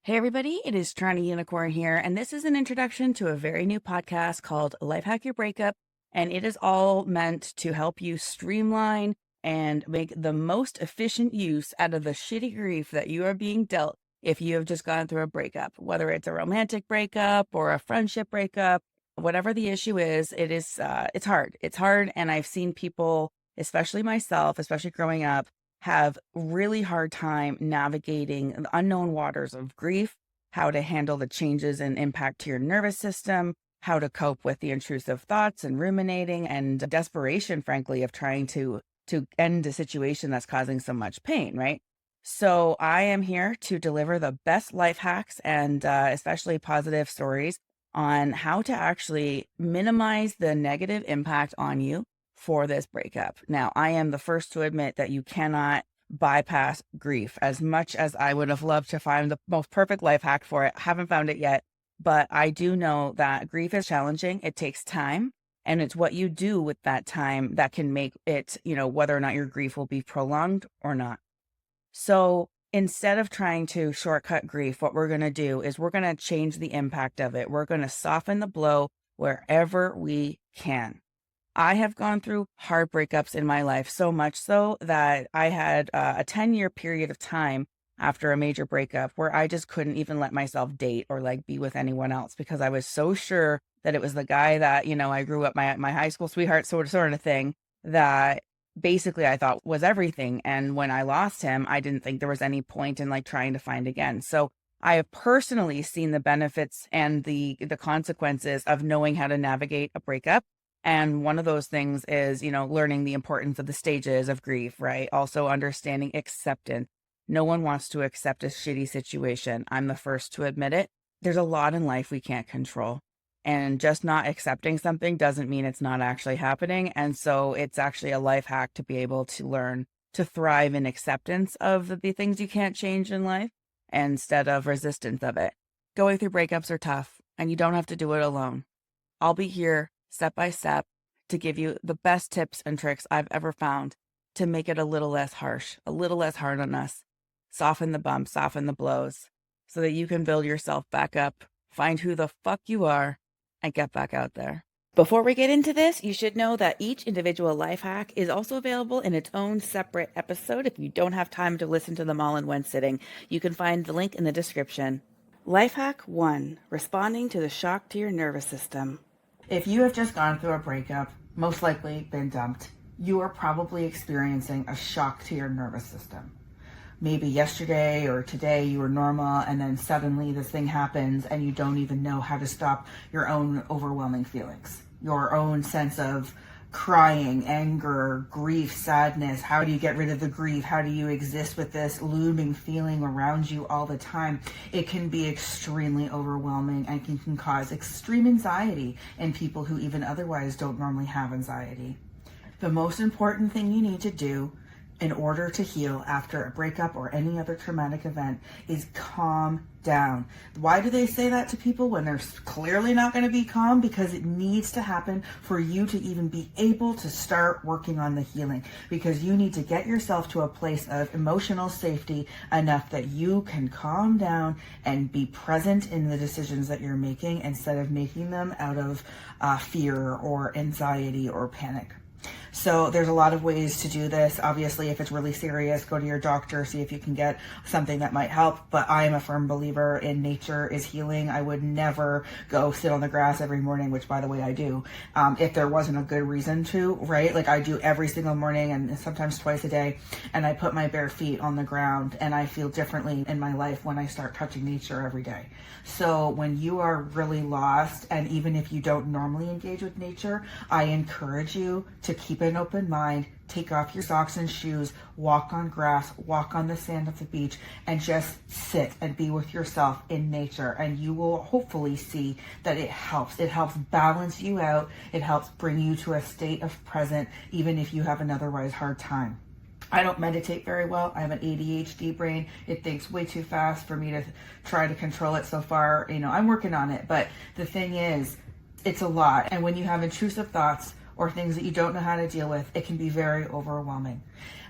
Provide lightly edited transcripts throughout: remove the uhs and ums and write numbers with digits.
Hey everybody, it is TorontoUnicorn here, and this is an introduction to a very new podcast called Life Hack Your Breakup, and it is all meant to help you streamline and make the most efficient use out of the shitty grief that you are being dealt if you have just gone through a breakup, whether it's a romantic breakup or a friendship breakup, whatever the issue is, it's hard. It's hard, and I've seen people, especially myself, especially growing up, have really hard time navigating the unknown waters of grief, how to handle the changes and impact to your nervous system, how to cope with the intrusive thoughts and ruminating and desperation, frankly, of trying to end a situation that's causing so much pain, right? So I am here to deliver the best life hacks and especially positive stories on how to actually minimize the negative impact on you for this breakup. Now, I am the first to admit that you cannot bypass grief. As much as I would have loved to find the most perfect life hack for it, haven't found it yet. But I do know that grief is challenging. It takes time. And it's what you do with that time that can make it, whether or not your grief will be prolonged or not. So instead of trying to shortcut grief, what we're going to do is we're going to change the impact of it. We're going to soften the blow wherever we can. I have gone through hard breakups in my life, so much so that I had a 10-year period of time after a major breakup where I just couldn't even let myself date or be with anyone else because I was so sure that it was the guy that, I grew up my high school sweetheart sort of thing that basically I thought was everything. And when I lost him, I didn't think there was any point in trying to find again. So I have personally seen the benefits and the consequences of knowing how to navigate a breakup. And one of those things is, learning the importance of the stages of grief, right? Also understanding acceptance. No one wants to accept a shitty situation. I'm the first to admit it. There's a lot in life we can't control. And just not accepting something doesn't mean it's not actually happening. And so it's actually a life hack to be able to learn to thrive in acceptance of the things you can't change in life instead of resistance of it. Going through breakups are tough, and you don't have to do it alone. I'll be here step by step to give you the best tips and tricks I've ever found to make it a little less harsh, a little less hard on us, soften the bumps, soften the blows, so that you can build yourself back up, find who the fuck you are, and get back out there. Before we get into this, you should know that each individual life hack is also available in its own separate episode. If you don't have time to listen to them all in one sitting, you can find the link in the description. Life hack 1, responding to the shock to your nervous system. If you have just gone through a breakup, most likely been dumped, you are probably experiencing a shock to your nervous system. Maybe yesterday or today you were normal, and then suddenly this thing happens and you don't even know how to stop your own overwhelming feelings, your own sense of crying, anger, grief, sadness. How do you get rid of the grief? How do you exist with this looming feeling around you all the time? It can be extremely overwhelming and can cause extreme anxiety in people who even otherwise don't normally have anxiety. The most important thing you need to do in order to heal after a breakup or any other traumatic event is calm down. Why do they say that to people when they're clearly not going to be calm? Because it needs to happen for you to even be able to start working on the healing, because you need to get yourself to a place of emotional safety enough that you can calm down and be present in the decisions that you're making instead of making them out of fear or anxiety or panic. So there's a lot of ways to do this. Obviously, if it's really serious, go to your doctor, see if you can get something that might help. But I am a firm believer in nature is healing. I would never go sit on the grass every morning, which by the way, I do, if there wasn't a good reason to, right? I do every single morning and sometimes twice a day. And I put my bare feet on the ground and I feel differently in my life when I start touching nature every day. So when you are really lost, and even if you don't normally engage with nature, I encourage you to keep an open mind, take off your socks and shoes, walk on grass, walk on the sand of the beach, and just sit and be with yourself in nature. And you will hopefully see that it helps. It helps balance you out. It helps bring you to a state of present, even if you have an otherwise hard time. I don't meditate very well. I have an ADHD brain. It thinks way too fast for me to try to control it so far. I'm working on it. But the thing is, it's a lot. And when you have intrusive thoughts or things that you don't know how to deal with, it can be very overwhelming.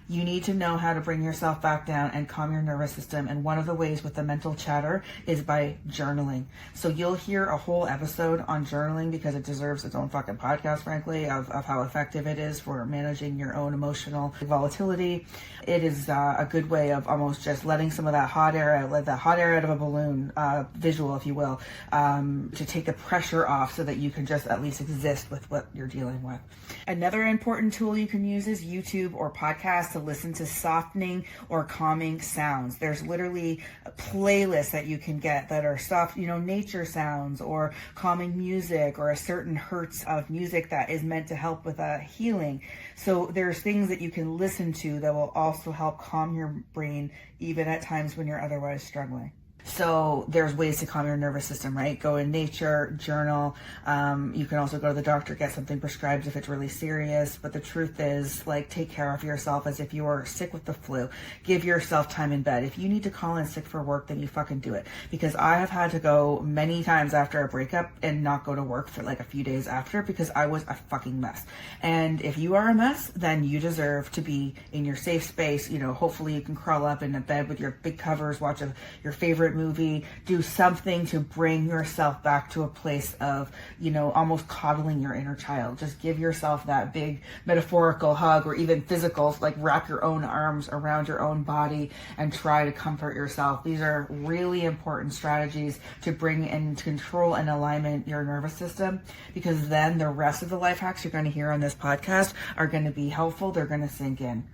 You need to know how to bring yourself back down and calm your nervous system. And one of the ways with the mental chatter is by journaling. So you'll hear a whole episode on journaling because it deserves its own fucking podcast, frankly, of how effective it is for managing your own emotional volatility. It is a good way of almost just letting some of that hot air, let that hot air out of a balloon, visual, if you will, to take the pressure off so that you can just at least exist with what you're dealing with. Another important tool you can use is YouTube or podcasts to listen to softening or calming sounds. There's literally playlists that you can get that are soft, nature sounds or calming music or a certain hertz of music that is meant to help with healing. So there's things that you can listen to that will also help calm your brain even at times when you're otherwise struggling. So there's ways to calm your nervous system, right? Go in nature, journal. You can also go to the doctor, get something prescribed if it's really serious. But the truth is, take care of yourself as if you were sick with the flu. Give yourself time in bed. If you need to call in sick for work, then you fucking do it. Because I have had to go many times after a breakup and not go to work for a few days after because I was a fucking mess. And if you are a mess, then you deserve to be in your safe space. Hopefully you can crawl up in a bed with your big covers, watch your favorite movie, do something to bring yourself back to a place of, almost coddling your inner child. Just give yourself that big metaphorical hug or even physical, wrap your own arms around your own body and try to comfort yourself. These are really important strategies to bring into control and alignment your nervous system, because then the rest of the life hacks you're going to hear on this podcast are going to be helpful. They're going to sink in.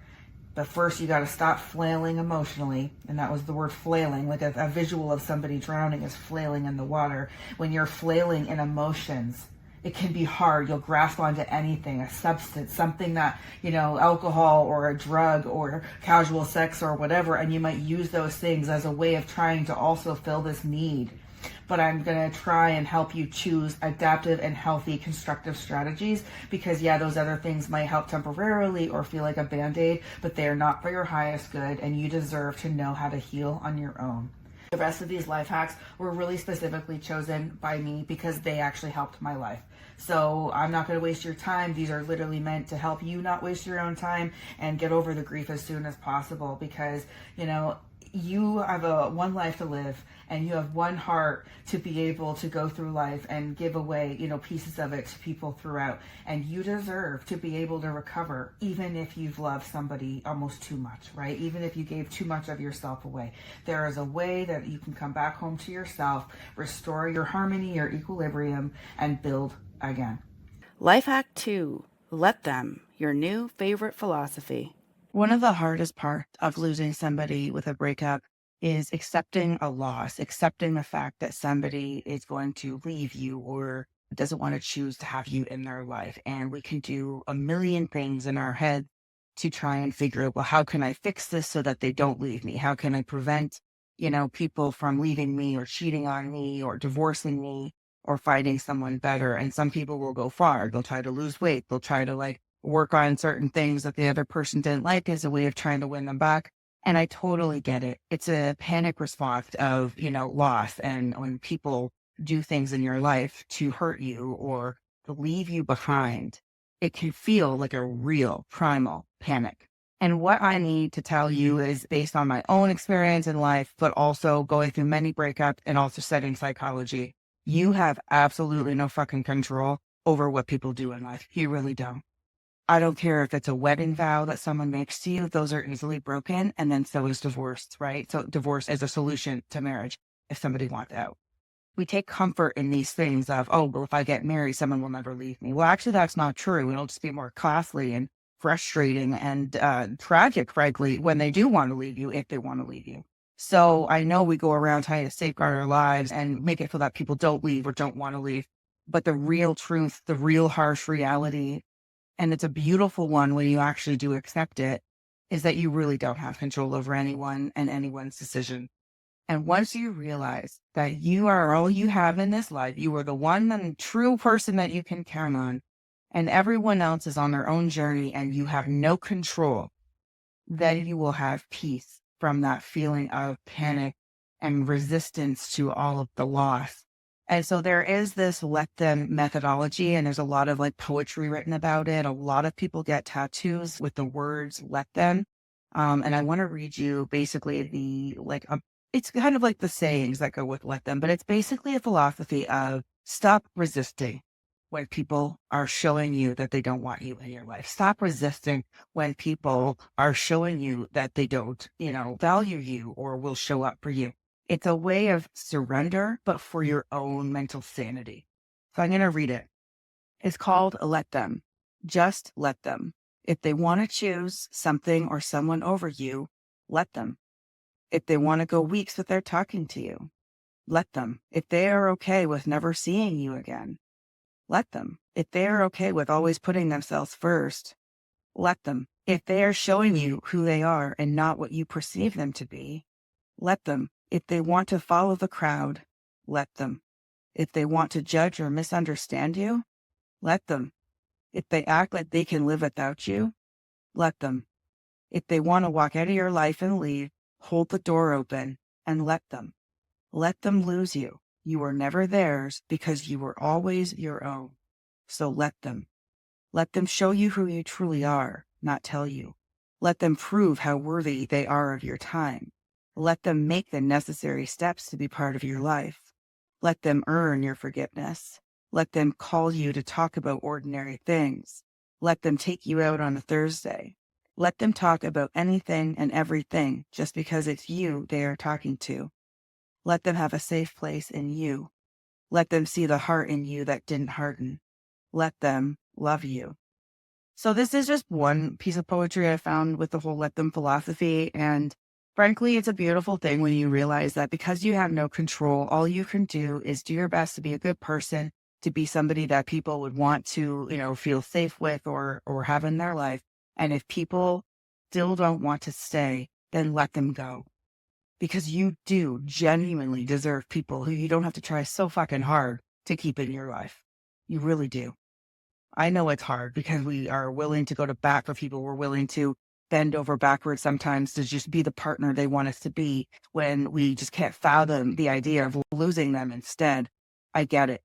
But first, you got to stop flailing emotionally. And that was the word flailing, like a visual of somebody drowning is flailing in the water. When you're flailing in emotions, it can be hard. You'll grasp onto anything, a substance, something that, alcohol or a drug or casual sex or whatever. And you might use those things as a way of trying to also fill this need. But I'm going to try and help you choose adaptive and healthy constructive strategies because, those other things might help temporarily or feel like a band-aid, but they are not for your highest good, and you deserve to know how to heal on your own. The rest of these life hacks were really specifically chosen by me because they actually helped my life. So I'm not going to waste your time. These are literally meant to help you not waste your own time and get over the grief as soon as possible because, you have one life to live and you have one heart to be able to go through life and give away, pieces of it to people throughout. And you deserve to be able to recover even if you've loved somebody almost too much, right? Even if you gave too much of yourself away. There is a way that you can come back home to yourself, restore your harmony, your equilibrium, and build again. Life hack 2, let them, your new favorite philosophy. One of the hardest parts of losing somebody with a breakup is accepting a loss, accepting the fact that somebody is going to leave you or doesn't want to choose to have you in their life. And we can do a million things in our head to try and figure out, well, how can I fix this so that they don't leave me? How can I prevent, people from leaving me or cheating on me or divorcing me or finding someone better? And some people will go far. They'll try to lose weight. They'll try to work on certain things that the other person didn't like as a way of trying to win them back. And I totally get it. It's a panic response of, loss. And when people do things in your life to hurt you or to leave you behind, it can feel like a real primal panic. And what I need to tell you is based on my own experience in life, but also going through many breakups and also studying psychology. You have absolutely no fucking control over what people do in life. You really don't. I don't care if it's a wedding vow that someone makes to you, those are easily broken. And then so is divorce, right? So divorce is a solution to marriage if somebody wants out. We take comfort in these things of, well, if I get married, someone will never leave me. Well, actually, that's not true. It'll just be more costly and frustrating and tragic, frankly, when they do want to leave you, if they want to leave you. So I know we go around trying to safeguard our lives and make it so that people don't leave or don't want to leave. But the real truth, the real harsh reality, and it's a beautiful one when you actually do accept it, is that you really don't have control over anyone and anyone's decision. And once you realize that you are all you have in this life, you are the one and true person that you can count on, and everyone else is on their own journey and you have no control, then you will have peace from that feeling of panic and resistance to all of the loss. And so there is this let them methodology, and there's a lot of poetry written about it. A lot of people get tattoos with the words let them. And I want to read you basically it's kind of like the sayings that go with let them, but it's basically a philosophy of stop resisting when people are showing you that they don't want you in your life. Stop resisting when people are showing you that they don't, value you or will show up for you. It's a way of surrender, but for your own mental sanity. So I'm going to read it. It's called Let Them. Just let them. If they want to choose something or someone over you, let them. If they want to go weeks without talking to you, let them. If they are okay with never seeing you again, let them. If they are okay with always putting themselves first, let them. If they are showing you who they are and not what you perceive them to be, let them. If they want to follow the crowd, let them. If they want to judge or misunderstand you, let them. If they act like they can live without you, let them. If they want to walk out of your life and leave, hold the door open and let them. Let them lose you. You were never theirs because you were always your own. So let them. Let them show you who you truly are, not tell you. Let them prove how worthy they are of your time. Let them make the necessary steps to be part of your life. Let them earn your forgiveness. Let them call you to talk about ordinary things. Let them take you out on a Thursday. Let them talk about anything and everything just because it's you they are talking to. Let them have a safe place in you. Let them see the heart in you that didn't harden. Let them love you. So this is just one piece of poetry I found with the whole let them philosophy. And frankly, it's a beautiful thing when you realize that because you have no control, all you can do is do your best to be a good person, to be somebody that people would want to, feel safe with or have in their life. And if people still don't want to stay, then let them go. Because you do genuinely deserve people who you don't have to try so fucking hard to keep in your life. You really do. I know it's hard because we are willing to go to bat for people. We're willing to bend over backwards sometimes to just be the partner they want us to be when we just can't fathom the idea of losing them instead. I get it.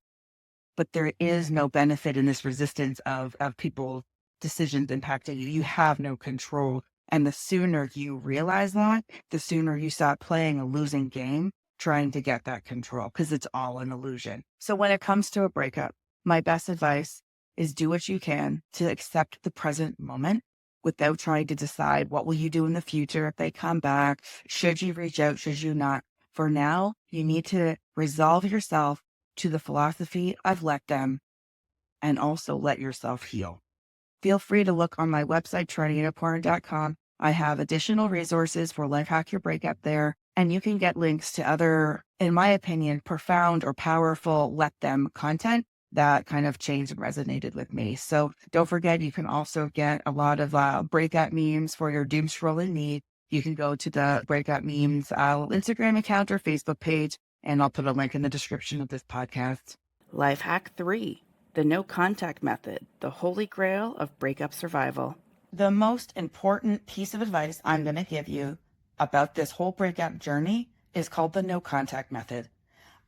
But there is no benefit in this resistance of people's decisions impacting you. You have no control. And the sooner you realize that, the sooner you stop playing a losing game, trying to get that control, because it's all an illusion. So when it comes to a breakup, my best advice is do what you can to accept the present moment without trying to decide what will you do in the future if they come back. Should you reach out? Should you not? For now, you need to resolve yourself to the philosophy of let them and also let yourself heal. Feel free to look on my website, TorontoUnicorn.com. I have additional resources for Life Hack Your Breakup there, and you can get links to other, in my opinion, profound or powerful let them content that kind of changed and resonated with me. So don't forget, you can also get a lot of breakup memes for your doom scrolling need. You can go to the breakup memes Instagram account or Facebook page, and I'll put a link in the description of this podcast. Life hack 3, the no contact method, the holy grail of breakup survival. The most important piece of advice I'm going to give you about this whole breakup journey is called the no contact method.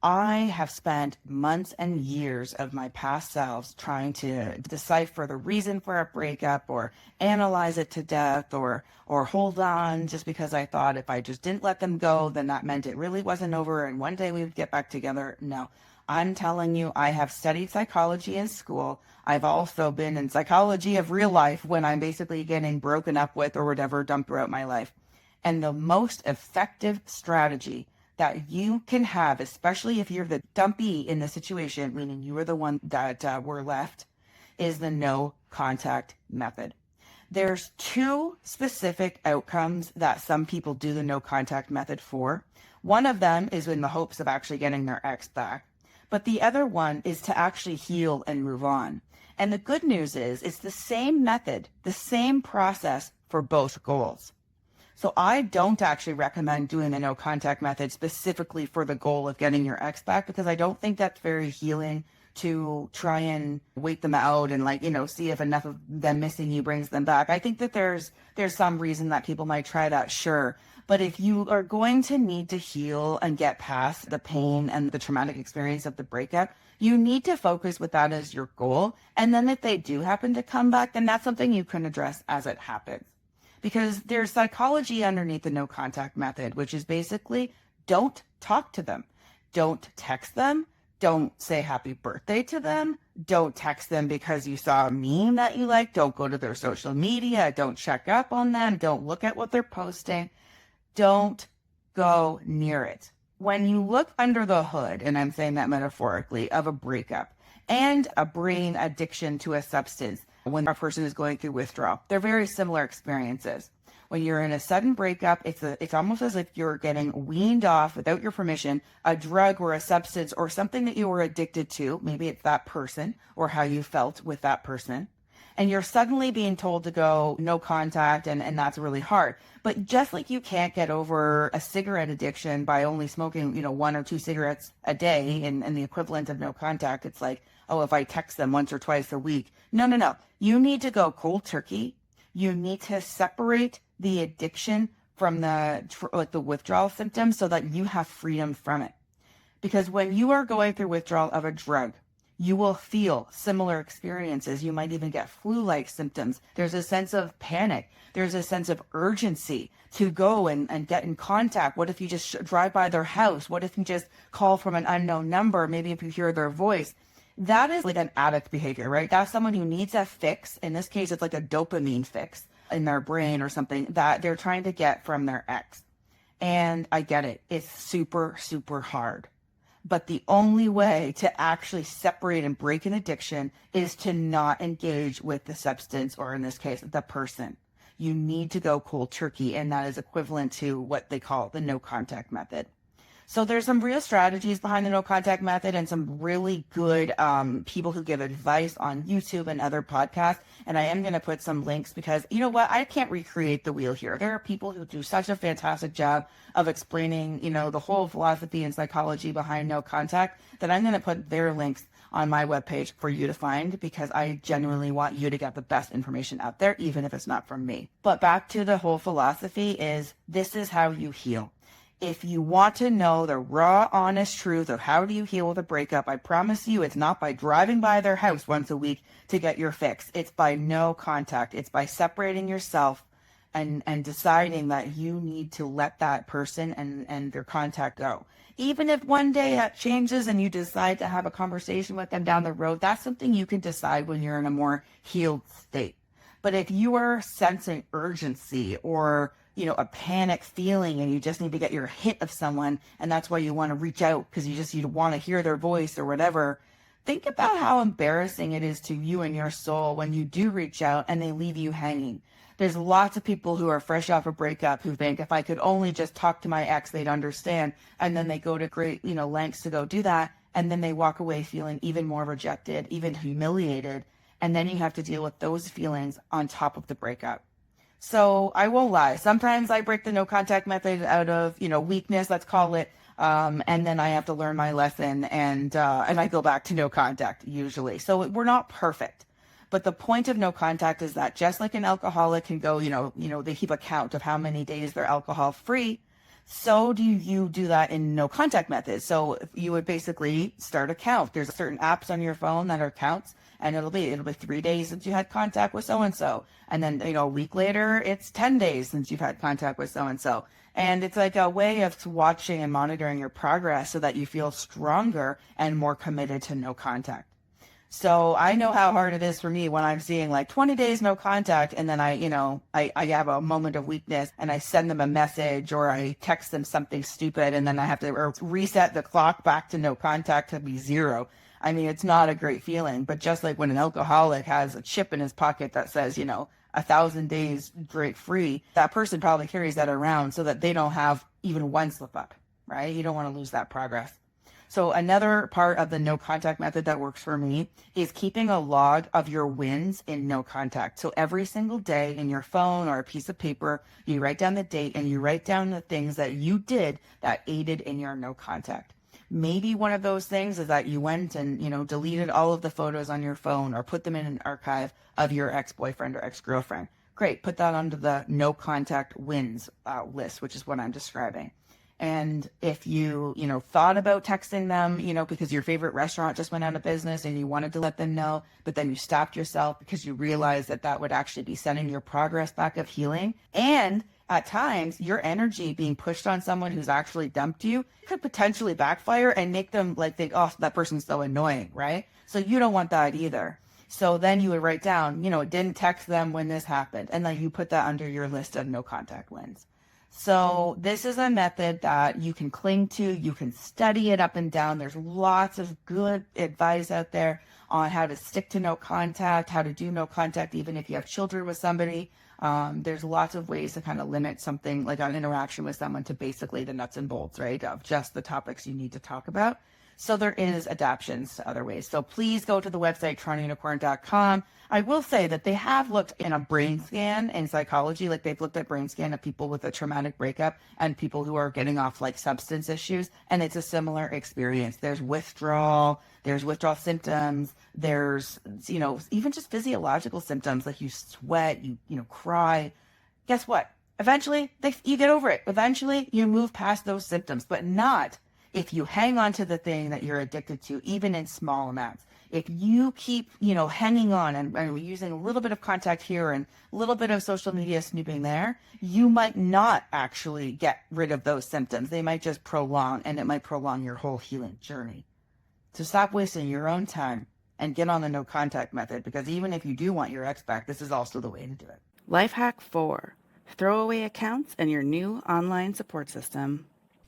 I have spent months and years of my past selves trying to decipher the reason for a breakup or analyze it to death or hold on just because I thought if I just didn't let them go, then that meant it really wasn't over and one day we would get back together. No, I'm telling you, I have studied psychology in school. I've also been in psychology of real life when I'm basically getting broken up with or whatever dumped throughout my life. And the most effective strategy that you can have, especially if you're the dumpy in the situation, meaning you were the one that were left, is the no contact method. There's two specific outcomes that some people do the no contact method for. One of them is in the hopes of actually getting their ex back, but the other one is to actually heal and move on. And the good news is it's the same method, the same process for both goals. So I don't actually recommend doing the no contact method specifically for the goal of getting your ex back, because I don't think that's very healing to try and wait them out and see if enough of them missing you brings them back. I think that there's some reason that people might try that, sure. But if you are going to need to heal and get past the pain and the traumatic experience of the breakup, you need to focus with that as your goal. And then if they do happen to come back, then that's something you can address as it happens. because there's psychology underneath the no contact method, which is basically don't talk to them, don't text them, don't say happy birthday to them, don't text them because you saw a meme that you like, don't go to their social media, don't check up on them, don't look at what they're posting, don't go near it. When you look under the hood, and I'm saying that metaphorically, of a breakup and a brain addiction to a substance, when a person is going through withdrawal, they're very similar experiences. When you're in a sudden breakup, it's almost as if you're getting weaned off without your permission, a drug or a substance or something that you were addicted to. Maybe it's that person or how you felt with that person. And you're suddenly being told to go no contact, and that's really hard. But just like you can't get over a cigarette addiction by only smoking, 1 or 2 cigarettes a day and the equivalent of no contact, it's like, oh, if I text them once or twice a week. No. You need to go cold turkey. You need to separate the addiction from the withdrawal symptoms so that you have freedom from it. Because when you are going through withdrawal of a drug, you will feel similar experiences. You might even get flu-like symptoms. There's a sense of panic. There's a sense of urgency to go and get in contact. What if you just drive by their house? What if you just call from an unknown number? Maybe if you hear their voice. That is like an addict behavior, right? That's someone who needs a fix. In this case, it's like a dopamine fix in their brain or something that they're trying to get from their ex. And I get it. It's super, super hard. But the only way to actually separate and break an addiction is to not engage with the substance, or in this case, the person. You need to go cold turkey, and that is equivalent to what they call the no contact method. So there's some real strategies behind the no contact method and some really good people who give advice on YouTube and other podcasts. And I am going to put some links because, you know what, I can't recreate the wheel here. There are people who do such a fantastic job of explaining, the whole philosophy and psychology behind no contact that I'm going to put their links on my webpage for you to find, because I genuinely want you to get the best information out there, even if it's not from me. But back to the whole philosophy is this is how you heal. If you want to know the raw, honest truth of how do you heal with a breakup, I promise you it's not by driving by their house once a week to get your fix. It's by no contact. It's by separating yourself and deciding that you need to let that person and their contact go. Even if one day that changes and you decide to have a conversation with them down the road, that's something you can decide when you're in a more healed state. But if you are sensing urgency or a panic feeling and you just need to get your hit of someone, and that's why you want to reach out because you want to hear their voice or whatever, think about how embarrassing it is to you and your soul when you do reach out and they leave you hanging. There's lots of people who are fresh off a breakup who think if I could only just talk to my ex, they'd understand. And then they go to great, lengths to go do that. And then they walk away feeling even more rejected, even humiliated. And then you have to deal with those feelings on top of the breakup. So I won't lie. Sometimes I break the no contact method out of, weakness, let's call it. And then I have to learn my lesson and I go back to no contact usually. So we're not perfect. But the point of no contact is that just like an alcoholic can go, they keep a count of how many days they're alcohol free. So do you do that in no contact method. So you would basically start a count. There's certain apps on your phone that are counts, and it'll be 3 days since you had contact with so-and-so. And then, a week later, it's 10 days since you've had contact with so-and-so. And it's like a way of watching and monitoring your progress so that you feel stronger and more committed to no contact. So I know how hard it is for me when I'm seeing like 20 days no contact, and then I have a moment of weakness and I send them a message or I text them something stupid, and then I have to reset the clock back to no contact to be 0. I mean, it's not a great feeling. But just like when an alcoholic has a chip in his pocket that says, 1,000 days drink free, that person probably carries that around so that they don't have even one slip up, right? You don't want to lose that progress. So another part of the no contact method that works for me is keeping a log of your wins in no contact. So every single day in your phone or a piece of paper, you write down the date and you write down the things that you did that aided in your no contact. Maybe one of those things is that you went and, deleted all of the photos on your phone or put them in an archive of your ex-boyfriend or ex-girlfriend. Great. Put that onto the no contact wins list, which is what I'm describing. And if you, thought about texting them, because your favorite restaurant just went out of business and you wanted to let them know, but then you stopped yourself because you realized that that would actually be sending your progress back of healing. And at times, your energy being pushed on someone who's actually dumped you could potentially backfire and make them think, oh, that person's so annoying, right? So you don't want that either. So then you would write down, didn't text them when this happened. And then you put that under your list of no contact wins. So this is a method that you can cling to. You can study it up and down. There's lots of good advice out there on how to stick to no contact, how to do no contact, even if you have children with somebody. There's lots of ways to kind of limit something like an interaction with someone to basically the nuts and bolts, right, of just the topics you need to talk about. So there is adaptions to other ways. So please go to the website, TorontoUnicorn.com. I will say that they have looked in a brain scan in psychology, like they've looked at brain scan of people with a traumatic breakup and people who are getting off substance issues. And it's a similar experience. There's withdrawal symptoms. There's, even just physiological symptoms like you sweat, you cry. Guess what? Eventually you get over it. Eventually you move past those symptoms, but not if you hang on to the thing that you're addicted to, even in small amounts. If you keep, hanging on and using a little bit of contact here and a little bit of social media snooping there, you might not actually get rid of those symptoms. They might just prolong, and it might prolong your whole healing journey. So stop wasting your own time and get on the no contact method, because even if you do want your ex back, this is also the way to do it. Life hack 4, throwaway accounts and your new online support system.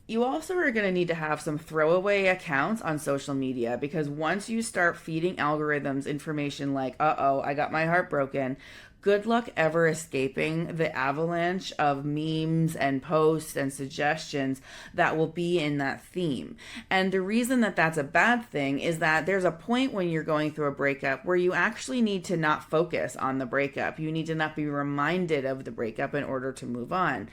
You also are going to need to have some throwaway accounts on social media, because once you start feeding algorithms information like, I got my heart broken, good luck ever escaping the avalanche of memes and posts and suggestions that will be in that theme. And the reason that that's a bad thing is that there's a point when you're going through a breakup where you actually need to not focus on the breakup. You need to not be reminded of the breakup in order to move on.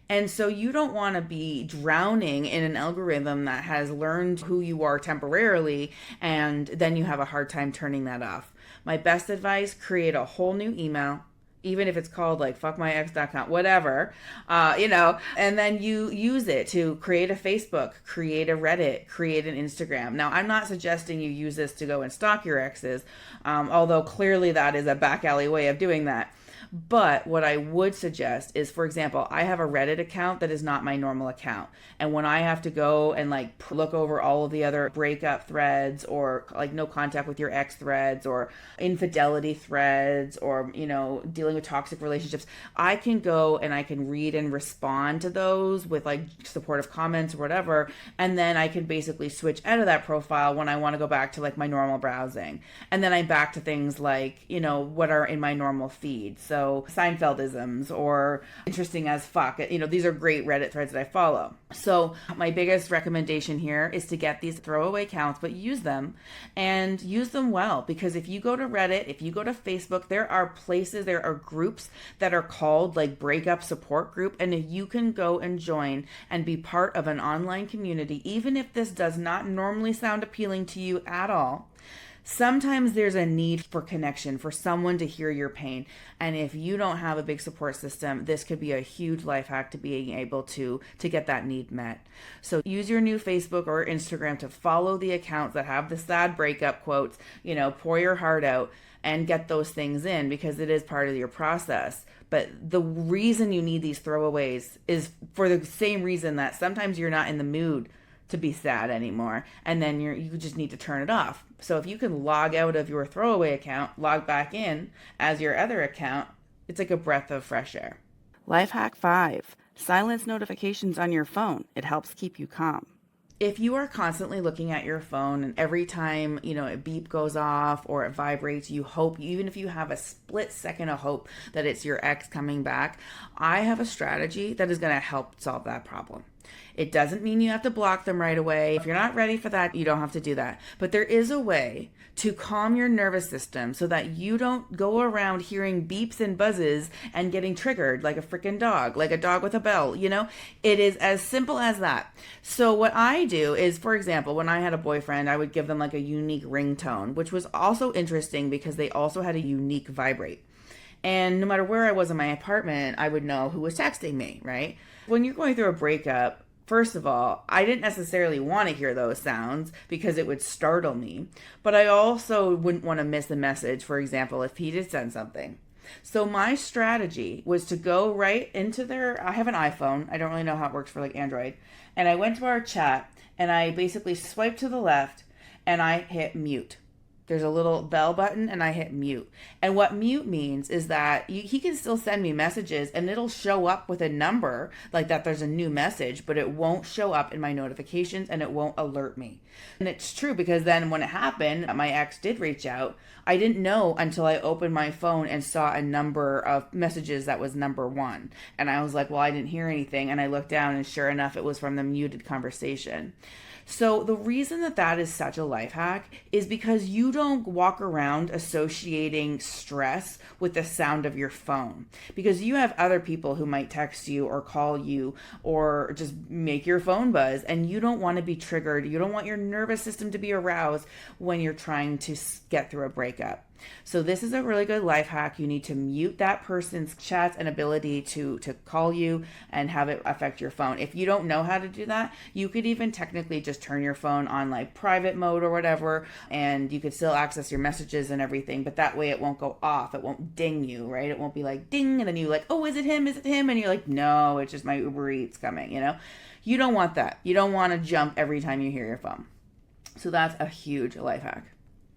And so you don't want to be drowning in an algorithm that has learned who you are temporarily, and then you have a hard time turning that off. My best advice, create a whole new email, even if it's called fuckmyex.com, whatever, and then you use it to create a Facebook, create a Reddit, create an Instagram. Now, I'm not suggesting you use this to go and stalk your exes, although clearly that is a back alley way of doing that. But what I would suggest is, for example, I have a Reddit account that is not my normal account. And when I have to go and look over all of the other breakup threads, or no contact with your ex threads, or infidelity threads, or, dealing with toxic relationships, I can go and I can read and respond to those with supportive comments or whatever. And then I can basically switch out of that profile when I want to go back to my normal browsing. And then I'm back to things what are in my normal feed. So Seinfeldisms or interesting as fuck. These are great Reddit threads that I follow. So my biggest recommendation here is to get these throwaway accounts, but use them and use them well. Because if you go to Reddit, if you go to Facebook, there are places, there are groups that are called breakup support group. And if you can go and join and be part of an online community, even if this does not normally sound appealing to you at all, sometimes there's a need for connection, for someone to hear your pain. And if you don't have a big support system, this could be a huge life hack to being able to get that need met. So use your new Facebook or Instagram to follow the accounts that have the sad breakup quotes, pour your heart out and get those things in, because it is part of your process. But the reason you need these throwaways is for the same reason that sometimes you're not in the mood to be sad anymore, and then you just need to turn it off. So if you can log out of your throwaway account, log back in as your other account, it's like a breath of fresh air. Life hack 5, silence notifications on your phone. It helps keep you calm. If you are constantly looking at your phone and every time, a beep goes off or it vibrates, you hope, even if you have a split second of hope that it's your ex coming back, I have a strategy that is going to help solve that problem. It doesn't mean you have to block them right away. If you're not ready for that, you don't have to do that. But there is a way to calm your nervous system so that you don't go around hearing beeps and buzzes and getting triggered like a freaking dog, like a dog with a bell. It is as simple as that. So what I do is, for example, when I had a boyfriend, I would give them a unique ringtone, which was also interesting because they also had a unique vibrate. And no matter where I was in my apartment, I would know who was texting me, right? When you're going through a breakup, First of all, I didn't necessarily want to hear those sounds because it would startle me, but I also wouldn't want to miss a message, for example, if he did send something. So my strategy was to go right into I have an iPhone. I don't really know how it works for like Android. And I went to our chat and I basically swiped to the left and I hit mute. There's a little bell button and I hit mute. And what mute means is that he can still send me messages and it'll show up with a number like that there's a new message, but it won't show up in my notifications and it won't alert me. And it's true because then when it happened, my ex did reach out. I didn't know until I opened my phone and saw a number of messages that was number 1. And I was like, well, I didn't hear anything. And I looked down and sure enough, it was from the muted conversation. So the reason that is such a life hack is because you don't walk around associating stress with the sound of your phone, because you have other people who might text you or call you or just make your phone buzz, and you don't want to be triggered. You don't want your nervous system to be aroused when you're trying to get through a breakup. So this is a really good life hack. You need to mute that person's chats and ability to call you and have it affect your phone. If you don't know how to do that, you could even technically just turn your phone on like private mode or whatever, and you could still access your messages and everything, but that way it won't go off. It won't ding you, right? It won't be like ding, and then you like, oh, is it him? Is it him? And you're like, no, it's just my Uber Eats coming, you know? You don't want that. You don't want to jump every time you hear your phone. So that's a huge life hack.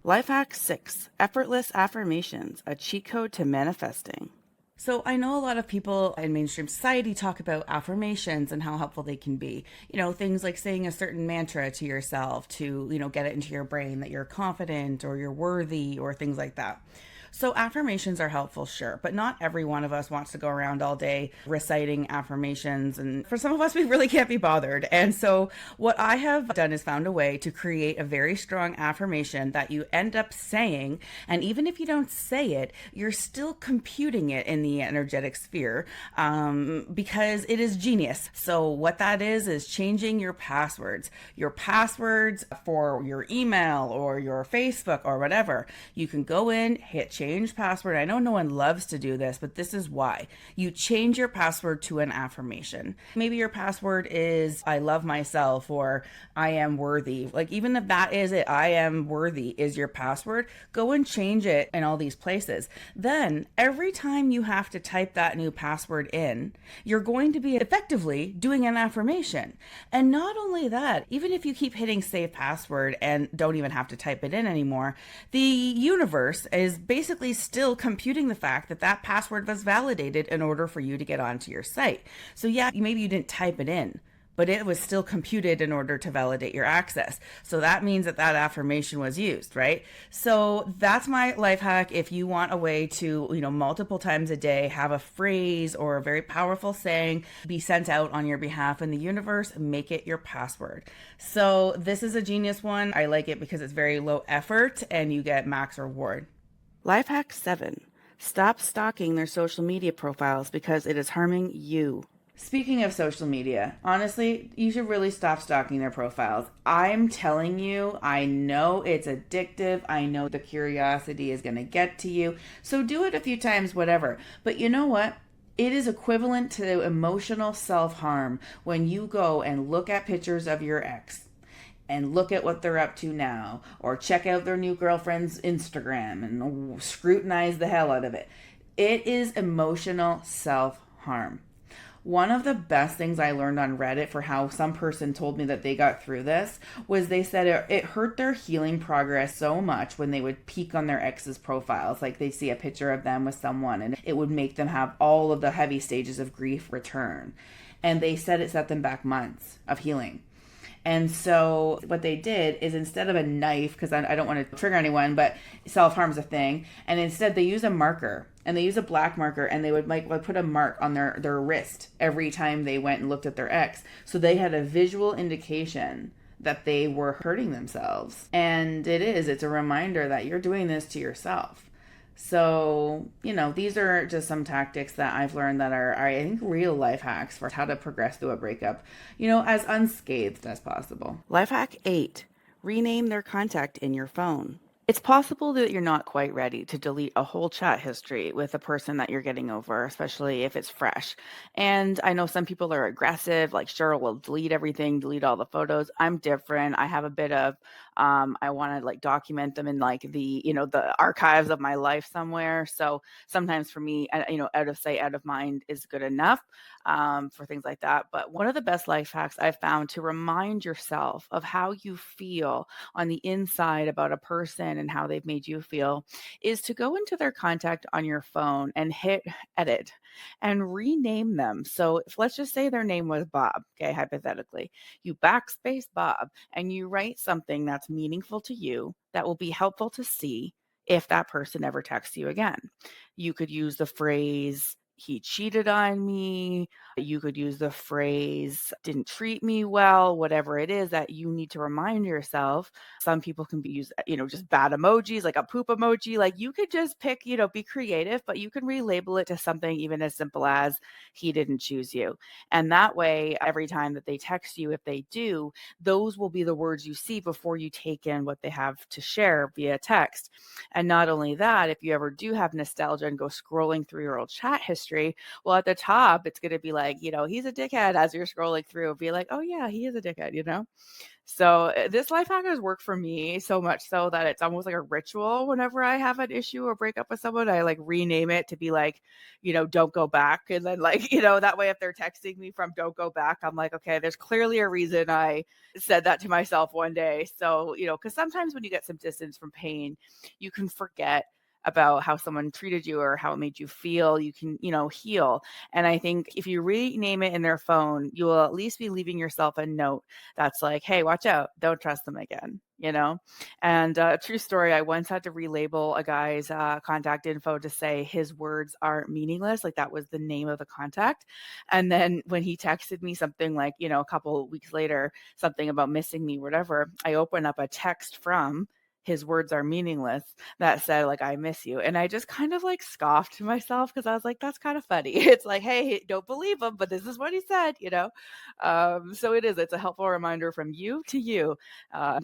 Life hack 6, effortless affirmations, a cheat code to manifesting. So I know a lot of people in mainstream society talk about affirmations and how helpful they can be. You know, things like saying a certain mantra to yourself to, get it into your brain that you're confident or you're worthy or things like that. So affirmations are helpful, sure, but not every one of us wants to go around all day reciting affirmations. And for some of us, we really can't be bothered. And so what I have done is found a way to create a very strong affirmation that you end up saying. And even if you don't say it, you're still computing it in the energetic sphere, because it is genius. So what that is changing your passwords for your email or your Facebook or whatever. You can go in, hit change password. I know no one loves to do this, but this is why. You change your password to an affirmation. Maybe your password is I love myself or I am worthy. Like even if that is it, I am worthy is your password, go and change it in all these places. Then every time you have to type that new password in, you're going to be effectively doing an affirmation. And not only that, even if you keep hitting save password and don't even have to type it in anymore, the universe is basically still computing the fact that that password was validated in order for you to get onto your site. So yeah, maybe you didn't type it in, but it was still computed in order to validate your access. So that means that affirmation was used, right? So that's my life hack. If you want a way to, multiple times a day, have a phrase or a very powerful saying be sent out on your behalf in the universe, make it your password. So this is a genius one. I like it because it's very low effort and you get max reward. Life hack 7, stop stalking their social media profiles because it is harming you. Speaking of social media, honestly, you should really stop stalking their profiles. I'm telling you, I know it's addictive. I know the curiosity is going to get to you. So do it a few times, whatever. But you know what? It is equivalent to emotional self-harm when you go and look at pictures of your ex and look at what they're up to now, or check out their new girlfriend's Instagram and scrutinize the hell out of it. It is emotional self-harm. One of the best things I learned on Reddit for how some person told me that they got through this was they said it hurt their healing progress so much when they would peek on their ex's profiles. Like they see a picture of them with someone and it would make them have all of the heavy stages of grief return. And they said it set them back months of healing. And so what they did is instead of a knife, because I don't want to trigger anyone, but self-harm is a thing. And instead they use a marker, and they use a black marker, and they would put a mark on their wrist every time they went and looked at their ex. So they had a visual indication that they were hurting themselves. And it's a reminder that you're doing this to yourself. So, these are just some tactics that I've learned that are, I think, real life hacks for how to progress through a breakup, as unscathed as possible. Life hack 8, rename their contact in your phone. It's possible that you're not quite ready to delete a whole chat history with a person that you're getting over, especially if it's fresh. And I know some people are aggressive, like, sure, we'll delete everything, delete all the photos. I'm different. I have a bit of, I want to like document them in like the archives of my life somewhere. So sometimes for me, out of sight, out of mind is good enough for things like that. But one of the best life hacks I've found to remind yourself of how you feel on the inside about a person and how they've made you feel is to go into their contact on your phone and hit edit and rename them. So if let's just say their name was Bob, okay, hypothetically, you backspace Bob and you write something that's meaningful to you that will be helpful to see if that person ever texts you again. You could use the phrase, he cheated on me. You could use the phrase, didn't treat me well, whatever it is that you need to remind yourself. Some people can be used, just bad emojis, like a poop emoji. Like you could just pick, be creative, but you can relabel it to something even as simple as he didn't choose you. And that way, every time that they text you, if they do, those will be the words you see before you take in what they have to share via text. And not only that, if you ever do have nostalgia and go scrolling through your old chat history, well, at the top, it's going to be like, he's a dickhead as you're scrolling through. Be like, oh, yeah, he is a dickhead. So this life hack has worked for me so much so that it's almost like a ritual. Whenever I have an issue or break up with someone, I like rename it to be like, don't go back. And then like, that way if they're texting me from don't go back, I'm like, okay, there's clearly a reason I said that to myself one day. So, because sometimes when you get some distance from pain, you can forget about how someone treated you or how it made you feel. You can, heal. And I think if you rename it in their phone, you will at least be leaving yourself a note that's like, hey, watch out, don't trust them again. And a true story, I once had to relabel a guy's contact info to say his words are meaningless. Like that was the name of the contact. And then when he texted me something like, a couple of weeks later, something about missing me, whatever, I opened up a text from his words are meaningless that said like, I miss you. And I just kind of like scoffed to myself because I was like, that's kind of funny. It's like, hey, don't believe him, but this is what he said. So it's a helpful reminder from you to you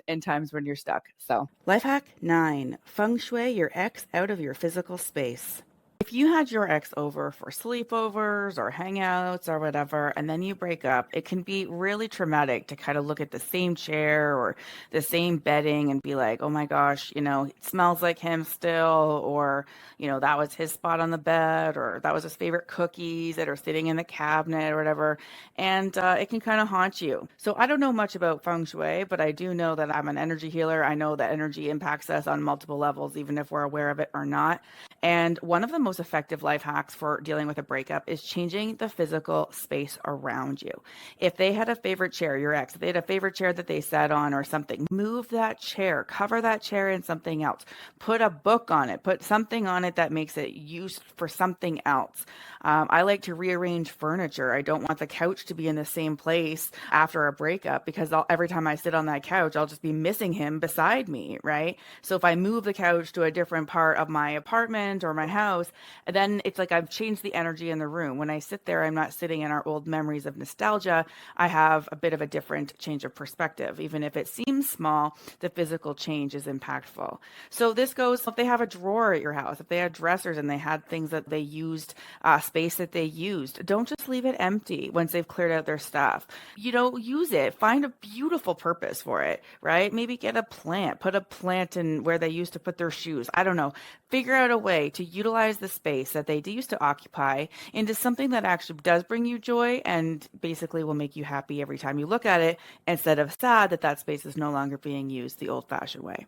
in times when you're stuck. So Life hack 9, Feng Shui your ex out of your physical space. if you had your ex over for sleepovers or hangouts or whatever, and then you break up, it can be really traumatic to kind of look at the same chair or the same bedding and be like, oh my gosh, it smells like him still, or, that was his spot on the bed, or that was his favorite cookies that are sitting in the cabinet or whatever. And it can kind of haunt you. So I don't know much about Feng Shui, but I do know that I'm an energy healer. I know that energy impacts us on multiple levels, even if we're aware of it or not. And one of the most effective life hacks for dealing with a breakup is changing the physical space around you. If they had a favorite chair, your ex, if they had a favorite chair that they sat on or something, move that chair, cover that chair in something else, put a book on it, put something on it that makes it used for something else. I like to rearrange furniture. I don't want the couch to be in the same place after a breakup because every time I sit on that couch, I'll just be missing him beside me, right? So if I move the couch to a different part of my apartment or my house, then it's like I've changed the energy in the room. When I sit there, I'm not sitting in our old memories of nostalgia. I have a bit of a different change of perspective. Even if it seems small, the physical change is impactful. So this goes if they have a drawer at your house, if they had dressers and they had things that they used, space that they used, don't just leave it empty once they've cleared out their stuff. Use it. Find a beautiful purpose for it, right? Maybe get a plant, put a plant in where they used to put their shoes. I don't know. Figure out a way to utilize the space that they used to occupy into something that actually does bring you joy and basically will make you happy every time you look at it instead of sad that that space is no longer being used the old-fashioned way.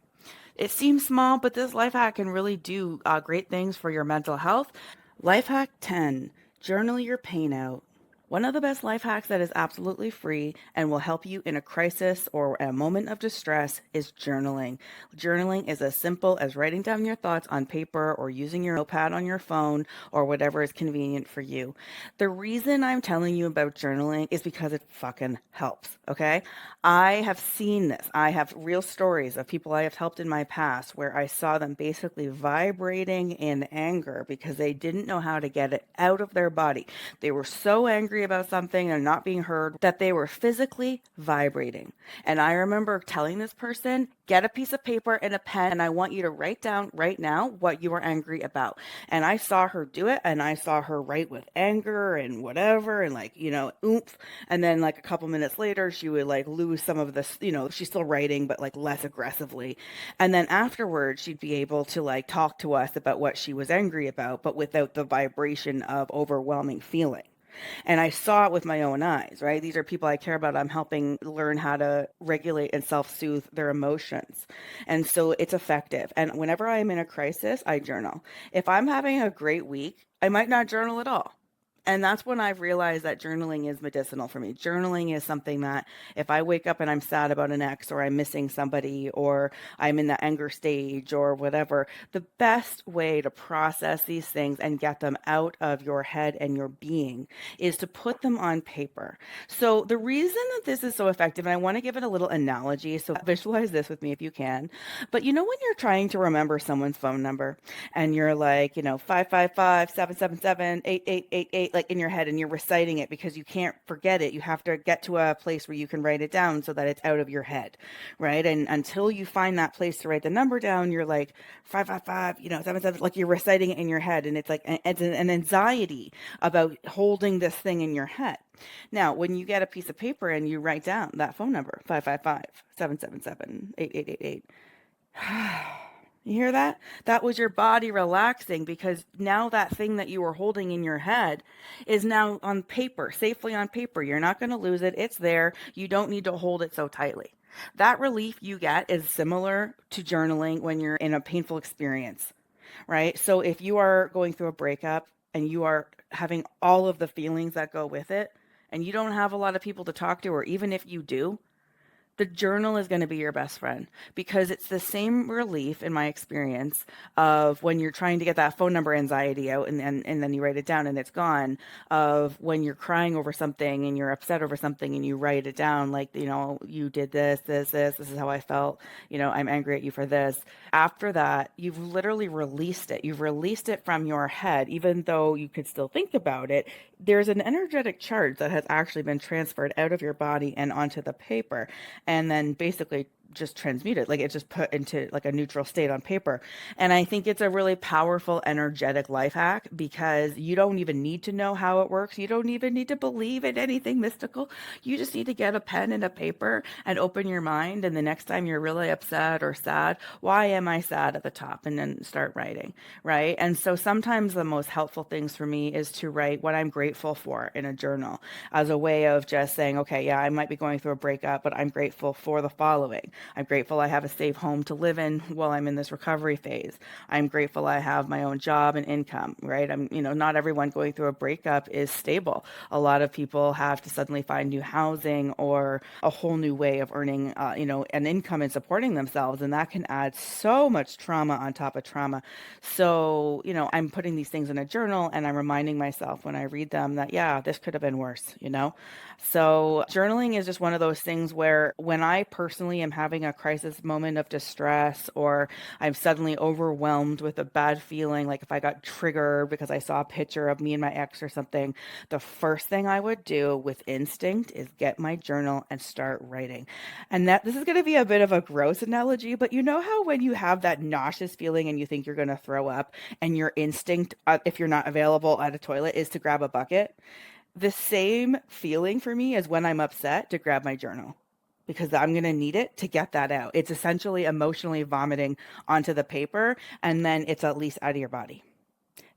It seems small, but this life hack can really do great things for your mental health. Life hack 10, journal your pain out. One of the best life hacks that is absolutely free and will help you in a crisis or a moment of distress is journaling. Journaling is as simple as writing down your thoughts on paper or using your notepad on your phone or whatever is convenient for you. The reason I'm telling you about journaling is because it fucking helps, okay? I have seen this. I have real stories of people I have helped in my past where I saw them basically vibrating in anger because they didn't know how to get it out of their body. They were so angry angry about something and not being heard, that they were physically vibrating. And I remember telling this person, get a piece of paper and a pen, and I want you to write down right now what you are angry about. And I saw her do it, and I saw her write with anger and whatever, and like, oomph. And then like a couple minutes later, she would like lose some of this, she's still writing, but like less aggressively. And then afterwards, she'd be able to like talk to us about what she was angry about, but without the vibration of overwhelming feeling. And I saw it with my own eyes, right? These are people I care about. I'm helping learn how to regulate and self soothe their emotions. And so it's effective. And whenever I'm in a crisis, I journal. If I'm having a great week, I might not journal at all. And that's when I've realized that journaling is medicinal for me. Journaling is something that if I wake up and I'm sad about an ex, or I'm missing somebody, or I'm in the anger stage or whatever, the best way to process these things and get them out of your head and your being is to put them on paper. So the reason that this is so effective, and I want to give it a little analogy, so visualize this with me if you can. But when you're trying to remember someone's phone number and you're like, 555-777-8888, like in your head, and you're reciting it because you can't forget it. You have to get to a place where you can write it down so that it's out of your head, right? And until you find that place to write the number down, you're like 555, 77, like you're reciting it in your head, and it's like it's an anxiety about holding this thing in your head. Now, when you get a piece of paper and you write down that phone number, 555-777-8888, you hear that? That was your body relaxing, because now that thing that you were holding in your head is now on paper, safely on paper. You're not going to lose it. It's there. You don't need to hold it so tightly. That relief you get is similar to journaling when you're in a painful experience, right? So if you are going through a breakup and you are having all of the feelings that go with it, and you don't have a lot of people to talk to, or even if you do, the journal is going to be your best friend, because it's the same relief in my experience of when you're trying to get that phone number anxiety out, and then you write it down and it's gone, of when you're crying over something and you're upset over something and you write it down, like, you did this is how I felt, I'm angry at you for this. After that, you've literally released it. You've released it from your head, even though you could still think about it. There's an energetic charge that has actually been transferred out of your body and onto the paper, and then basically just transmuted, like it's just put into like a neutral state on paper. And I think it's a really powerful energetic life hack, because you don't even need to know how it works. You don't even need to believe in anything mystical. You just need to get a pen and a paper and open your mind, and the next time you're really upset or sad, why am I sad at the top, and then start writing, right? And so sometimes the most helpful things for me is to write what I'm grateful for in a journal, as a way of just saying, okay, yeah, I might be going through a breakup, but I'm grateful for the following. I'm grateful I have a safe home to live in while I'm in this recovery phase. I'm grateful I have my own job and income, right? Not everyone going through a breakup is stable. A lot of people have to suddenly find new housing or a whole new way of earning, an income and supporting themselves. And that can add so much trauma on top of trauma. So, I'm putting these things in a journal, and I'm reminding myself when I read them that, yeah, this could have been worse, So journaling is just one of those things where when I personally am having a crisis moment of distress, or I'm suddenly overwhelmed with a bad feeling, like if I got triggered because I saw a picture of me and my ex or something, the first thing I would do with instinct is get my journal and start writing. And this is going to be a bit of a gross analogy, but you know how when you have that nauseous feeling and you think you're going to throw up, and your instinct, if you're not available at a toilet, is to grab a bucket? The same feeling for me is when I'm upset, to grab my journal, because I'm going to need it to get that out. It's essentially emotionally vomiting onto the paper, and then it's at least out of your body.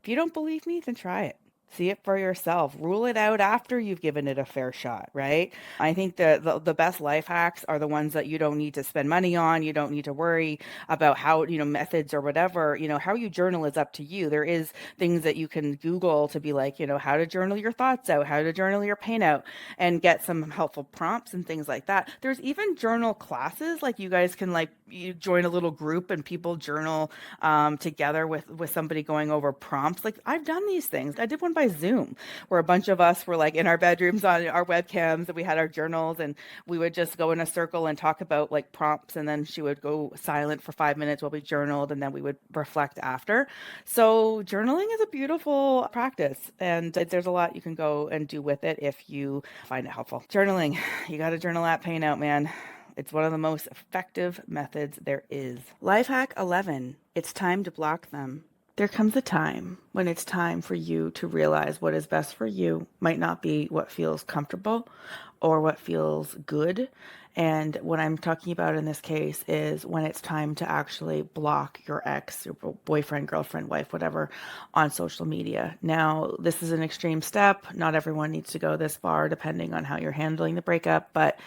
If you don't believe me, then try it. See it for yourself. Rule it out after you've given it a fair shot, right? I think the best life hacks are the ones that you don't need to spend money on. You don't need to worry about how, methods or whatever. How you journal is up to you. There is things that you can Google to be like, how to journal your thoughts out, how to journal your pain out, and get some helpful prompts and things like that. There's even journal classes, like you guys can you join a little group and people journal together with somebody going over prompts. Like I've done these things. I did one by by Zoom, where a bunch of us were like in our bedrooms on our webcams, and we had our journals, and we would just go in a circle and talk about like prompts, and then she would go silent for 5 minutes while we journaled, and then we would reflect after. So journaling is a beautiful practice, and there's a lot you can go and do with it if you find it helpful. Journaling, you got to journal that pain out, man. It's one of the most effective methods there is. Life hack 11. It's time to block them. There comes a time when it's time for you to realize what is best for you might not be what feels comfortable or what feels good. And what I'm talking about in this case is when it's time to actually block your ex, your boyfriend, girlfriend, wife, whatever, on social media. Now, this is an extreme step. Not everyone needs to go this far, depending on how you're handling the breakup. But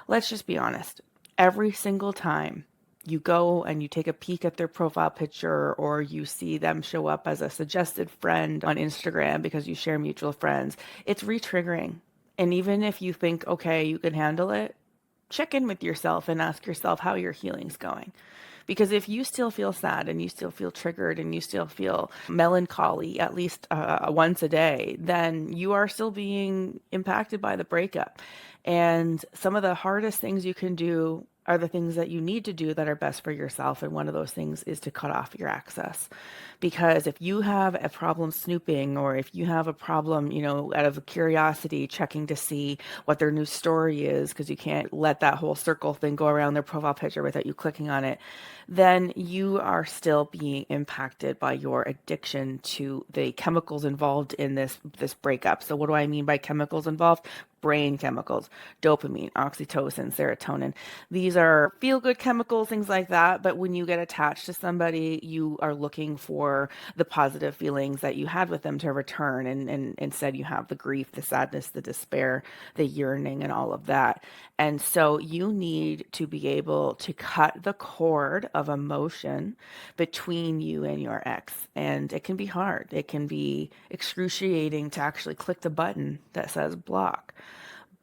let's just be honest. Every single time you go and you take a peek at their profile picture, or you see them show up as a suggested friend on Instagram because you share mutual friends, it's re-triggering. And even if you think, okay, you can handle it, check in with yourself and ask yourself how your healing's going. Because if you still feel sad and you still feel triggered and you still feel melancholy at least once a day, then you are still being impacted by the breakup. And some of the hardest things you can do are the things that you need to do that are best for yourself. And one of those things is to cut off your access. Because if you have a problem snooping, or if you have a problem, out of curiosity, checking to see what their new story is, because you can't let that whole circle thing go around their profile picture without you clicking on it, then you are still being impacted by your addiction to the chemicals involved in this breakup. So what do I mean by chemicals involved? Brain chemicals, dopamine, oxytocin, serotonin. These are feel-good chemicals, things like that. But when you get attached to somebody, you are looking for the positive feelings that you had with them to return. And instead you have the grief, the sadness, the despair, the yearning, and all of that. And so you need to be able to cut the cord of emotion between you and your ex. And it can be hard. It can be excruciating to actually click the button that says block.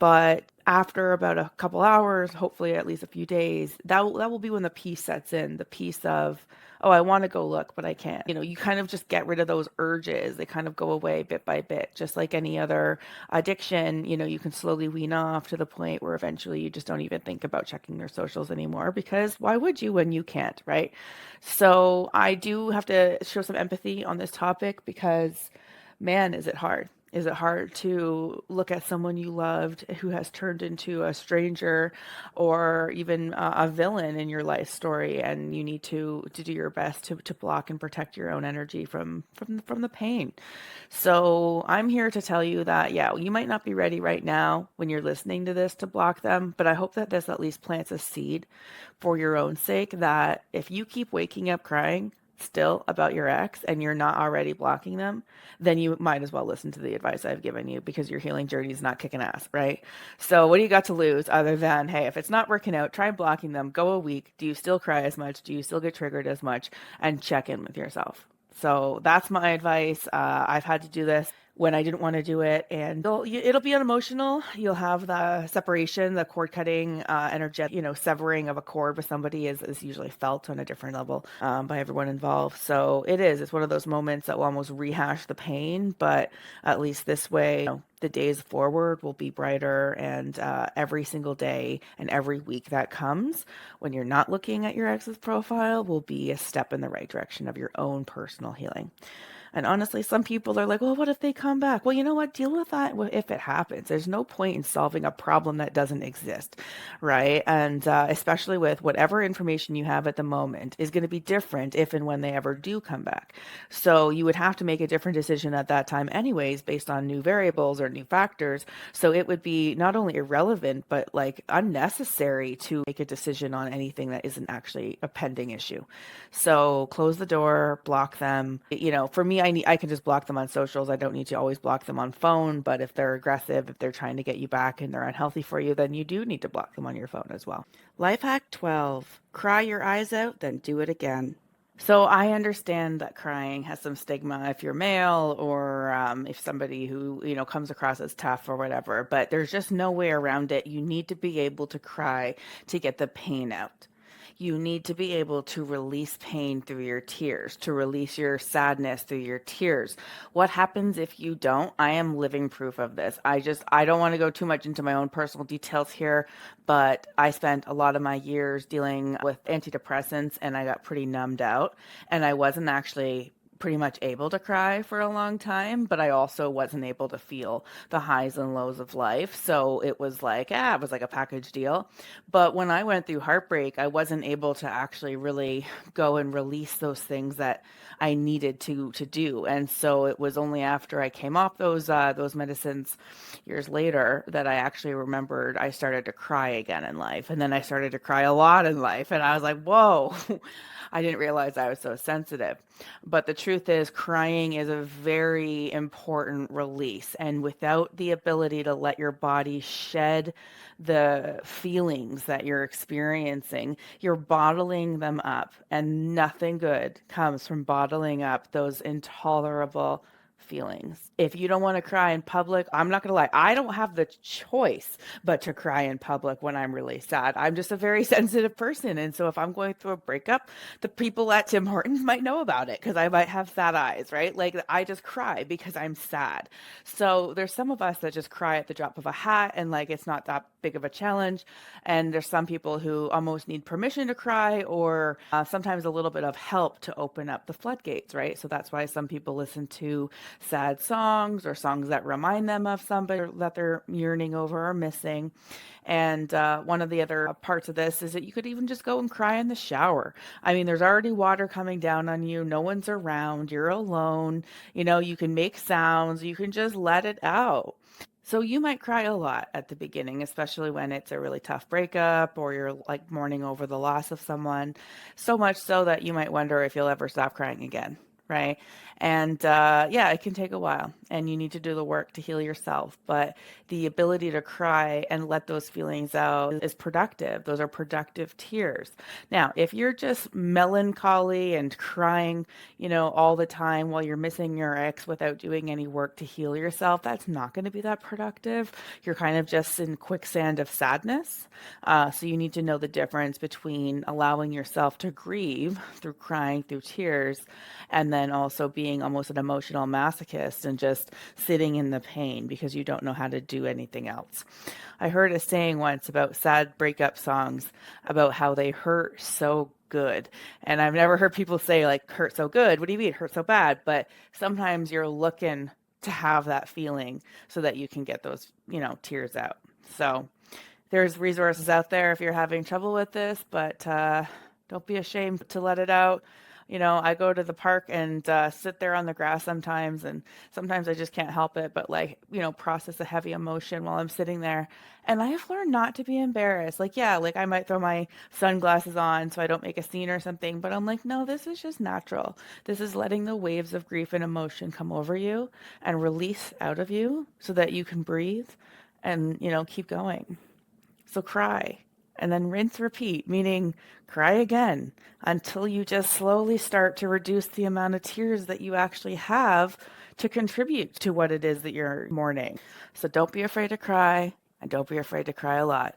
But after about a couple hours, hopefully at least a few days, that will be when the peace sets in, the peace of, oh, I want to go look, but I can't. You kind of just get rid of those urges. They kind of go away bit by bit, just like any other addiction. You can slowly wean off to the point where eventually you just don't even think about checking their socials anymore, because why would you when you can't, right? So I do have to show some empathy on this topic, because man, is it hard. Is it hard to look at someone you loved who has turned into a stranger, or even a villain in your life story, and you need to do your best to block and protect your own energy from the pain. So I'm here to tell you that, yeah, you might not be ready right now when you're listening to this to block them, but I hope that this at least plants a seed for your own sake, that if you keep waking up crying still about your ex and you're not already blocking them, then you might as well listen to the advice I've given you, because your healing journey is not kicking ass, right? So what do you got to lose other than, hey, if it's not working out, try blocking them, go a week. Do you still cry as much? Do you still get triggered as much? And check in with yourself. So that's my advice. I've had to do this when I didn't want to do it, and it'll be unemotional. You'll have the separation, the cord cutting, energetic, severing of a cord with somebody is usually felt on a different level by everyone involved. So it's one of those moments that will almost rehash the pain, but at least this way, the days forward will be brighter, and every single day and every week that comes when you're not looking at your ex's profile will be a step in the right direction of your own personal healing. And honestly, some people are like, well, what if they come back? Well, you know what? Deal with that if it happens. There's no point in solving a problem that doesn't exist, right? And especially with whatever information you have at the moment is going to be different if and when they ever do come back. So you would have to make a different decision at that time anyways, based on new variables or new factors. So it would be not only irrelevant, but like unnecessary to make a decision on anything that isn't actually a pending issue. So close the door, block them. For me, I can just block them on socials. I don't need to always block them on phone. But if they're aggressive, if they're trying to get you back and they're unhealthy for you, then you do need to block them on your phone as well. Life hack 12, cry your eyes out, then do it again. So I understand that crying has some stigma if you're male, or if somebody who, comes across as tough or whatever, but there's just no way around it. You need to be able to cry to get the pain out. You need to be able to release pain through your tears, to release your sadness through your tears. What happens if you don't? I am living proof of this. I don't want to go too much into my own personal details here, but I spent a lot of my years dealing with antidepressants and I got pretty numbed out, and I wasn't actually pretty much able to cry for a long time, but I also wasn't able to feel the highs and lows of life. So it was like, it was like a package deal. But when I went through heartbreak, I wasn't able to actually really go and release those things that I needed to do. And so it was only after I came off those medicines years later that I actually remembered I started to cry again in life. And then I started to cry a lot in life. And I was like, whoa, I didn't realize I was so sensitive. But the truth is, crying is a very important release. And without the ability to let your body shed the feelings that you're experiencing, you're bottling them up. And nothing good comes from bottling up those intolerable feelings. If you don't want to cry in public, I'm not going to lie, I don't have the choice but to cry in public when I'm really sad. I'm just a very sensitive person. And so if I'm going through a breakup, the people at Tim Hortons might know about it because I might have sad eyes, right? Like I just cry because I'm sad. So there's some of us that just cry at the drop of a hat and like it's not that big of a challenge. And there's some people who almost need permission to cry or sometimes a little bit of help to open up the floodgates, right? So that's why some people listen to sad songs or songs that remind them of somebody that they're yearning over or missing. And one of the other parts of this is that you could even just go and cry in the shower. I mean, there's already water coming down on you. No one's around. You're alone. You know, you can make sounds. You can just let it out. So you might cry a lot at the beginning, especially when it's a really tough breakup or you're like mourning over the loss of someone, so much so that you might wonder if you'll ever stop crying again. Right. And it can take a while and you need to do the work to heal yourself. But the ability to cry and let those feelings out is productive. Those are productive tears. Now, if you're just melancholy and crying, all the time while you're missing your ex without doing any work to heal yourself, that's not going to be that productive. You're kind of just in quicksand of sadness. So you need to know the difference between allowing yourself to grieve through crying, through tears, and then also being almost an emotional masochist and just sitting in the pain because you don't know how to do anything else. I heard a saying once about sad breakup songs about how they hurt so good. And I've never heard people say like hurt so good. What do you mean hurt so bad? But sometimes you're looking to have that feeling so that you can get those, tears out. So there's resources out there if you're having trouble with this, but don't be ashamed to let it out. I go to the park and sit there on the grass sometimes, and sometimes I just can't help it, but process a heavy emotion while I'm sitting there. And I have learned not to be embarrassed. I might throw my sunglasses on so I don't make a scene or something, but I'm like, no, this is just natural. This is letting the waves of grief and emotion come over you and release out of you so that you can breathe and, keep going. So cry and then rinse, repeat, meaning cry again until you just slowly start to reduce the amount of tears that you actually have to contribute to what it is that you're mourning. So don't be afraid to cry and don't be afraid to cry a lot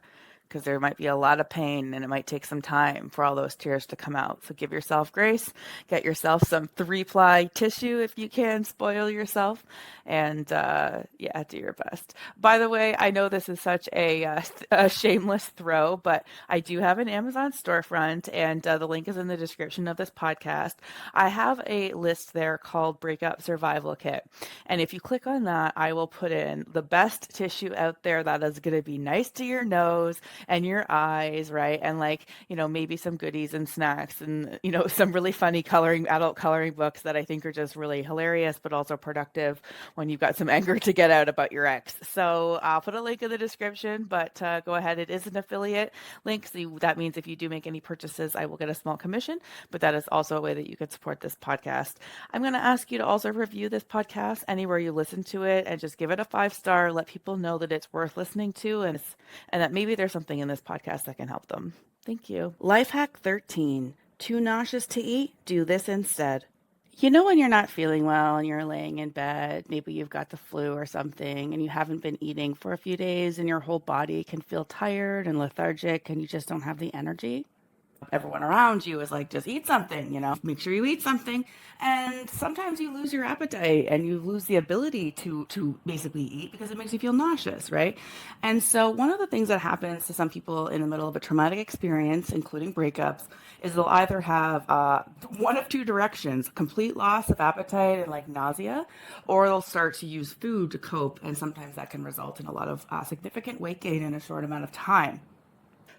because there might be a lot of pain and it might take some time for all those tears to come out. So give yourself grace, get yourself some 3-ply tissue if you can, spoil yourself, and do your best. By the way, I know this is such a shameless throw, but I do have an Amazon storefront and the link is in the description of this podcast. I have a list there called Breakup Survival Kit. And if you click on that, I will put in the best tissue out there that is going to be nice to your nose and your eyes, right? And maybe some goodies and snacks and, some really funny adult coloring books that I think are just really hilarious, but also productive when you've got some anger to get out about your ex. So I'll put a link in the description, but go ahead. It is an affiliate link. So that means if you do make any purchases, I will get a small commission, but that is also a way that you could support this podcast. I'm going to ask you to also review this podcast anywhere you listen to it and just give it a 5-star. Let people know that it's worth listening to and that maybe there's something in this podcast that can help them. Thank you. Life hack 13. Too nauseous to eat? Do this instead. When you're not feeling well and you're laying in bed, maybe you've got the flu or something and you haven't been eating for a few days and your whole body can feel tired and lethargic and you just don't have the energy? everyone around you is like, just eat something, make sure you eat something. And sometimes you lose your appetite and you lose the ability to basically eat because it makes you feel nauseous, right? And so one of the things that happens to some people in the middle of a traumatic experience, including breakups, is they'll either have one of two directions: complete loss of appetite and like nausea, or they'll start to use food to cope. And sometimes that can result in a lot of significant weight gain in a short amount of time.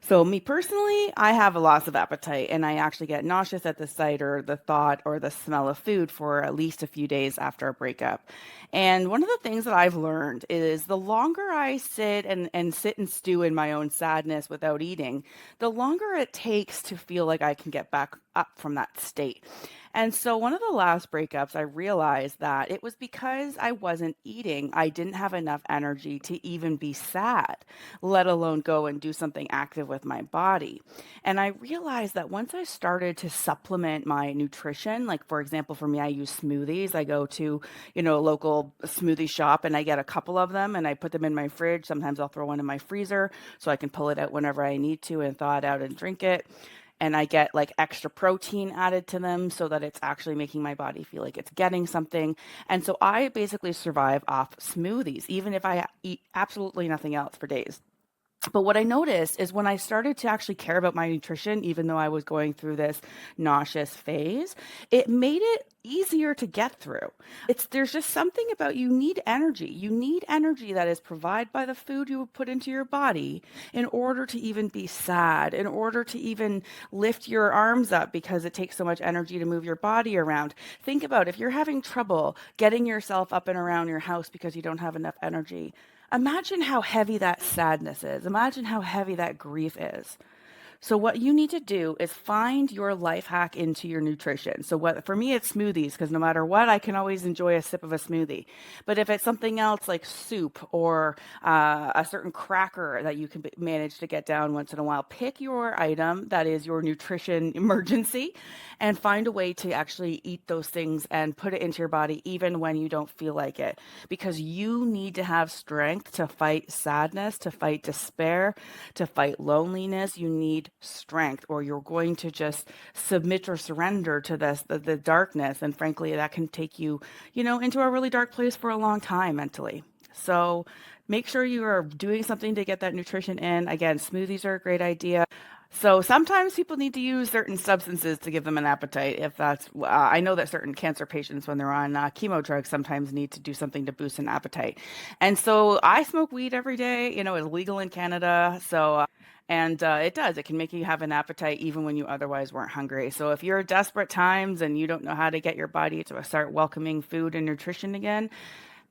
So, me personally, I have a loss of appetite and I actually get nauseous at the sight or the thought or the smell of food for at least a few days after a breakup. And one of the things that I've learned is the longer I sit and stew in my own sadness without eating, the longer it takes to feel like I can get back up from that state. And so, one of the last breakups, I realized that it was because I wasn't eating. I didn't have enough energy to even be sad, let alone go and do something active with my body. And I realized that once I started to supplement my nutrition, like for example, for me, I use smoothies. I go to, a local smoothie shop and I get a couple of them and I put them in my fridge. Sometimes I'll throw one in my freezer so I can pull it out whenever I need to and thaw it out and drink it. And I get like extra protein added to them so that it's actually making my body feel like it's getting something. And so I basically survive off smoothies, even if I eat absolutely nothing else for days. But what I noticed is when I started to actually care about my nutrition, even though I was going through this nauseous phase, it made it easier to get through. There's just something about you need energy. You need energy that is provided by the food you put into your body in order to even be sad, in order to even lift your arms up because it takes so much energy to move your body around. Think about if you're having trouble getting yourself up and around your house because you don't have enough energy. Imagine how heavy that sadness is. Imagine how heavy that grief is. So what you need to do is find your life hack into your nutrition. So what for me it's smoothies because no matter what I can always enjoy a sip of a smoothie. But if it's something else like soup or a certain cracker that you can manage to get down once in a while, pick your item that is your nutrition emergency and find a way to actually eat those things and put it into your body even when you don't feel like it, because you need to have strength to fight sadness, to fight despair, to fight loneliness. You need strength or you're going to just submit or surrender to the darkness, and frankly that can take you into a really dark place for a long time mentally. So make sure you are doing something to get that nutrition in. Again, smoothies are a great idea. So sometimes people need to use certain substances to give them an appetite. If that's, I know that certain cancer patients, when they're on chemo drugs, sometimes need to do something to boost an appetite. And so I smoke weed every day. It's legal in Canada. So, and it does. It can make you have an appetite even when you otherwise weren't hungry. So if you're at desperate times and you don't know how to get your body to start welcoming food and nutrition again,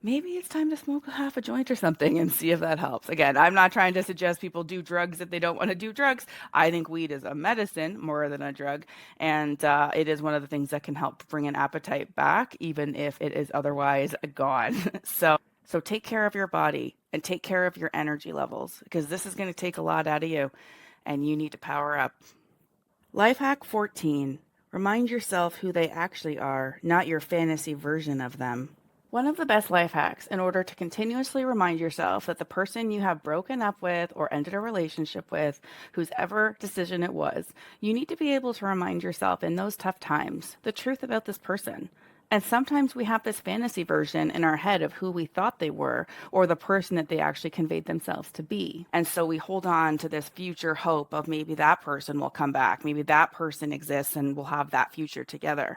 maybe it's time to smoke half a joint or something and see if that helps. Again, I'm not trying to suggest people do drugs if they don't want to do drugs. I think weed is a medicine more than a drug. And it is one of the things that can help bring an appetite back, even if it is otherwise gone. So take care of your body and take care of your energy levels, because this is going to take a lot out of you and you need to power up. Life hack 14. Remind yourself who they actually are, not your fantasy version of them. One of the best life hacks in order to continuously remind yourself that the person you have broken up with or ended a relationship with, whose ever decision it was, you need to be able to remind yourself in those tough times the truth about this person. And sometimes we have this fantasy version in our head of who we thought they were or the person that they actually conveyed themselves to be. And so we hold on to this future hope of maybe that person will come back, maybe that person exists and we'll have that future together.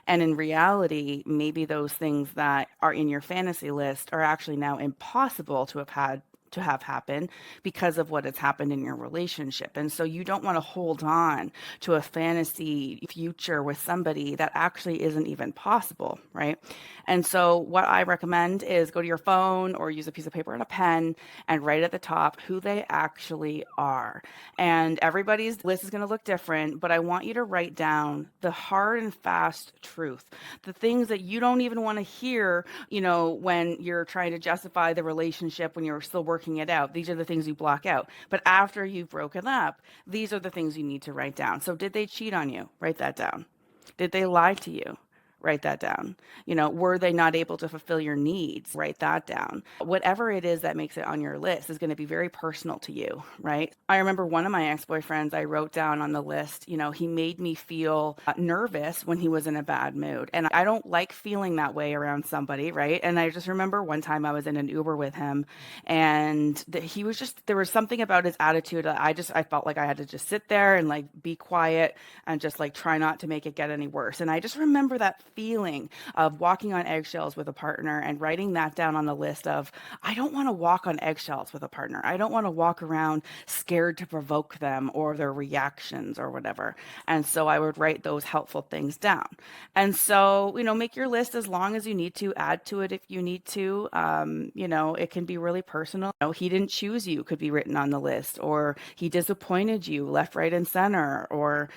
And in reality, maybe those things that are in your fantasy list are actually now impossible to have happen because of what has happened in your relationship. And so you don't want to hold on to a fantasy future with somebody that actually isn't even possible, right? And so what I recommend is go to your phone or use a piece of paper and a pen and write at the top who they actually are. And everybody's list is going to look different, but I want you to write down the hard and fast truth, the things that you don't even want to hear, when you're trying to justify the relationship, when you're still working it out. These are the things you block out. But after you've broken up, these are the things you need to write down. So did they cheat on you? Write that down. Did they lie to you? Write that down. Were they not able to fulfill your needs? Write that down. Whatever it is that makes it on your list is going to be very personal to you, right? I remember one of my ex-boyfriends, I wrote down on the list, he made me feel nervous when he was in a bad mood. And I don't like feeling that way around somebody, right? And I just remember one time I was in an Uber with him, and he was just, there was something about his attitude that I felt like I had to just sit there and like be quiet and just like try not to make it get any worse. And I just remember that feeling of walking on eggshells with a partner and writing that down on the list of, I don't want to walk on eggshells with a partner. I don't want to walk around scared to provoke them or their reactions or whatever. And so I would write those helpful things down. And so, make your list as long as you need to, add to it if you need to. It can be really personal. He didn't choose you could be written on the list, or he disappointed you left, right, and center, or,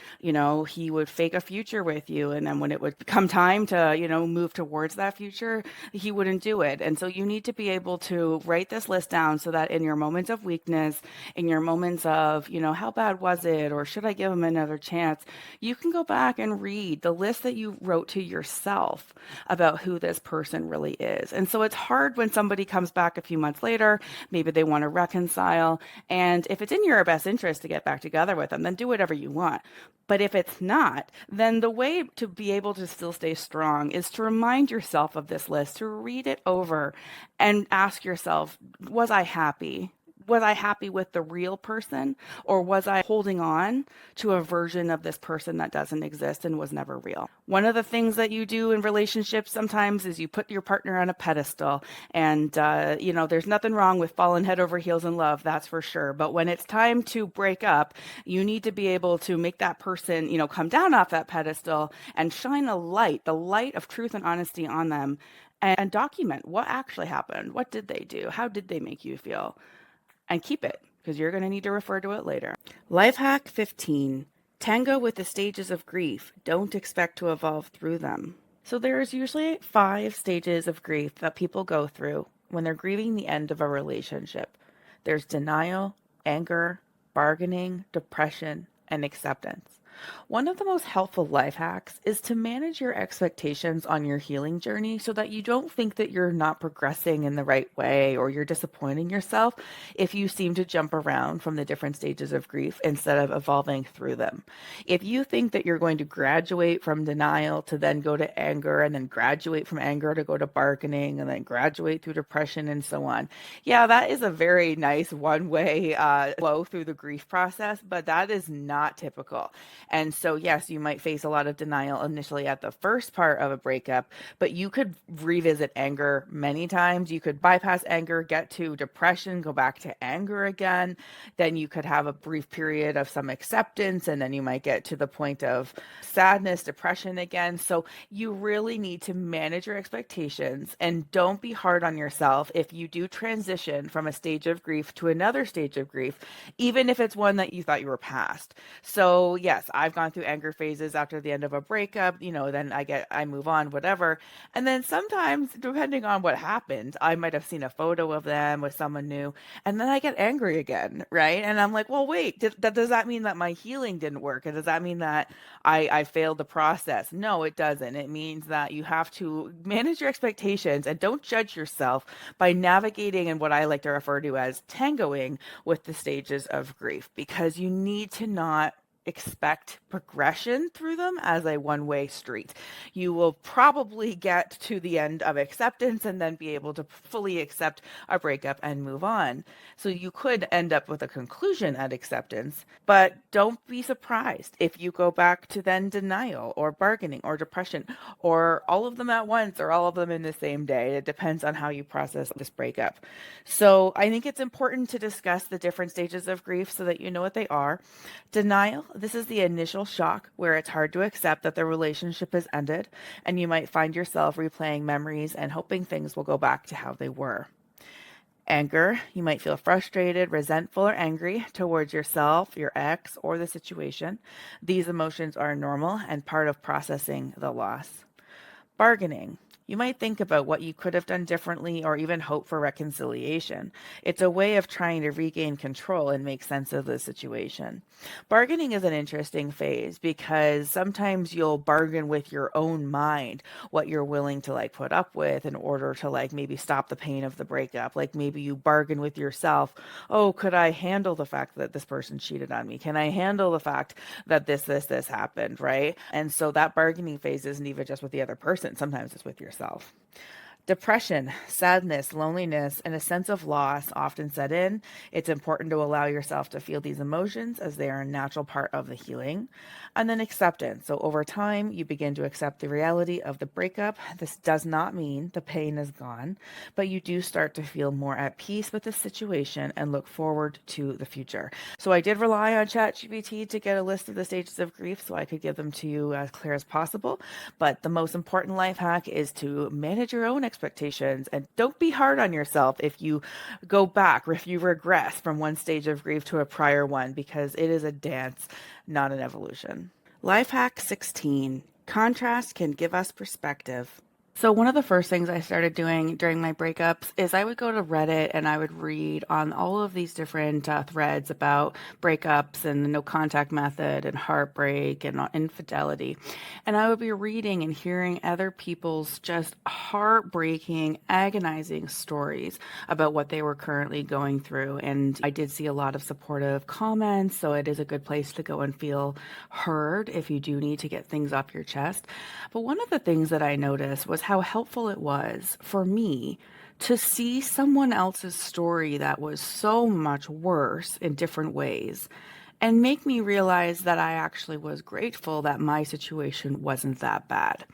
he would fake a future with you. And then when it would come time to, move towards that future, he wouldn't do it. And so you need to be able to write this list down so that in your moments of weakness, in your moments of, how bad was it? Or should I give him another chance? You can go back and read the list that you wrote to yourself about who this person really is. And so it's hard when somebody comes back a few months later, maybe they want to reconcile. And if it's in your best interest to get back together with them, then do whatever you want. But if it's not, then the way to be able to still stay strong is to remind yourself of this list, to read it over and ask yourself, was I happy? Was I happy with the real person, or was I holding on to a version of this person that doesn't exist and was never real? One of the things that you do in relationships sometimes is you put your partner on a pedestal, and there's nothing wrong with falling head over heels in love, that's for sure. But when it's time to break up, you need to be able to make that person, come down off that pedestal and shine a light, the light of truth and honesty on them, and document what actually happened. What did they do? How did they make you feel? And keep it, because you're going to need to refer to it later. Life hack 15. Tango with the stages of grief. Don't expect to evolve through them. So there's usually 5 stages of grief that people go through when they're grieving the end of a relationship. There's denial, anger, bargaining, depression, and acceptance. One of the most helpful life hacks is to manage your expectations on your healing journey so that you don't think that you're not progressing in the right way or you're disappointing yourself if you seem to jump around from the different stages of grief instead of evolving through them. If you think that you're going to graduate from denial to then go to anger, and then graduate from anger to go to bargaining, and then graduate through depression and so on, yeah, that is a very nice one-way flow through the grief process, but that is not typical. And so, yes, you might face a lot of denial initially at the first part of a breakup, but you could revisit anger many times. You could bypass anger, get to depression, go back to anger again. Then you could have a brief period of some acceptance, and then you might get to the point of sadness, depression again. So you really need to manage your expectations, and don't be hard on yourself if you do transition from a stage of grief to another stage of grief, even if it's one that you thought you were past. So yes, I've gone through anger phases after the end of a breakup, then I move on, whatever. And then sometimes, depending on what happened, I might have seen a photo of them with someone new, and then I get angry again, right? And I'm like, well, wait, does that mean that my healing didn't work? And does that mean that I failed the process? No, it doesn't. It means that you have to manage your expectations and don't judge yourself by navigating in what I like to refer to as tangoing with the stages of grief, because you need to not expect progression through them as a one-way street. You will probably get to the end of acceptance and then be able to fully accept a breakup and move on. So you could end up with a conclusion at acceptance, but don't be surprised if you go back to then denial or bargaining or depression, or all of them at once or all of them in the same day. It depends on how you process this breakup. So I think it's important to discuss the different stages of grief so that you know what they are. Denial, this is the initial shock where it's hard to accept that the relationship has ended, and you might find yourself replaying memories and hoping things will go back to how they were. Anger, you might feel frustrated, resentful, or angry towards yourself, your ex, or the situation. These emotions are normal and part of processing the loss. Bargaining. You might think about what you could have done differently or even hope for reconciliation. It's a way of trying to regain control and make sense of the situation. Bargaining is an interesting phase because sometimes you'll bargain with your own mind what you're willing to like put up with in order to like maybe stop the pain of the breakup. Like maybe you bargain with yourself, oh, could I handle the fact that this person cheated on me? Can I handle the fact that this happened, right? And so that bargaining phase isn't even just with the other person. Sometimes it's with yourself. Depression, sadness, loneliness, and a sense of loss often set in. It's important to allow yourself to feel these emotions as they are a natural part of the healing. And then acceptance. So over time, you begin to accept the reality of the breakup. This does not mean the pain is gone, but you do start to feel more at peace with the situation and look forward to the future. So I did rely on ChatGPT to get a list of the stages of grief so I could give them to you as clear as possible. But the most important life hack is to manage your own expectations and don't be hard on yourself if you go back or if you regress from one stage of grief to a prior one, because it is a dance, not an evolution. Life hack 16. Contrast can give us perspective. So one of the first things I started doing during my breakups is I would go to Reddit and I would read on all of these different threads about breakups and the no contact method and heartbreak and infidelity. And I would be reading and hearing other people's just heartbreaking, agonizing stories about what they were currently going through. And I did see a lot of supportive comments, so it is a good place to go and feel heard if you do need to get things off your chest. But one of the things that I noticed was how helpful it was for me to see someone else's story that was so much worse in different ways and make me realize that I actually was grateful that my situation wasn't that bad.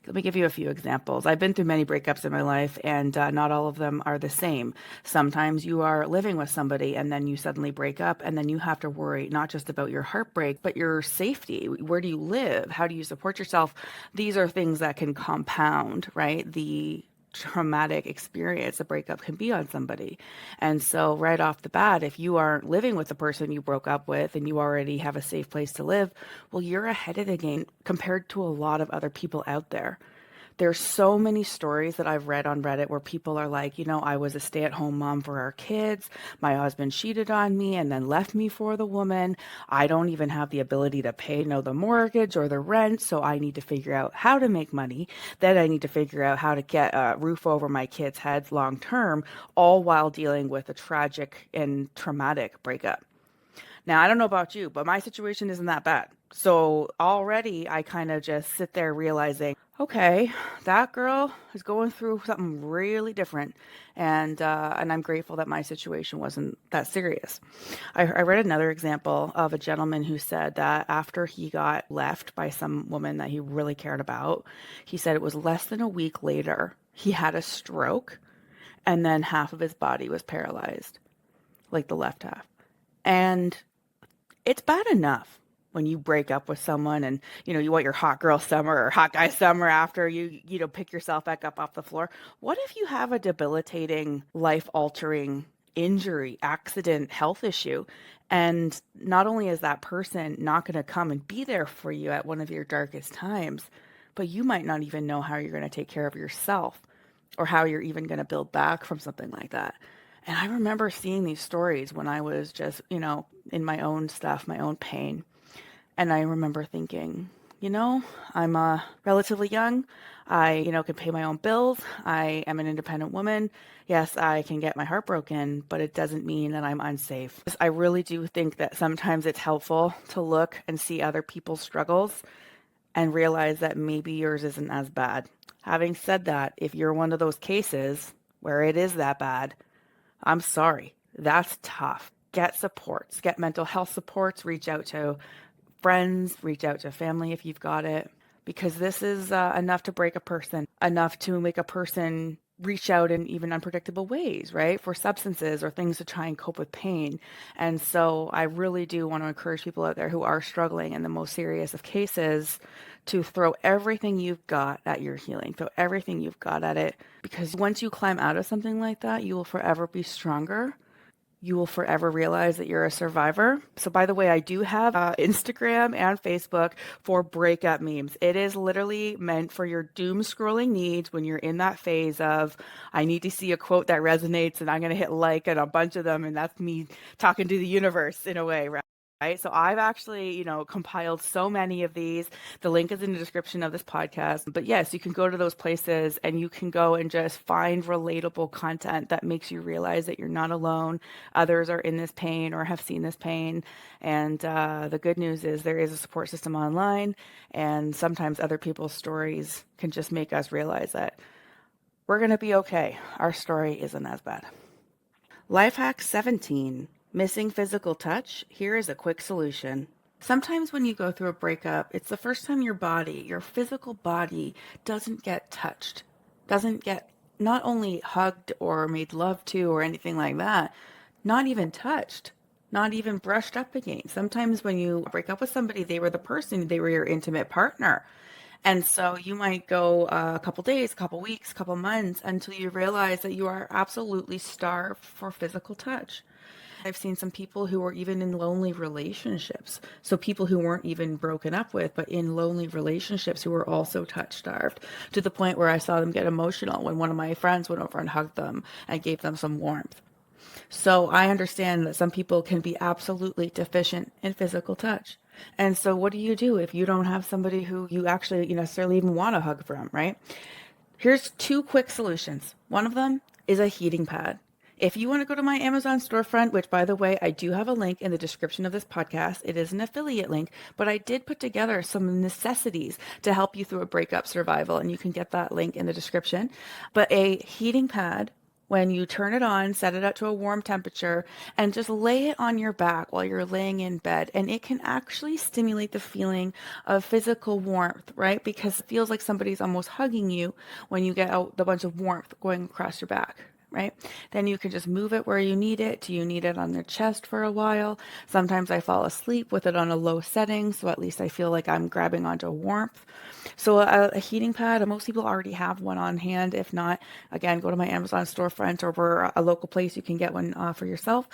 Let me give you a few examples. I've been through many breakups in my life, and not all of them are the same. Sometimes you are living with somebody and then you suddenly break up, and then you have to worry not just about your heartbreak, but your safety. Where do you live? How do you support yourself? These are things that can compound, right? The traumatic experience a breakup can be on somebody. And so right off the bat, if you aren't living with the person you broke up with and you already have a safe place to live, well, you're ahead of the game compared to a lot of other people out there. There's so many stories that I've read on Reddit where people are like, I was a stay-at-home mom for our kids. My husband cheated on me and then left me for the woman. I don't even have the ability to pay the mortgage or the rent, so I need to figure out how to make money. Then I need to figure out how to get a roof over my kids' heads long term, all while dealing with a tragic and traumatic breakup. Now, I don't know about you, but my situation isn't that bad. So already I kind of just sit there realizing, okay, that girl is going through something really different. And I'm grateful that my situation wasn't that serious. I read another example of a gentleman who said that after he got left by some woman that he really cared about, he said it was less than a week later, he had a stroke and then half of his body was paralyzed, like the left half. And it's bad enough when you break up with someone and you want your hot girl summer or hot guy summer after you pick yourself back up off the floor. What if you have a debilitating, life altering injury, accident, health issue, and not only is that person not going to come and be there for you at one of your darkest times, but you might not even know how you're going to take care of yourself or how you're even going to build back from something like that. And I remember seeing these stories when I was just, in my own stuff, my own pain. And I remember thinking, I'm relatively young. I, can pay my own bills. I am an independent woman. Yes, I can get my heart broken, but it doesn't mean that I'm unsafe. I really do think that sometimes it's helpful to look and see other people's struggles and realize that maybe yours isn't as bad. Having said that, if you're one of those cases where it is that bad, I'm sorry. That's tough. Get supports, get mental health supports, reach out to friends, reach out to family if you've got it, because this is enough to break a person, enough to make a person reach out in even unpredictable ways, right? For substances or things to try and cope with pain. And so I really do want to encourage people out there who are struggling in the most serious of cases to throw everything you've got at your healing, throw everything you've got at it, because once you climb out of something like that, you will forever be stronger. you will forever realize that you're a survivor. So, by the way, I do have Instagram and Facebook for breakup memes. It is literally meant for your doom scrolling needs when you're in that phase of, I need to see a quote that resonates and I'm going to hit like on a bunch of them. And that's me talking to the universe in a way, right? Right. So I've actually, compiled so many of these. The link is in the description of this podcast. But yes, you can go to those places and you can go and just find relatable content that makes you realize that you're not alone. Others are in this pain or have seen this pain. And the good news is there is a support system online. And sometimes other people's stories can just make us realize that we're going to be okay. Our story isn't as bad. Life hack 17. Missing physical touch? Here is a quick solution. Sometimes when you go through a breakup, it's the first time your physical body doesn't get touched, doesn't get not only hugged or made love to or anything like that, not even touched, not even brushed up against. Sometimes when you break up with somebody, they were your intimate partner. And so you might go a couple days, a couple weeks, a couple months until you realize that you are absolutely starved for physical touch. I've seen some people who were even in lonely relationships. So people who weren't even broken up with, but in lonely relationships who were also touch starved, to the point where I saw them get emotional when one of my friends went over and hugged them and gave them some warmth. So I understand that some people can be absolutely deficient in physical touch. And so what do you do if you don't have somebody who you actually necessarily even want a hug from, right? Here's 2 quick solutions. One of them is a heating pad. If you want to go to my Amazon storefront, which by the way, I do have a link in the description of this podcast. It is an affiliate link, but I did put together some necessities to help you through a breakup survival, and you can get that link in the description. But a heating pad, when you turn it on, set it up to a warm temperature, and just lay it on your back while you're laying in bed. And it can actually stimulate the feeling of physical warmth, right? Because it feels like somebody's almost hugging you when you get a bunch of warmth going across your back. Right? Then you can just move it where you need it. Do you need it on your chest for a while? Sometimes I fall asleep with it on a low setting, so at least I feel like I'm grabbing onto warmth. So a heating pad, most people already have one on hand. If not, again, go to my Amazon storefront or a local place you can get one for yourself.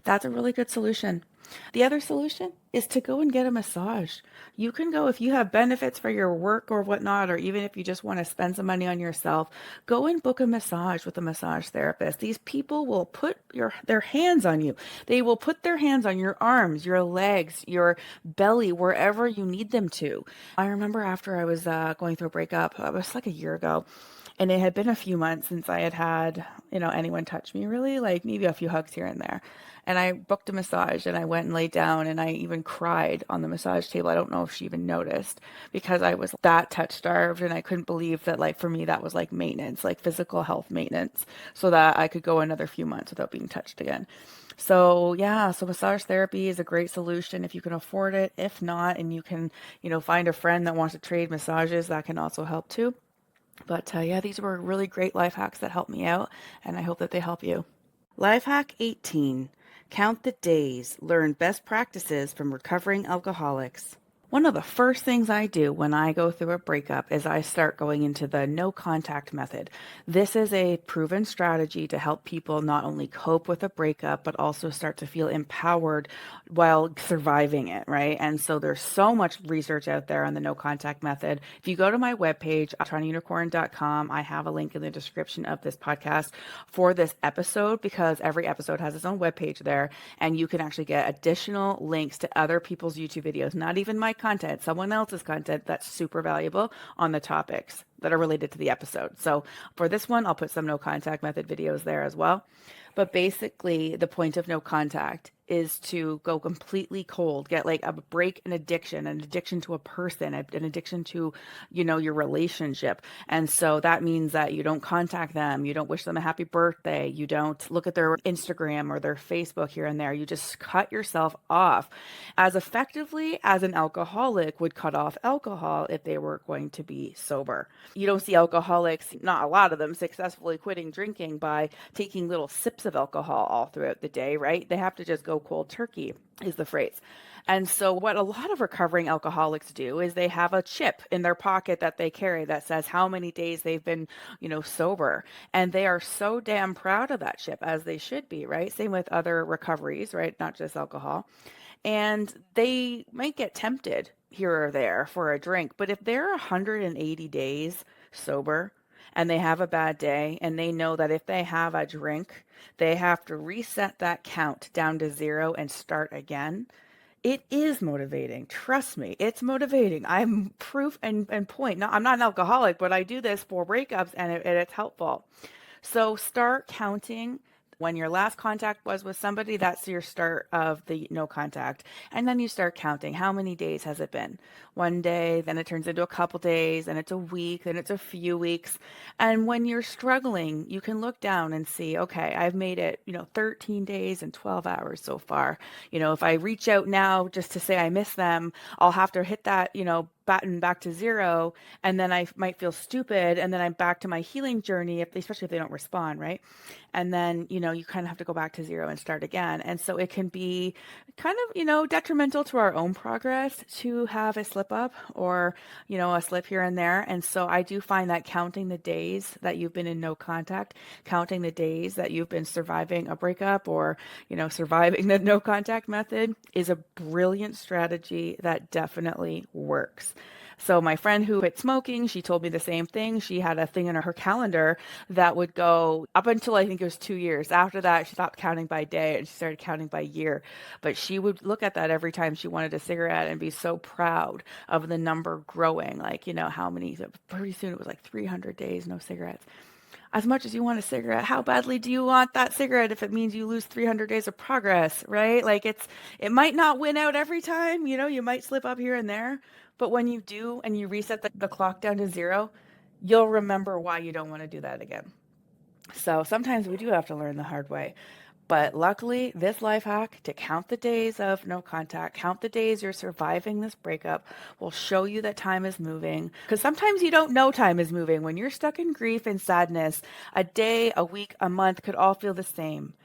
That's a really good solution. The other solution is to go and get a massage. You can go if you have benefits for your work or whatnot, or even if you just want to spend some money on yourself, go and book a massage with a massage therapist. These people will put their hands on you. They will put their hands on your arms, your legs, your belly, wherever you need them to. I remember after I was going through a breakup, it was like a year ago. And it had been a few months since I had anyone touch me really, like maybe a few hugs here and there. And I booked a massage and I went and laid down and I even cried on the massage table. I don't know if she even noticed because I was that touch starved and I couldn't believe that, like, for me, that was like maintenance, like physical health maintenance, so that I could go another few months without being touched again. So yeah, so massage therapy is a great solution if you can afford it. If not, and you can, find a friend that wants to trade massages, that can also help too. But yeah, these were really great life hacks that helped me out, and I hope that they help you. Life hack 18. Count the days. Learn best practices from recovering alcoholics. One of the first things I do when I go through a breakup is I start going into the no contact method. This is a proven strategy to help people not only cope with a breakup, but also start to feel empowered while surviving it, right? And so there's so much research out there on the no contact method. If you go to my webpage, TorontoUnicorn.com, I have a link in the description of this podcast for this episode, because every episode has its own webpage there, and you can actually get additional links to other people's YouTube videos, not even my content, someone else's content that's super valuable on the topics that are related to the episode. So for this one, I'll put some no contact method videos there as well. But basically, the point of no contact is to go completely cold, get like a break in addiction, an addiction to a person, an addiction to, your relationship. And so that means that you don't contact them, you don't wish them a happy birthday, you don't look at their Instagram or their Facebook here and there. You just cut yourself off as effectively as an alcoholic would cut off alcohol if they were going to be sober. You don't see alcoholics, not a lot of them, successfully quitting drinking by taking little sips of alcohol all throughout the day, right? They have to just go go cold turkey, is the phrase. And so what a lot of recovering alcoholics do is they have a chip in their pocket that they carry that says how many days they've been, sober. And they are so damn proud of that chip, as they should be, right? Same with other recoveries, right? Not just alcohol. And they might get tempted here or there for a drink, but if they're 180 days sober and they have a bad day and they know that if they have a drink, they have to reset that count down to zero and start again. It is motivating. Trust me, it's motivating. I'm proof and point. No, I'm not an alcoholic, but I do this for breakups and it's helpful. So start counting when your last contact was with somebody. That's your start of the no contact. And then you start counting. How many days has it been? One day, then it turns into a couple days, and it's a week, then it's a few weeks. And when you're struggling, you can look down and see, okay, I've made it, 13 days and 12 hours so far. If I reach out now just to say I miss them, I'll have to hit that, button back to zero, and then I might feel stupid, and then I'm back to my healing journey, especially if they don't respond, right? And then, you kind of have to go back to zero and start again. And so it can be kind of, detrimental to our own progress to have a slip up or, a slip here and there. And so I do find that counting the days that you've been in no contact, counting the days that you've been surviving a breakup or, surviving the no contact method is a brilliant strategy that definitely works. So my friend who quit smoking, she told me the same thing. She had a thing in her calendar that would go up until I think it was 2 years. After that, she stopped counting by day and she started counting by year. But she would look at that every time she wanted a cigarette and be so proud of the number growing. Like, how many, pretty soon it was like 300 days, no cigarettes. As much as you want a cigarette, how badly do you want that cigarette if it means you lose 300 days of progress, right? Like it might not win out every time, you might slip up here and there, but when you do and you reset the clock down to zero, you'll remember why you don't want to do that again. So sometimes we do have to learn the hard way. But luckily, this life hack to count the days of no contact, count the days you're surviving this breakup will show you that time is moving. Because sometimes you don't know time is moving. When you're stuck in grief and sadness, a day, a week, a month could all feel the same.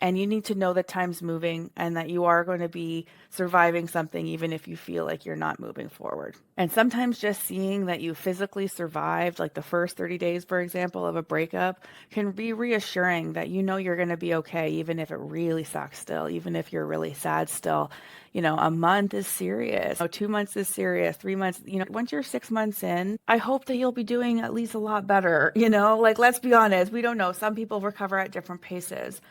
And you need to know that time's moving and that you are going to be surviving something even if you feel like you're not moving forward. And sometimes just seeing that you physically survived, like the first 30 days, for example, of a breakup, can be reassuring that you're going to be okay, even if it really sucks still, even if you're really sad still. A month is serious. 2 months is serious. 3 months, once you're 6 months in, I hope that you'll be doing at least a lot better. Like, let's be honest, we don't know. Some people recover at different paces.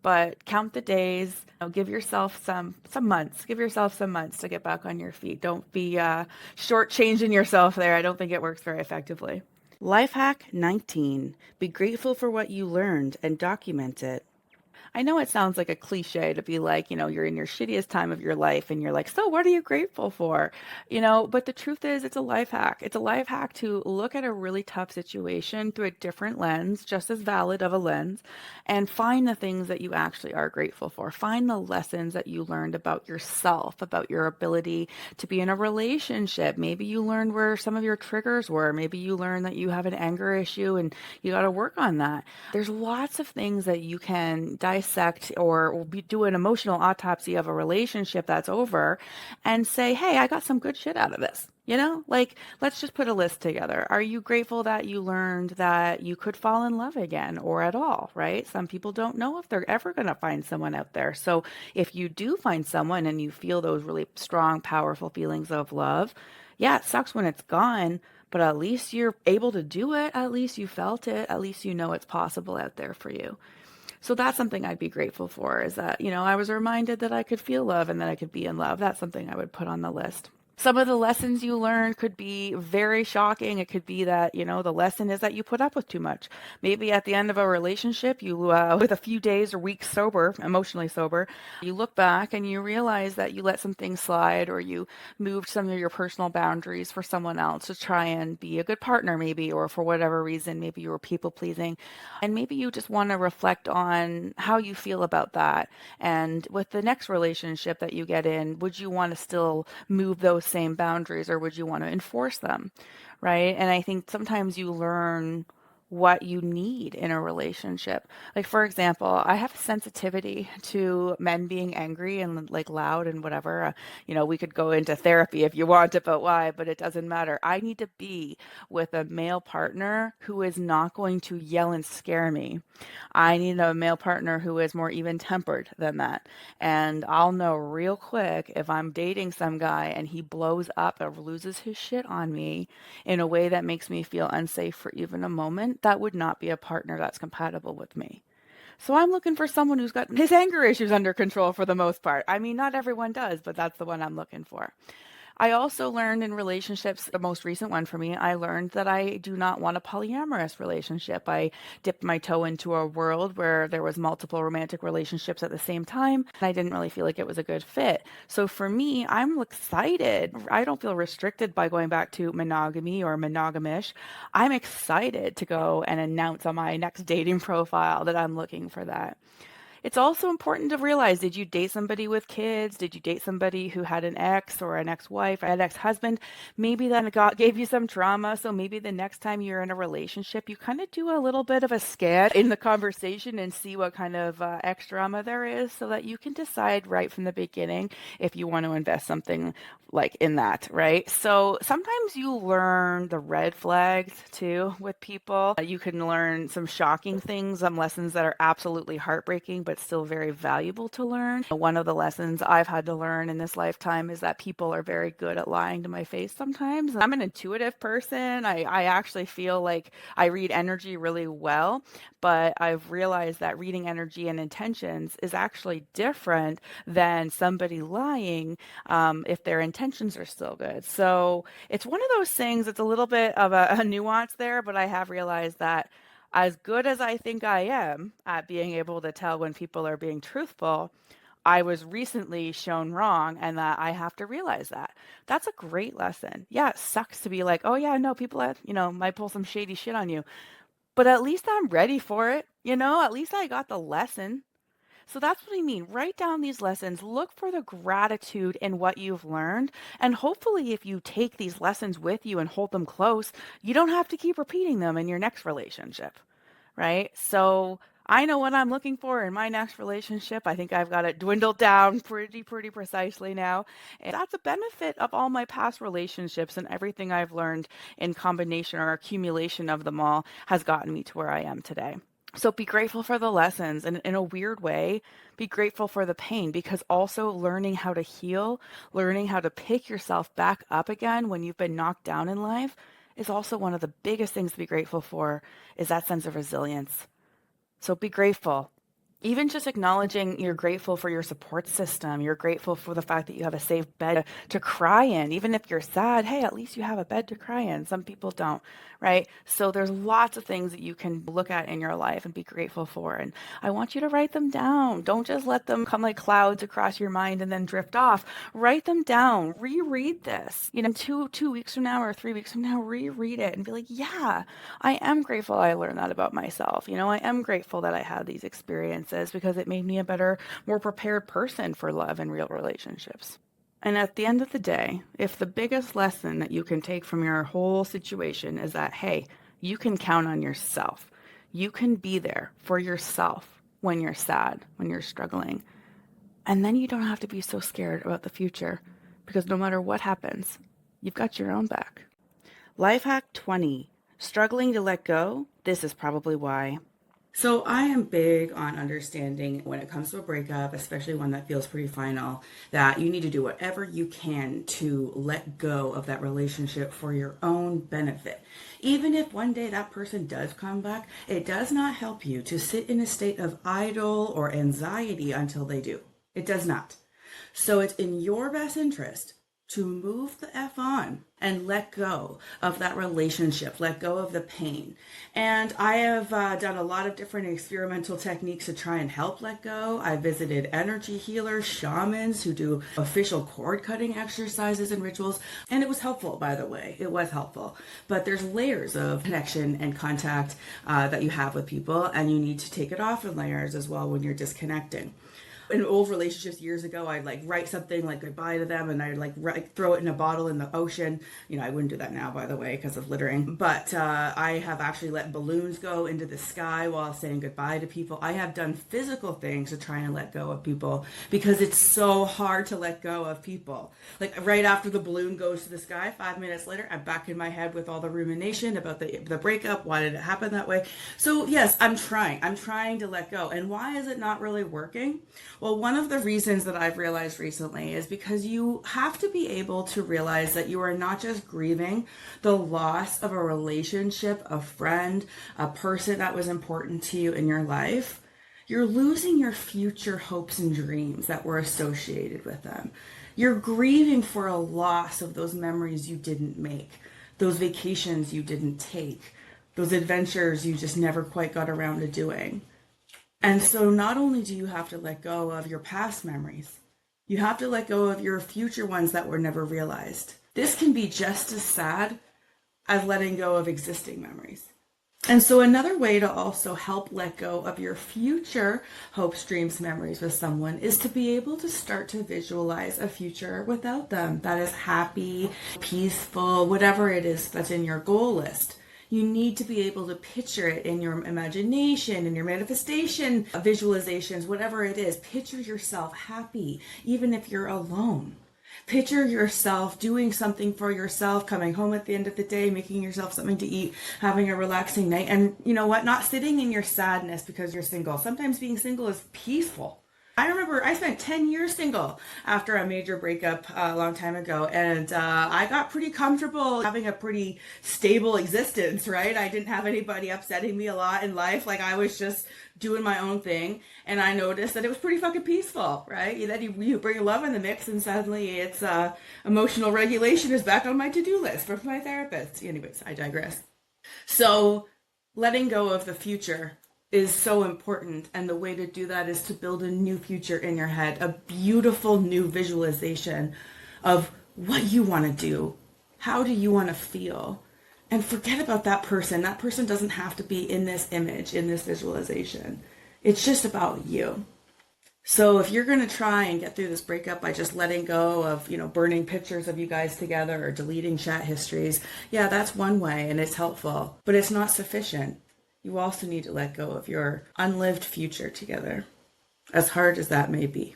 But count the days, give yourself some months. Give yourself some months to get back on your feet. Don't be shortchanging yourself there. I don't think it works very effectively. Life hack 19. Be grateful for what you learned and document it. I know it sounds like a cliche to be like, you're in your shittiest time of your life and you're like, so what are you grateful for? But the truth is it's a life hack. It's a life hack to look at a really tough situation through a different lens, just as valid of a lens, and find the things that you actually are grateful for. Find the lessons that you learned about yourself, about your ability to be in a relationship. Maybe you learned where some of your triggers were. Maybe you learned that you have an anger issue and you got to work on that. There's lots of things that you can dissect or do an emotional autopsy of a relationship that's over and say, hey, I got some good shit out of this. Let's just put a list together. Are you grateful that you learned that you could fall in love again or at all, right? Some people don't know if they're ever going to find someone out there. So if you do find someone and you feel those really strong, powerful feelings of love, yeah, it sucks when it's gone, but at least you're able to do it. At least you felt it. At least you know it's possible out there for you. So that's something I'd be grateful for, is that, I was reminded that I could feel love and that I could be in love. That's something I would put on the list. Some of the lessons you learned could be very shocking. It could be that, the lesson is that you put up with too much. Maybe at the end of a relationship, you, with a few days or weeks sober, emotionally sober, you look back and you realize that you let some things slide or you moved some of your personal boundaries for someone else to try and be a good partner maybe, or for whatever reason, maybe you were people pleasing. And maybe you just want to reflect on how you feel about that. And with the next relationship that you get in, would you want to still move those same boundaries or would you want to enforce them, right? And I think sometimes you learn what you need in a relationship. Like, for example, I have sensitivity to men being angry and like loud and whatever. We could go into therapy if you want about why, but it doesn't matter. I need to be with a male partner who is not going to yell and scare me. I need a male partner who is more even tempered than that. And I'll know real quick if I'm dating some guy and he blows up or loses his shit on me in a way that makes me feel unsafe for even a moment, that would not be a partner that's compatible with me. So I'm looking for someone who's got his anger issues under control for the most part. I mean, not everyone does, but that's the one I'm looking for. I also learned in relationships, the most recent one for me, I learned that I do not want a polyamorous relationship. I dipped my toe into a world where there was multiple romantic relationships at the same time, and I didn't really feel like it was a good fit. So for me, I'm excited. I don't feel restricted by going back to monogamy or monogamish. I'm excited to go and announce on my next dating profile that I'm looking for that. It's also important to realize, did you date somebody with kids? Did you date somebody who had an ex or an ex-wife or an ex-husband? Maybe that gave you some trauma. So maybe the next time you're in a relationship, you kind of do a little bit of a scan in the conversation and see what kind of ex drama there is so that you can decide right from the beginning if you want to invest something like in that, right? So sometimes you learn the red flags too with people. You can learn some shocking things, some lessons that are absolutely heartbreaking, but still very valuable to learn. One of the lessons I've had to learn in this lifetime is that people are very good at lying to my face sometimes. I'm an intuitive person. I actually feel like I read energy really well, but I've realized that reading energy and intentions is actually different than somebody lying if their intentions are still good. So it's one of those things, it's a little bit of a nuance there, but I have realized that as good as I think I am at being able to tell when people are being truthful, I was recently shown wrong and that I have to realize that. That's a great lesson. Yeah, it sucks to be like, oh yeah, no, people might pull some shady shit on you, but at least I'm ready for it. At least I got the lesson. So that's what I mean. Write down these lessons, look for the gratitude in what you've learned. And hopefully, if you take these lessons with you and hold them close, you don't have to keep repeating them in your next relationship, right? So I know what I'm looking for in my next relationship. I think I've got it dwindled down pretty precisely now. And that's a benefit of all my past relationships, and everything I've learned in combination or accumulation of them all has gotten me to where I am today. So be grateful for the lessons, and in a weird way, be grateful for the pain, because also learning how to heal, learning how to pick yourself back up again when you've been knocked down in life is also one of the biggest things to be grateful for, is that sense of resilience. So be grateful. Even just acknowledging you're grateful for your support system, you're grateful for the fact that you have a safe bed to cry in. Even if you're sad, hey, at least you have a bed to cry in. Some people don't, right? So there's lots of things that you can look at in your life and be grateful for. And I want you to write them down. Don't just let them come like clouds across your mind and then drift off. Write them down. Reread this. 2 weeks from now or 3 weeks from now, reread it and be like, yeah, I am grateful I learned that about myself. I am grateful that I had these experiences because it made me a better, more prepared person for love and real relationships. And at the end of the day, if the biggest lesson that you can take from your whole situation is that, hey, you can count on yourself. You can be there for yourself when you're sad, when you're struggling. And then you don't have to be so scared about the future, because no matter what happens, you've got your own back. Life hack 20. Struggling to let go? This is probably why. So I am big on understanding when it comes to a breakup, especially one that feels pretty final, that you need to do whatever you can to let go of that relationship for your own benefit. Even if one day that person does come back, it does not help you to sit in a state of idle or anxiety until they do. It does not. So it's in your best interest to move the F on and let go of that relationship, let go of the pain. And I have done a lot of different experimental techniques to try and help let go. I visited energy healers, shamans who do official cord cutting exercises and rituals. And it was helpful, by the way. It was helpful. But there's layers of connection and contact that you have with people, and you need to take it off in layers as well when you're disconnecting. in old relationships years ago, I'd like write something like goodbye to them, and I'd like throw it in a bottle in the ocean. I wouldn't do that now, by the way, because of littering. But I have actually let balloons go into the sky while saying goodbye to people. I have done physical things to try and let go of people because it's so hard to let go of people. Like right after the balloon goes to the sky, 5 minutes later, I'm back in my head with all the rumination about the breakup. Why did it happen that way? So yes, I'm trying to let go. And why is it not really working? Well, one of the reasons that I've realized recently is because you have to be able to realize that you are not just grieving the loss of a relationship, a friend, a person that was important to you in your life. You're losing your future hopes and dreams that were associated with them. You're grieving for a loss of those memories you didn't make, those vacations you didn't take, those adventures you just never quite got around to doing. And so not only do you have to let go of your past memories, you have to let go of your future ones that were never realized. This can be just as sad as letting go of existing memories. And so another way to also help let go of your future hopes, dreams, memories with someone is to be able to start to visualize a future without them that is happy, peaceful, whatever it is that's in your goal list. You need to be able to picture it in your imagination, in your manifestation, visualizations, whatever it is. Picture yourself happy, even if you're alone. Picture yourself doing something for yourself, coming home at the end of the day, making yourself something to eat, having a relaxing night. And you know what? Not sitting in your sadness because you're single. Sometimes being single is peaceful. I remember I spent 10 years single after a major breakup a long time ago, and I got pretty comfortable having a pretty stable existence, right? I didn't have anybody upsetting me a lot in life. Like I was just doing my own thing, and I noticed that it was pretty fucking peaceful, right? Then you bring love in the mix, and suddenly it's emotional regulation is back on my to-do list from my therapist. Anyways, I digress. So letting go of the future is so important, and the way to do that is to build a new future in your head, a beautiful new visualization of what you want to do, how do you want to feel, and forget about that person. That person doesn't have to be in this image, in this visualization. It's just about you. So if you're going to try and get through this breakup by just letting go of, burning pictures of you guys together or deleting chat histories, yeah, that's one way and it's helpful, but it's not sufficient. You also need to let go of your unlived future together, as hard as that may be.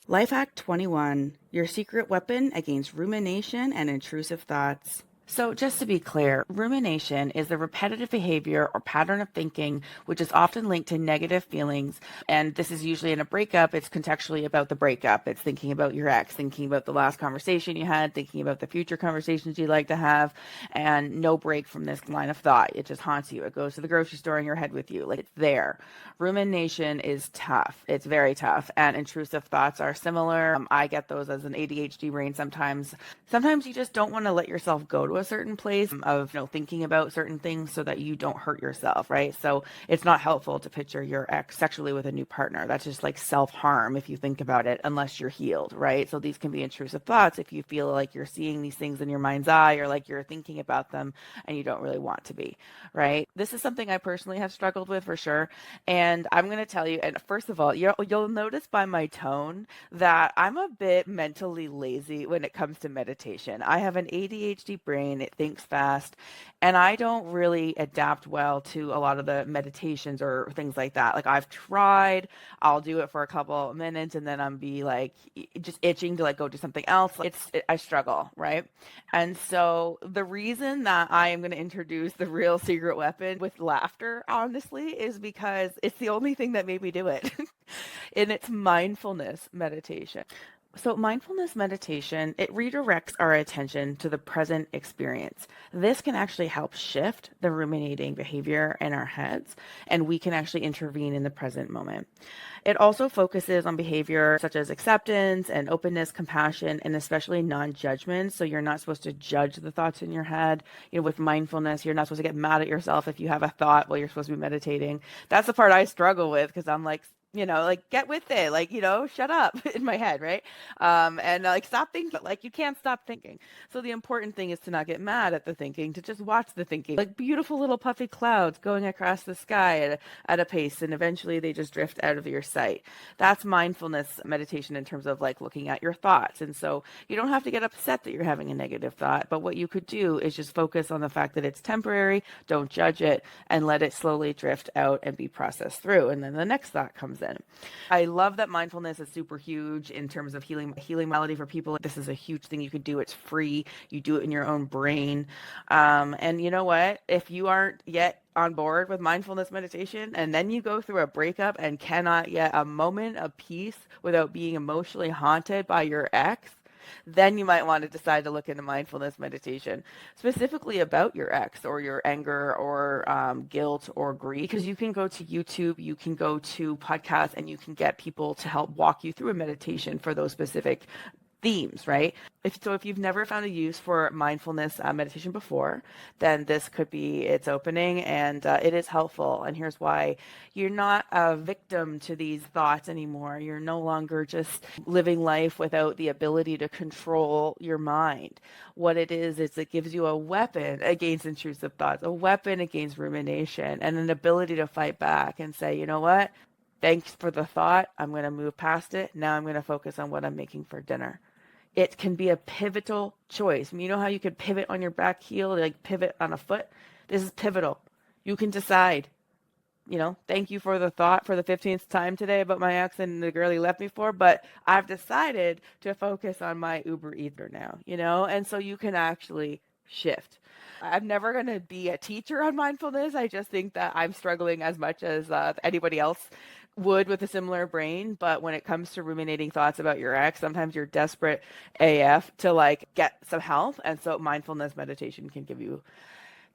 Life hack 21, your secret weapon against rumination and intrusive thoughts. So just to be clear, rumination is the repetitive behavior or pattern of thinking, which is often linked to negative feelings. And this is usually in a breakup. It's contextually about the breakup. It's thinking about your ex, thinking about the last conversation you had, thinking about the future conversations you'd like to have, and no break from this line of thought. It just haunts you. It goes to the grocery store in your head with you. Like it's there. Rumination is tough. It's very tough. And intrusive thoughts are similar. I get those as an ADHD brain sometimes. Sometimes you just don't want to let yourself go to a certain place of thinking about certain things so that you don't hurt yourself, right? So it's not helpful to picture your ex sexually with a new partner. That's just like self-harm if you think about it, unless you're healed, right? So these can be intrusive thoughts if you feel like you're seeing these things in your mind's eye or like you're thinking about them and you don't really want to be, right? This is something I personally have struggled with for sure. And I'm going to tell you, and first of all, you'll notice by my tone that I'm a bit mentally lazy when it comes to meditation. I have an ADHD brain. It thinks fast, and I don't really adapt well to a lot of the meditations or things like that. Like I've tried, I'll do it for a couple of minutes and then I'm be like just itching to like go do something else. I struggle, right? And so the reason that I am going to introduce the real secret weapon with laughter, honestly, is because it's the only thing that made me do it. And it's mindfulness meditation. So mindfulness meditation, it redirects our attention to the present experience. This can actually help shift the ruminating behavior in our heads, and we can actually intervene in the present moment. It also focuses on behavior such as acceptance and openness, compassion, and especially non-judgment. So you're not supposed to judge the thoughts in your head. With mindfulness, you're not supposed to get mad at yourself if you have a thought while you're supposed to be meditating. That's the part I struggle with because I'm like, like get with it, like, shut up in my head, right? And like stop thinking, but like you can't stop thinking. So the important thing is to not get mad at the thinking, to just watch the thinking, like beautiful little puffy clouds going across the sky at a pace, and eventually they just drift out of your sight. That's mindfulness meditation in terms of like looking at your thoughts. And so you don't have to get upset that you're having a negative thought, but what you could do is just focus on the fact that it's temporary, don't judge it, and let it slowly drift out and be processed through. And then the next thought comes in. I love that mindfulness is super huge in terms of healing malady for people. This is a huge thing you could do. It's free. You do it in your own brain. And you know what? If you aren't yet on board with mindfulness meditation and then you go through a breakup and cannot get a moment of peace without being emotionally haunted by your ex, then you might want to decide to look into mindfulness meditation, specifically about your ex or your anger or guilt or grief. Because you can go to YouTube, you can go to podcasts, and you can get people to help walk you through a meditation for those specific themes, right? If you've never found a use for mindfulness meditation before, then this could be its opening, and it is helpful. And here's why: you're not a victim to these thoughts anymore. You're no longer just living life without the ability to control your mind. What it is it gives you a weapon against intrusive thoughts, a weapon against rumination, and an ability to fight back and say, you know what? Thanks for the thought. I'm going to move past it. Now I'm going to focus on what I'm making for dinner. It can be a pivotal choice. You know how you could pivot on your back heel, like pivot on a foot? This is pivotal. You can decide, thank you for the thought for the 15th time today about my ex and the girl he left me for, but I've decided to focus on my Uber Eater now, and so you can actually shift. I'm never going to be a teacher on mindfulness. I just think that I'm struggling as much as anybody else would with a similar brain. But when it comes to ruminating thoughts about your ex, sometimes you're desperate AF to like get some help. And so mindfulness meditation can give you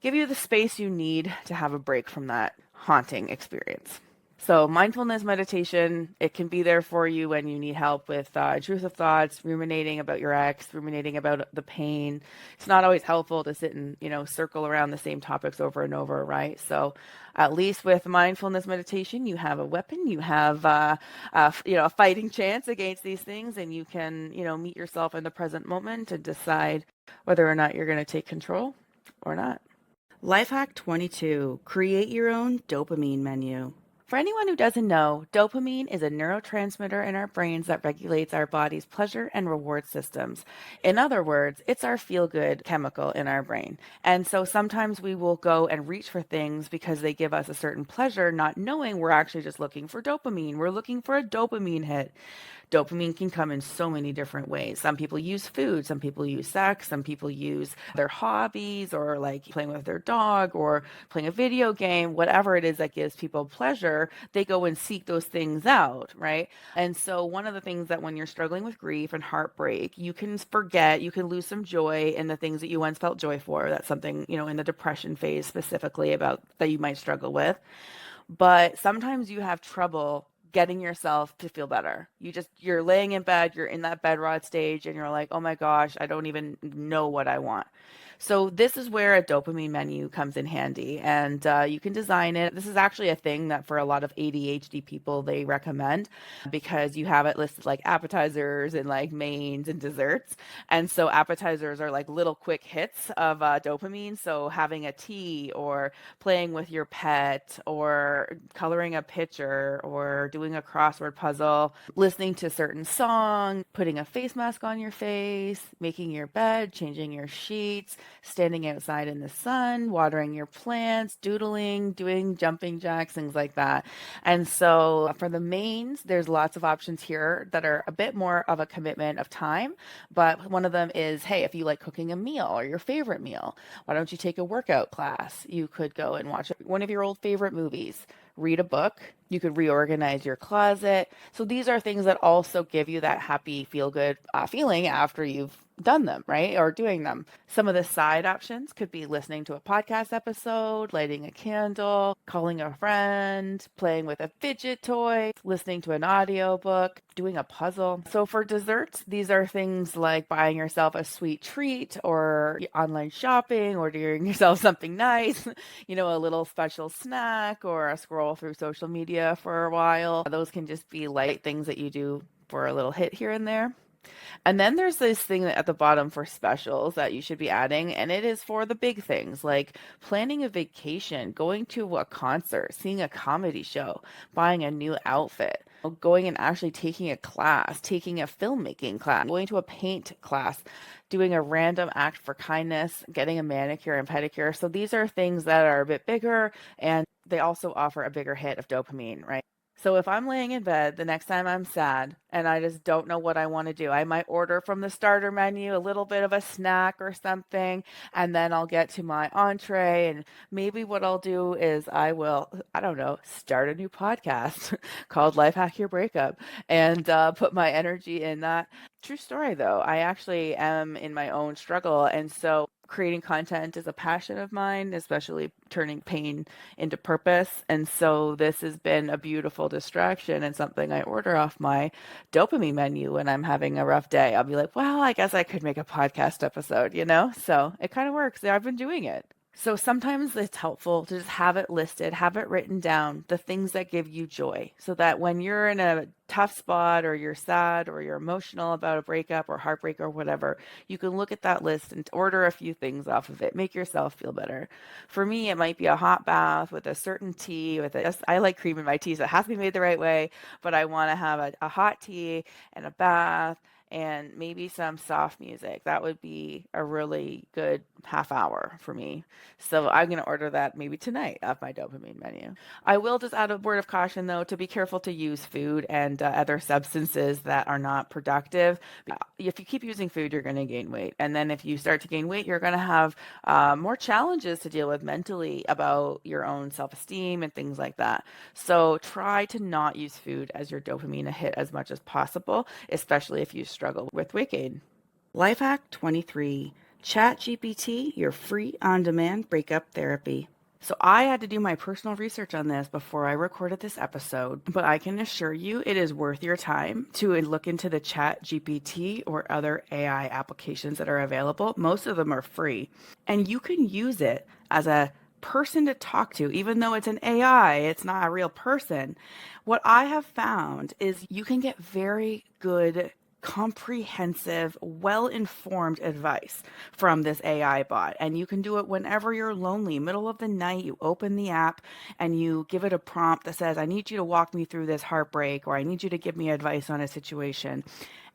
the space you need to have a break from that haunting experience. So mindfulness meditation, it can be there for you when you need help with intrusive thoughts, ruminating about your ex, ruminating about the pain. It's not always helpful to sit and, circle around the same topics over and over, right? So at least with mindfulness meditation, you have a weapon, you have, a fighting chance against these things, and you can, meet yourself in the present moment and decide whether or not you're going to take control or not. Life hack 22, create your own dopamine menu. For anyone who doesn't know, dopamine is a neurotransmitter in our brains that regulates our body's pleasure and reward systems. In other words, it's our feel-good chemical in our brain. And so sometimes we will go and reach for things because they give us a certain pleasure, not knowing we're actually just looking for dopamine. We're looking for a dopamine hit. Dopamine can come in so many different ways. Some people use food, some people use sex, some people use their hobbies or like playing with their dog or playing a video game, whatever it is that gives people pleasure, they go and seek those things out, right? And so one of the things that when you're struggling with grief and heartbreak, you can forget, you can lose some joy in the things that you once felt joy for. That's something, in the depression phase specifically about that you might struggle with. But sometimes you have trouble getting yourself to feel better. You're laying in bed, you're in that bed rot stage, and you're like, oh my gosh, I don't even know what I want. So this is where a dopamine menu comes in handy, and you can design it. This is actually a thing that for a lot of ADHD people they recommend because you have it listed like appetizers and like mains and desserts. And so appetizers are like little quick hits of dopamine. So having a tea or playing with your pet or coloring a picture or doing a crossword puzzle, listening to a certain song, putting a face mask on your face, making your bed, changing your sheets, standing outside in the sun, watering your plants, doodling, doing jumping jacks, things like that. And so for the mains, there's lots of options here that are a bit more of a commitment of time. But one of them is, hey, if you like cooking a meal or your favorite meal, why don't you take a workout class? You could go and watch one of your old favorite movies, read a book. You could reorganize your closet. So these are things that also give you that happy, feel good feeling after you've done them, right? Or doing them. Some of the side options could be listening to a podcast episode, lighting a candle, calling a friend, playing with a fidget toy, listening to an audiobook, doing a puzzle. So for desserts, these are things like buying yourself a sweet treat or online shopping or doing yourself something nice, a little special snack or a scroll through social media for a while. Those can just be light things that you do for a little hit here and there. And then there's this thing at the bottom for specials that you should be adding, and it is for the big things like planning a vacation, going to a concert, seeing a comedy show, buying a new outfit, going and actually taking a class, taking a filmmaking class, going to a paint class, doing a random act for kindness, getting a manicure and pedicure. So these are things that are a bit bigger, and they also offer a bigger hit of dopamine, right? So if I'm laying in bed the next time I'm sad and I just don't know what I want to do, I might order from the starter menu a little bit of a snack or something, and then I'll get to my entree. And maybe what I'll do is I don't know, start a new podcast called Life Hack Your Breakup and put my energy in that. True story, though. I actually am in my own struggle. And so creating content is a passion of mine, especially turning pain into purpose. And so this has been a beautiful distraction and something I order off my dopamine menu when I'm having a rough day. I'll be like, well, I guess I could make a podcast episode. So it kind of works. I've been doing it. So sometimes it's helpful to just have it listed, have it written down, the things that give you joy, so that when you're in a tough spot or you're sad or you're emotional about a breakup or heartbreak or whatever, you can look at that list and order a few things off of it. Make yourself feel better. For me, it might be a hot bath with a certain tea. I like cream in my tea, so it has to be made the right way, but I want to have a hot tea and a bath and maybe some soft music. That would be a really good half hour for me. So I'm going to order that maybe tonight off my dopamine menu. I will just add a word of caution, though, to be careful to use food and other substances that are not productive. If you keep using food, you're going to gain weight. And then if you start to gain weight, you're going to have more challenges to deal with mentally about your own self-esteem and things like that. So try to not use food as your dopamine hit as much as possible, especially if you struggle with weight gain. Life hack 23. ChatGPT, your free on-demand breakup therapy. So I had to do my personal research on this before I recorded this episode, but I can assure you it is worth your time to look into the ChatGPT or other AI applications that are available. Most of them are free, and you can use it as a person to talk to, even though it's an AI, it's not a real person. What I have found is you can get very good, comprehensive, well-informed advice from this AI bot. And you can do it whenever you're lonely, middle of the night, you open the app and you give it a prompt that says, I need you to walk me through this heartbreak, or I need you to give me advice on a situation.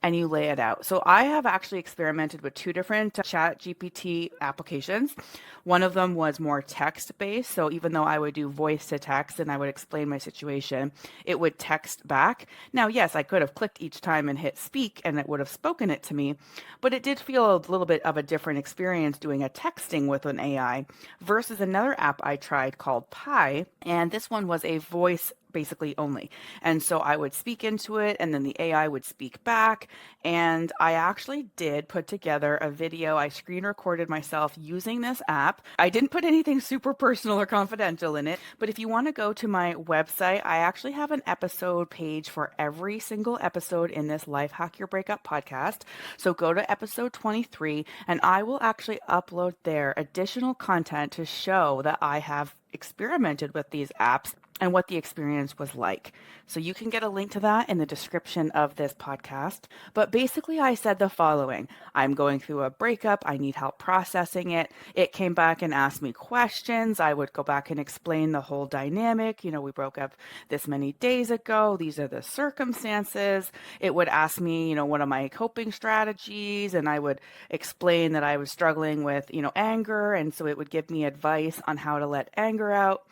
And you lay it out. So I have actually experimented with two different chat GPT applications. One of them was more text based. So even though I would do voice to text and I would explain my situation, it would text back. Now, yes, I could have clicked each time and hit speak and it would have spoken it to me, but it did feel a little bit of a different experience doing a texting with an AI versus another app I tried called Pi. And this one was a voice basically only. And so I would speak into it and then the AI would speak back. And I actually did put together a video. I screen recorded myself using this app. I didn't put anything super personal or confidential in it, but if you want to go to my website, I actually have an episode page for every single episode in this Life Hack Your Breakup podcast. So go to episode 23 and I will actually upload there additional content to show that I have experimented with these apps and what the experience was like. So you can get a link to that in the description of this podcast. But basically, I said the following. I'm going through a breakup. I need help processing it. It came back and asked me questions. I would go back and explain the whole dynamic. We broke up this many days ago. These are the circumstances. It would ask me, what are my coping strategies? And I would explain that I was struggling with, anger. And so it would give me advice on how to let anger out.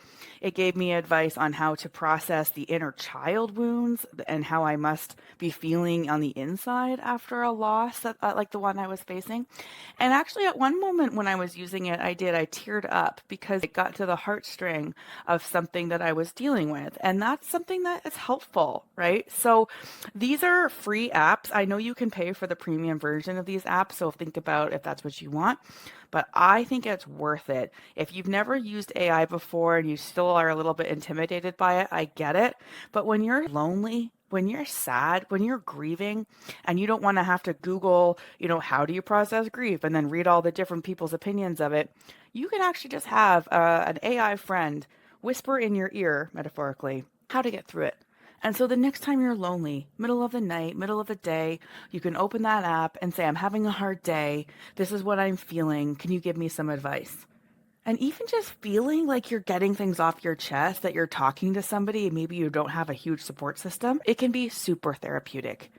It gave me advice advice on how to process the inner child wounds and how I must be feeling on the inside after a loss like the one I was facing. And actually, at one moment when I was using it, I teared up because it got to the heartstring of something that I was dealing with. And that's something that is helpful, right? So these are free apps. I know you can pay for the premium version of these apps. So think about if that's what you want. But I think it's worth it. If you've never used AI before and you still are a little bit intimidated by it, I get it. But when you're lonely, when you're sad, when you're grieving, and you don't want to have to Google, how do you process grief and then read all the different people's opinions of it, you can actually just have an AI friend whisper in your ear, metaphorically, how to get through it. And so the next time you're lonely, middle of the night, middle of the day, you can open that app and say, I'm having a hard day. This is what I'm feeling. Can you give me some advice? And even just feeling like you're getting things off your chest, that you're talking to somebody, and maybe you don't have a huge support system, it can be super therapeutic.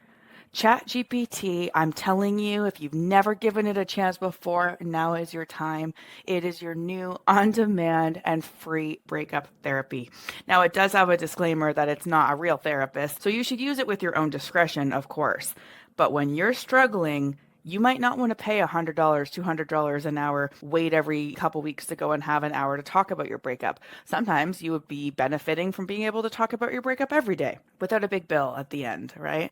ChatGPT, I'm telling you, if you've never given it a chance before, now is your time. It is your new on-demand and free breakup therapy. Now, it does have a disclaimer that it's not a real therapist, so you should use it with your own discretion, of course. But when you're struggling, you might not want to pay $100, $200 an hour, wait every couple weeks to go and have an hour to talk about your breakup. Sometimes you would be benefiting from being able to talk about your breakup every day without a big bill at the end, right?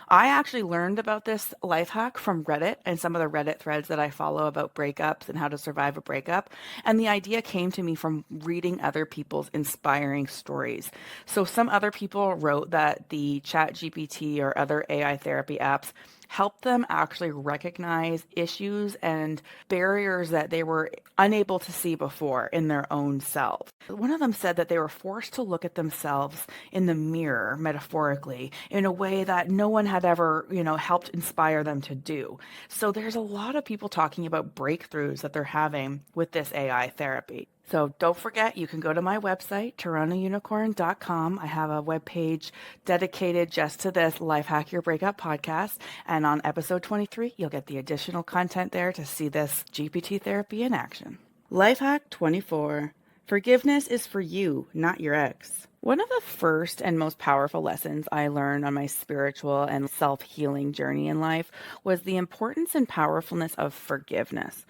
I actually learned about this life hack from Reddit and some of the Reddit threads that I follow about breakups and how to survive a breakup. And the idea came to me from reading other people's inspiring stories. So some other people wrote that the ChatGPT or other AI therapy apps help them actually recognize issues and barriers that they were unable to see before in their own selves. One of them said that they were forced to look at themselves in the mirror, metaphorically, in a way that no one had ever, helped inspire them to do. So there's a lot of people talking about breakthroughs that they're having with this AI therapy. So don't forget, you can go to my website, TorontoUnicorn.com. I have a webpage dedicated just to this Life Hack Your Breakup podcast. And on episode 23, you'll get the additional content there to see this GPT therapy in action. Life Hack 24. Forgiveness is for you, not your ex. One of the first and most powerful lessons I learned on my spiritual and self-healing journey in life was the importance and powerfulness of forgiveness.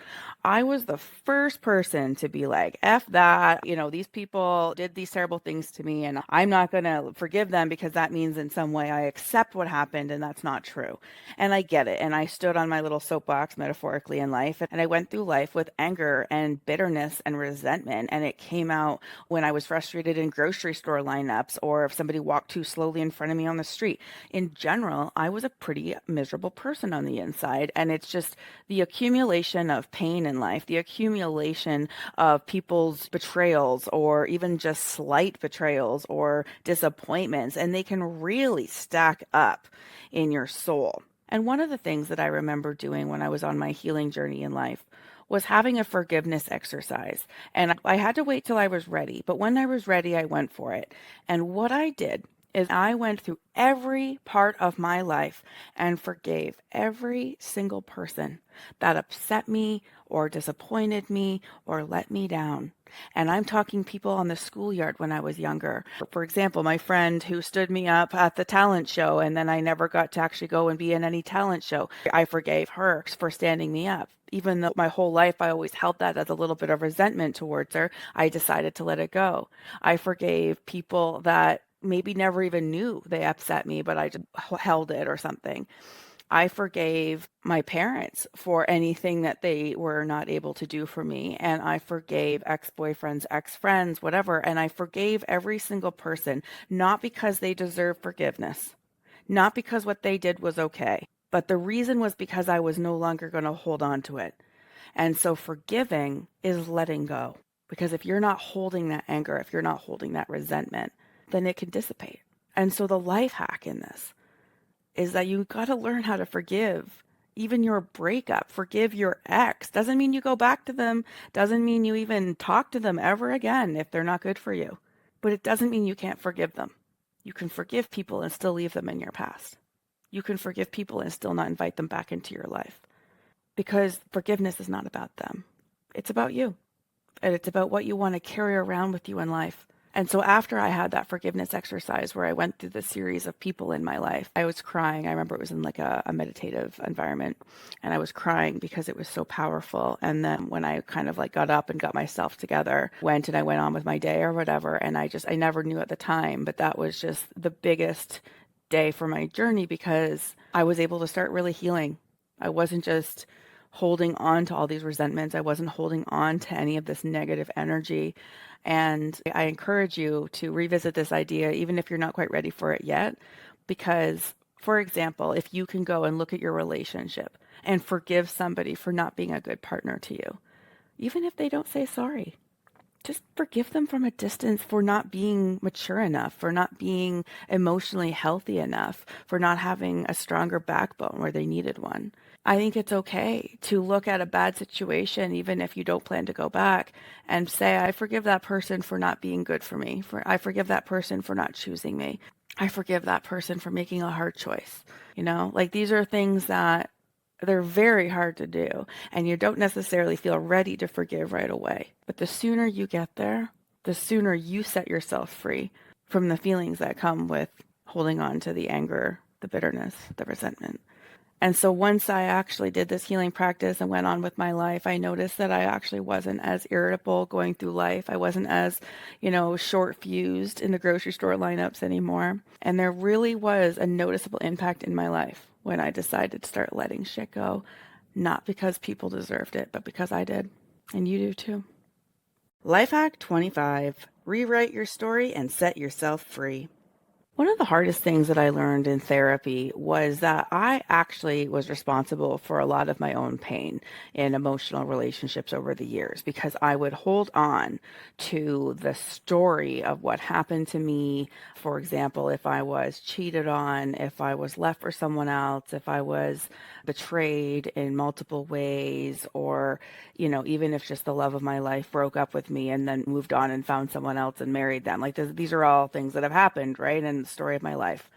I was the first person to be like, F that, these people did these terrible things to me and I'm not going to forgive them because that means in some way I accept what happened and that's not true. And I get it. And I stood on my little soapbox metaphorically in life and I went through life with anger and bitterness and resentment. And it came out when I was frustrated in grocery store lineups or if somebody walked too slowly in front of me on the street. In general, I was a pretty miserable person on the inside. And it's just the accumulation of pain in life, the accumulation of people's betrayals or even just slight betrayals or disappointments. And they can really stack up in your soul. And one of the things that I remember doing when I was on my healing journey in life was having a forgiveness exercise. And I had to wait till I was ready. But when I was ready, I went for it. And what I did is I went through every part of my life and forgave every single person that upset me or disappointed me or let me down. And I'm talking people on the schoolyard when I was younger. For example, my friend who stood me up at the talent show and then I never got to actually go and be in any talent show. I forgave her for standing me up. Even though my whole life I always held that as a little bit of resentment towards her, I decided to let it go. I forgave people that maybe never even knew they upset me, but I just held it or something. I forgave my parents for anything that they were not able to do for me. And I forgave ex-boyfriends, ex-friends, whatever. And I forgave every single person, not because they deserve forgiveness, not because what they did was okay, but the reason was because I was no longer going to hold on to it. And so forgiving is letting go. Because if you're not holding that anger, if you're not holding that resentment, then it can dissipate. And so the life hack in this is that you got to learn how to forgive even your breakup. Forgive your ex. Doesn't mean you go back to them. Doesn't mean you even talk to them ever again if they're not good for you. But it doesn't mean you can't forgive them. You can forgive people and still leave them in your past. You can forgive people and still not invite them back into your life. Because forgiveness is not about them. It's about you. And it's about what you want to carry around with you in life. And so after I had that forgiveness exercise where I went through the series of people in my life, I was crying. I remember it was in like a meditative environment, and I was crying because it was so powerful. And then when I kind of like got up and got myself together, went on with my day or whatever, and I never knew at the time, but that was just the biggest day for my journey because I was able to start really healing. I wasn't just holding on to all these resentments. I wasn't holding on to any of this negative energy. And I encourage you to revisit this idea, even if you're not quite ready for it yet, because, for example, if you can go and look at your relationship and forgive somebody for not being a good partner to you, even if they don't say sorry, just forgive them from a distance for not being mature enough, for not being emotionally healthy enough, for not having a stronger backbone where they needed one. I think it's okay to look at a bad situation, even if you don't plan to go back, and say, I forgive that person for not being good for me. I forgive that person for not choosing me. I forgive that person for making a hard choice. Like these are things that they're very hard to do, and you don't necessarily feel ready to forgive right away. But the sooner you get there, the sooner you set yourself free from the feelings that come with holding on to the anger, the bitterness, the resentment. And so once I actually did this healing practice and went on with my life, I noticed that I actually wasn't as irritable going through life. I wasn't as, short fused in the grocery store lineups anymore. And there really was a noticeable impact in my life when I decided to start letting shit go, not because people deserved it, but because I did. And you do too. Life hack 25, rewrite your story and set yourself free. One of the hardest things that I learned in therapy was that I actually was responsible for a lot of my own pain in emotional relationships over the years because I would hold on to the story of what happened to me. For example, if I was cheated on, if I was left for someone else, if I was betrayed in multiple ways, or, even if just the love of my life broke up with me and then moved on and found someone else and married them. Like these are all things that have happened, right? In the story of my life.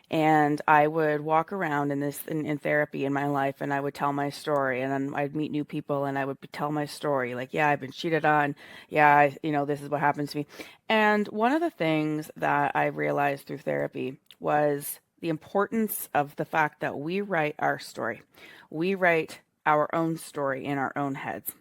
And I would walk around in therapy in my life, and I would tell my story, and then I'd meet new people and I would tell my story. Like, yeah, I've been cheated on. Yeah, this is what happens to me. And one of the things that I realized through therapy was the importance of the fact that we write our story. We write our own story in our own heads,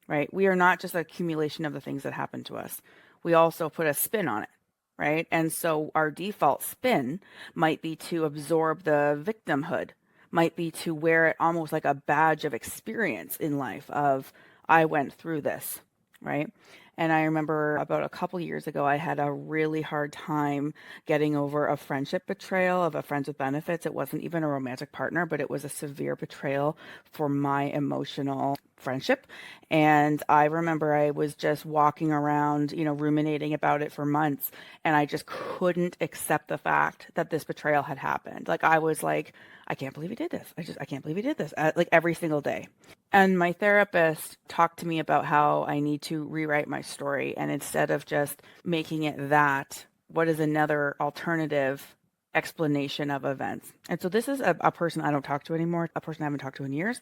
right? We are not just an accumulation of the things that happen to us. We also put a spin on it, right? And so our default spin might be to absorb the victimhood, might be to wear it almost like a badge of experience in life of, I went through this, right? And I remember about a couple years ago, I had a really hard time getting over a friendship betrayal of a friends with benefits. It wasn't even a romantic partner, but it was a severe betrayal for my emotional friendship. And I remember I was just walking around, ruminating about it for months. And I just couldn't accept the fact that this betrayal had happened. Like, I was like, I can't believe he did this. I can't believe he did this. Like every single day. And my therapist talked to me about how I need to rewrite my story. And instead of just making it that, what is another alternative explanation of events? And so this is a person I don't talk to anymore, a person I haven't talked to in years.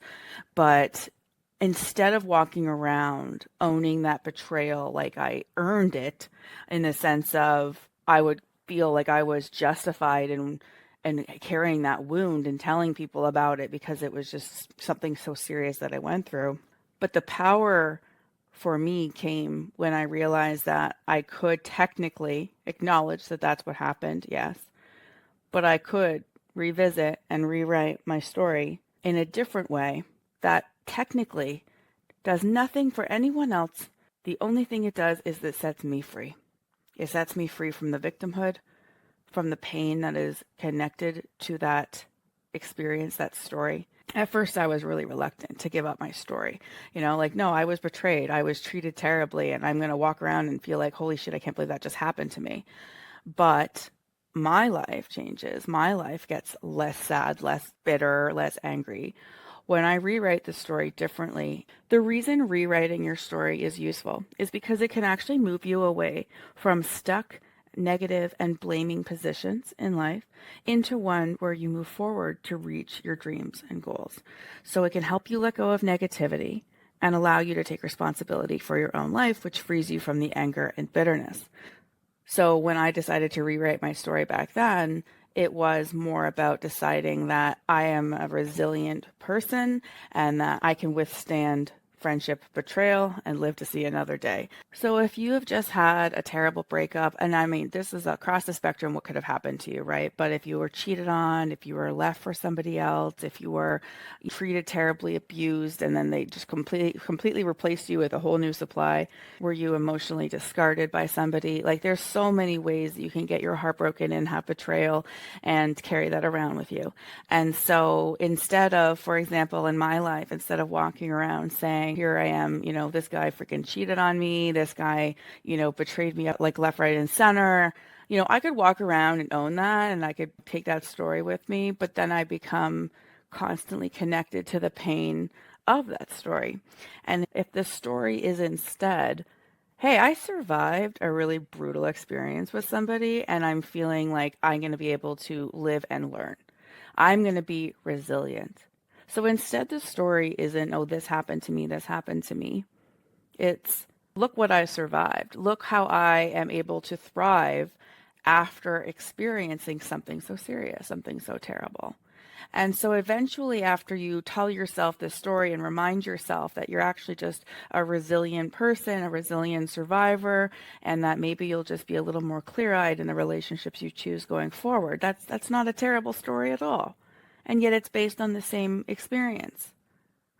But instead of walking around owning that betrayal like I earned it, in the sense of I would feel like I was justified in and carrying that wound and telling people about it because it was just something so serious that I went through. But the power for me came when I realized that I could technically acknowledge that that's what happened, yes, but I could revisit and rewrite my story in a different way that technically does nothing for anyone else. The only thing it does is that it sets me free. It sets me free from the victimhood, from the pain that is connected to that experience, that story. At first, I was really reluctant to give up my story. No, I was betrayed. I was treated terribly, and I'm going to walk around and feel like, holy shit, I can't believe that just happened to me. But my life changes. My life gets less sad, less bitter, less angry when I rewrite the story differently. The reason rewriting your story is useful is because it can actually move you away from stuck, negative, and blaming positions in life into one where you move forward to reach your dreams and goals. So it can help you let go of negativity and allow you to take responsibility for your own life, which frees you from the anger and bitterness. So when I decided to rewrite my story back then, it was more about deciding that I am a resilient person and that I can withstand friendship betrayal and live to see another day. So if you have just had a terrible breakup, and I mean, this is across the spectrum what could have happened to you, right? But if you were cheated on, if you were left for somebody else, if you were treated terribly, abused, and then they just completely replaced you with a whole new supply, were you emotionally discarded by somebody? Like there's so many ways that you can get your heart broken and have betrayal and carry that around with you. And so instead of, for example, in my life, instead of walking around saying, here I am, this guy freaking cheated on me, this guy, betrayed me like left, right, and center. I could walk around and own that and I could take that story with me, but then I become constantly connected to the pain of that story. And if the story is instead, hey, I survived a really brutal experience with somebody and I'm feeling like I'm going to be able to live and learn. I'm going to be resilient. So instead, the story isn't, oh, this happened to me, this happened to me. It's, look what I survived. Look how I am able to thrive after experiencing something so serious, something so terrible. And so eventually, after you tell yourself this story and remind yourself that you're actually just a resilient person, a resilient survivor, and that maybe you'll just be a little more clear-eyed in the relationships you choose going forward, that's not a terrible story at all. And yet it's based on the same experience,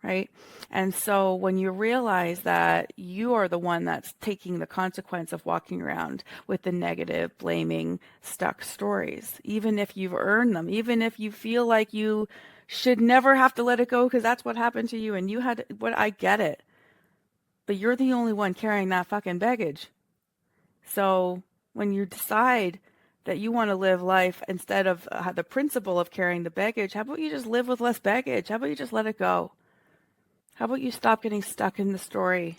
right? And so when you realize that you are the one that's taking the consequence of walking around with the negative, blaming, stuck stories, even if you've earned them, even if you feel like you should never have to let it go because that's what happened to you and you had what, I get it. But you're the only one carrying that fucking baggage. So when you decide that you want to live life instead of the principle of carrying the baggage, how about you just live with less baggage? How about you just let it go? How about you stop getting stuck in the story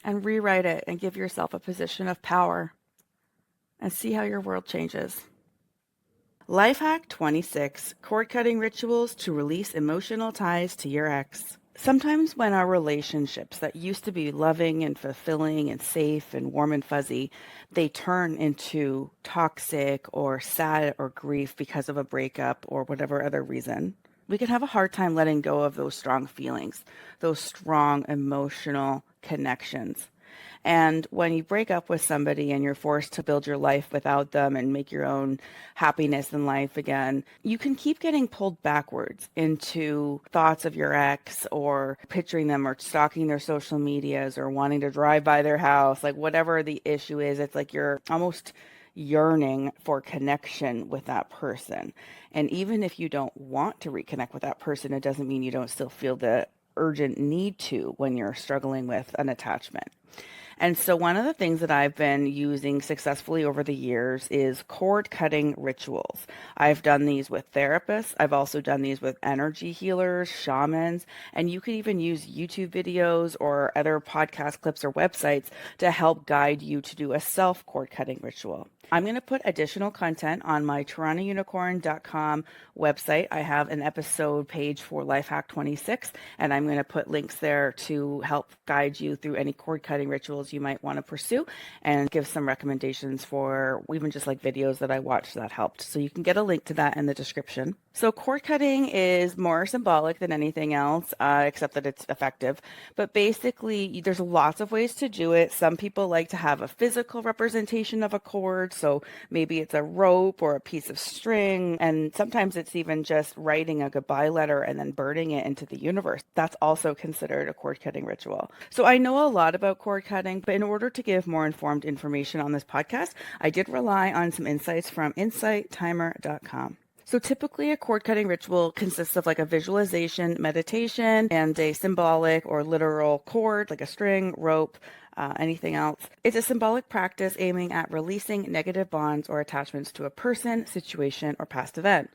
and rewrite it and give yourself a position of power and see how your world changes? Life hack 26, cord cutting rituals to release emotional ties to your ex. Sometimes when our relationships that used to be loving and fulfilling and safe and warm and fuzzy, they turn into toxic or sad or grief because of a breakup or whatever other reason, we can have a hard time letting go of those strong feelings, those strong emotional connections. And when you break up with somebody and you're forced to build your life without them and make your own happiness in life again, you can keep getting pulled backwards into thoughts of your ex or picturing them or stalking their social medias or wanting to drive by their house, like whatever the issue is. It's like you're almost yearning for connection with that person. And even if you don't want to reconnect with that person, it doesn't mean you don't still feel the urgent need to when you're struggling with an attachment. And so one of the things that I've been using successfully over the years is cord cutting rituals. I've done these with therapists. I've also done these with energy healers, shamans, and you can even use YouTube videos or other podcast clips or websites to help guide you to do a self cord cutting ritual. I'm going to put additional content on my TorontoUnicorn.com website. I have an episode page for Life Hack 26, and I'm going to put links there to help guide you through any cord cutting rituals you might want to pursue and give some recommendations for even just like videos that I watched that helped. So you can get a link to that in the description. So cord cutting is more symbolic than anything else, except that it's effective. But basically, there's lots of ways to do it. Some people like to have a physical representation of a cord. So maybe it's a rope or a piece of string. And sometimes it's even just writing a goodbye letter and then burning it into the universe. That's also considered a cord cutting ritual. So I know a lot about cord cutting, but in order to give more informed information on this podcast, I did rely on some insights from insighttimer.com. So typically a cord cutting ritual consists of like a visualization, meditation, and a symbolic or literal cord, like a string, rope, anything else. It's a symbolic practice aiming at releasing negative bonds or attachments to a person, situation, or past event.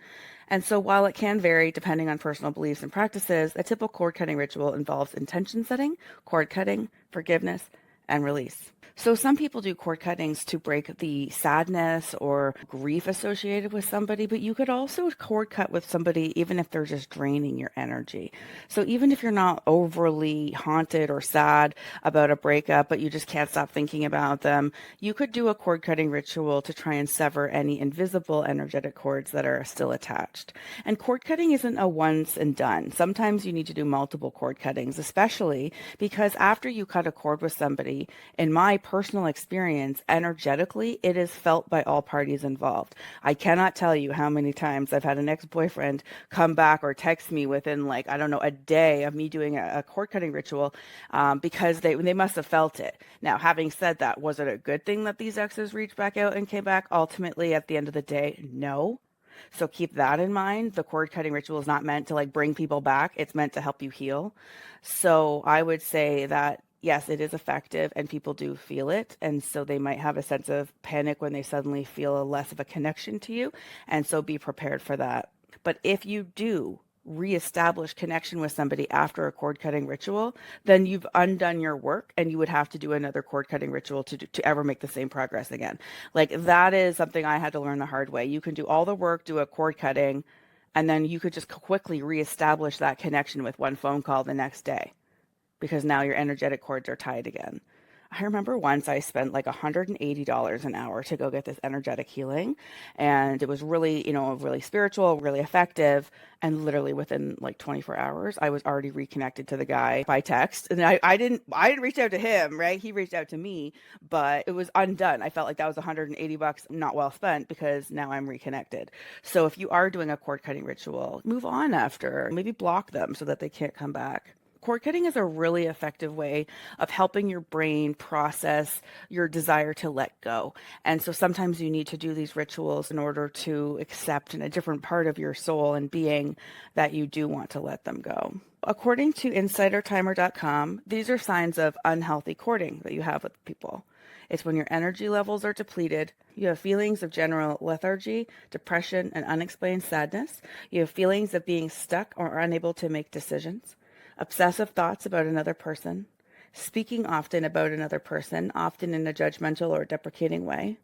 And so while it can vary depending on personal beliefs and practices, a typical cord cutting ritual involves intention setting, cord cutting, forgiveness, and release. So some people do cord cuttings to break the sadness or grief associated with somebody, but you could also cord cut with somebody even if they're just draining your energy. So even if you're not overly haunted or sad about a breakup, but you just can't stop thinking about them, you could do a cord cutting ritual to try and sever any invisible energetic cords that are still attached. And cord cutting isn't a once and done. Sometimes you need to do multiple cord cuttings, especially because after you cut a cord with somebody, in my personal experience, energetically, it is felt by all parties involved. I cannot tell you how many times I've had an ex-boyfriend come back or text me within, like, I don't know, a day of me doing a cord cutting ritual, because they must have felt it. Now, having said that, was it a good thing that these exes reached back out and came back? Ultimately, at the end of the day, no. So keep that in mind. The cord cutting ritual is not meant to like bring people back. It's meant to help you heal. So I would say that yes, it is effective and people do feel it. And so they might have a sense of panic when they suddenly feel a less of a connection to you. And so be prepared for that. But if you do reestablish connection with somebody after a cord cutting ritual, then you've undone your work and you would have to do another cord cutting ritual to ever make the same progress again. Like that is something I had to learn the hard way. You can do all the work, do a cord cutting, and then you could just quickly reestablish that connection with one phone call the next day because now your energetic cords are tied again. I remember once I spent like $180 an hour to go get this energetic healing. And it was really, really spiritual, really effective. And literally within like 24 hours, I was already reconnected to the guy by text. And I didn't reach out to him, right? He reached out to me, but it was undone. I felt like that was $180 not well spent because now I'm reconnected. So if you are doing a cord cutting ritual, move on after, maybe block them so that they can't come back. Cord cutting is a really effective way of helping your brain process your desire to let go. And so sometimes you need to do these rituals in order to accept in a different part of your soul and being that you do want to let them go. According to insidertimer.com, these are signs of unhealthy courting that you have with people. It's when your energy levels are depleted, you have feelings of general lethargy, depression, and unexplained sadness. You have feelings of being stuck or unable to make decisions. Obsessive thoughts about another person, speaking often about another person, often in a judgmental or deprecating way,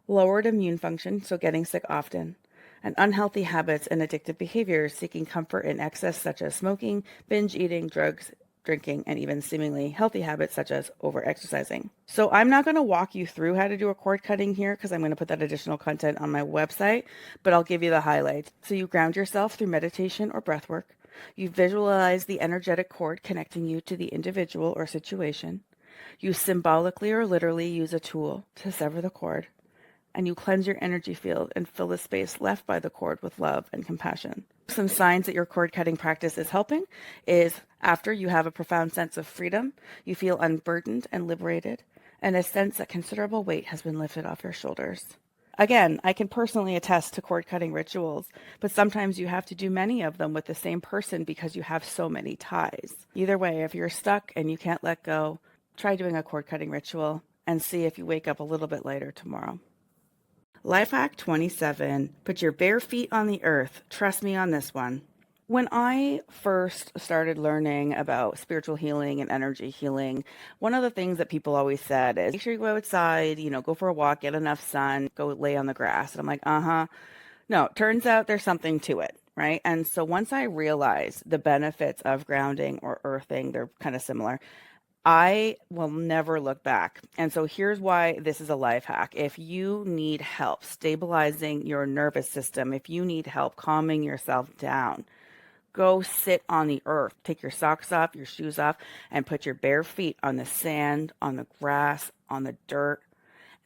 lowered immune function, so getting sick often, and unhealthy habits and addictive behaviors, seeking comfort in excess such as smoking, binge eating, drugs, drinking, and even seemingly healthy habits such as over-exercising. So I'm not going to walk you through how to do a cord cutting here because I'm going to put that additional content on my website, but I'll give you the highlights. So you ground yourself through meditation or breath work. You visualize the energetic cord connecting you to the individual or situation. You symbolically or literally use a tool to sever the cord. And you cleanse your energy field and fill the space left by the cord with love and compassion. Some signs that your cord cutting practice is helping is after you have a profound sense of freedom, you feel unburdened and liberated, and a sense that considerable weight has been lifted off your shoulders. Again, I can personally attest to cord cutting rituals, but sometimes you have to do many of them with the same person because you have so many ties. Either way, if you're stuck and you can't let go, try doing a cord cutting ritual and see if you wake up a little bit later tomorrow. Life hack 27, put your bare feet on the earth. Trust me on this one. When I first started learning about spiritual healing and energy healing, one of the things that people always said is make sure you go outside, go for a walk, get enough sun, go lay on the grass. And I'm like, No, turns out there's something to it, right? And so once I realized the benefits of grounding or earthing, they're kind of similar, I will never look back. And so here's why this is a life hack. If you need help stabilizing your nervous system, if you need help calming yourself down, go sit on the earth. Take your socks off, your shoes off, and put your bare feet on the sand, on the grass, on the dirt,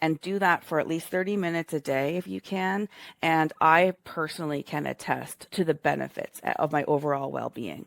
and do that for at least 30 minutes a day if you can. And I personally can attest to the benefits of my overall well-being.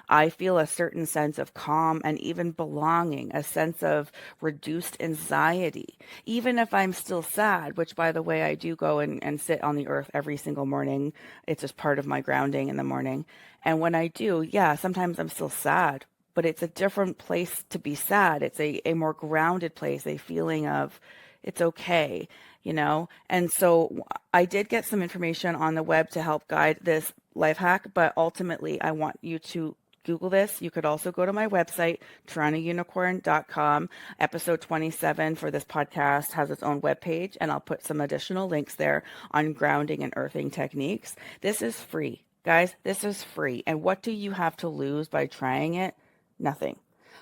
I feel a certain sense of calm and even belonging, a sense of reduced anxiety, even if I'm still sad, which, by the way, I do go and sit on the earth every single morning. It's just part of my grounding in the morning. And when I do, yeah, sometimes I'm still sad, but it's a different place to be sad. It's a more grounded place, a feeling of it's okay, And so I did get some information on the web to help guide this life hack, but ultimately I want you to Google this. You could also go to my website, TorontoUnicorn.com. Episode 27 for this podcast has its own webpage, and I'll put some additional links there on grounding and earthing techniques. This is free. Guys, this is free. And what do you have to lose by trying it? Nothing.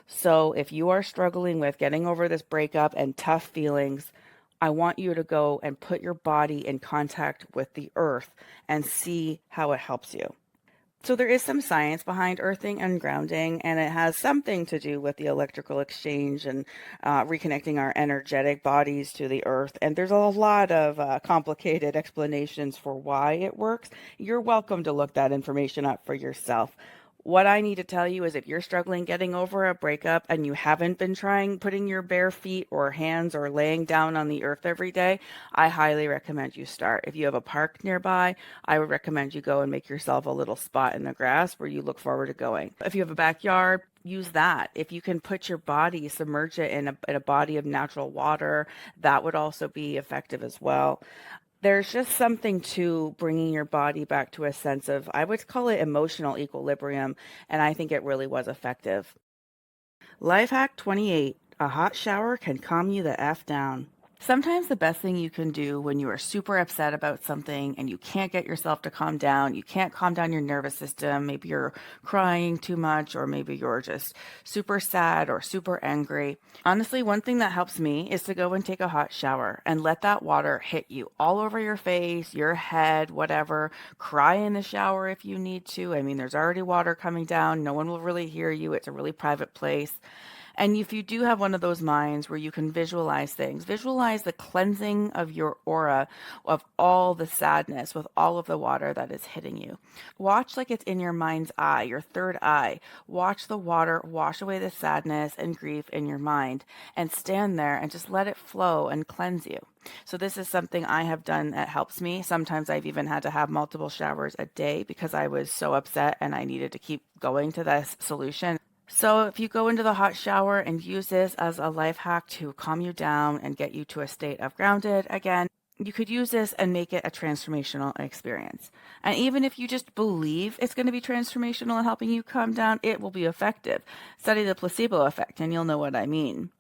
So if you are struggling with getting over this breakup and tough feelings, I want you to go and put your body in contact with the earth and see how it helps you. So there is some science behind earthing and grounding, and it has something to do with the electrical exchange and reconnecting our energetic bodies to the earth. And there's a lot of complicated explanations for why it works. You're welcome to look that information up for yourself. What I need to tell you is if you're struggling getting over a breakup and you haven't been trying putting your bare feet or hands or laying down on the earth every day, I highly recommend you start. If you have a park nearby, I would recommend you go and make yourself a little spot in the grass where you look forward to going. If you have a backyard, use that. If you can put your body, submerge it in a body of natural water, that would also be effective as well. There's just something to bringing your body back to a sense of, I would call it emotional equilibrium, and I think it really was effective. Life hack 28, a hot shower can calm you the F down. Sometimes the best thing you can do when you are super upset about something and you can't get yourself to calm down, you can't calm down your nervous system, maybe you're crying too much, or maybe you're just super sad or super angry. Honestly, one thing that helps me is to go and take a hot shower and let that water hit you all over your face, your head, whatever. Cry in the shower if you need to. I mean, there's already water coming down. No one will really hear you. It's a really private place. And if you do have one of those minds where you can visualize things, visualize the cleansing of your aura of all the sadness with all of the water that is hitting you. Watch like it's in your mind's eye, your third eye. Watch the water wash away the sadness and grief in your mind and stand there and just let it flow and cleanse you. So this is something I have done that helps me. Sometimes I've even had to have multiple showers a day because I was so upset and I needed to keep going to this solution. So if you go into the hot shower and use this as a life hack to calm you down and get you to a state of grounded again, you could use this and make it a transformational experience. And even if you just believe it's going to be transformational and helping you calm down, it will be effective. Study the placebo effect and you'll know what I mean.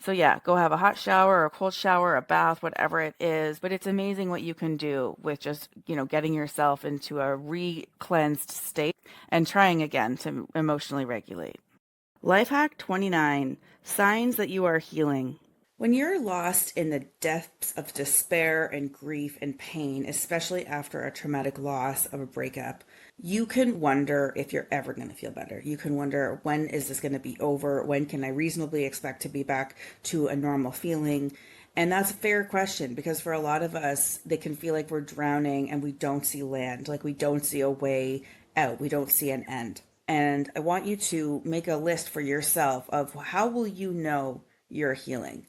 So yeah, go have a hot shower or a cold shower, a bath, whatever it is. But it's amazing what you can do with just, getting yourself into a re-cleansed state and trying again to emotionally regulate. Life hack 29, signs that you are healing. When you're lost in the depths of despair and grief and pain, especially after a traumatic loss of a breakup, you can wonder if you're ever going to feel better. You can wonder, when is this going to be over? When can I reasonably expect to be back to a normal feeling? And that's a fair question, because for a lot of us, they can feel like we're drowning and we don't see land, like we don't see a way out. We don't see an end. And I want you to make a list for yourself of how will you know you're healing.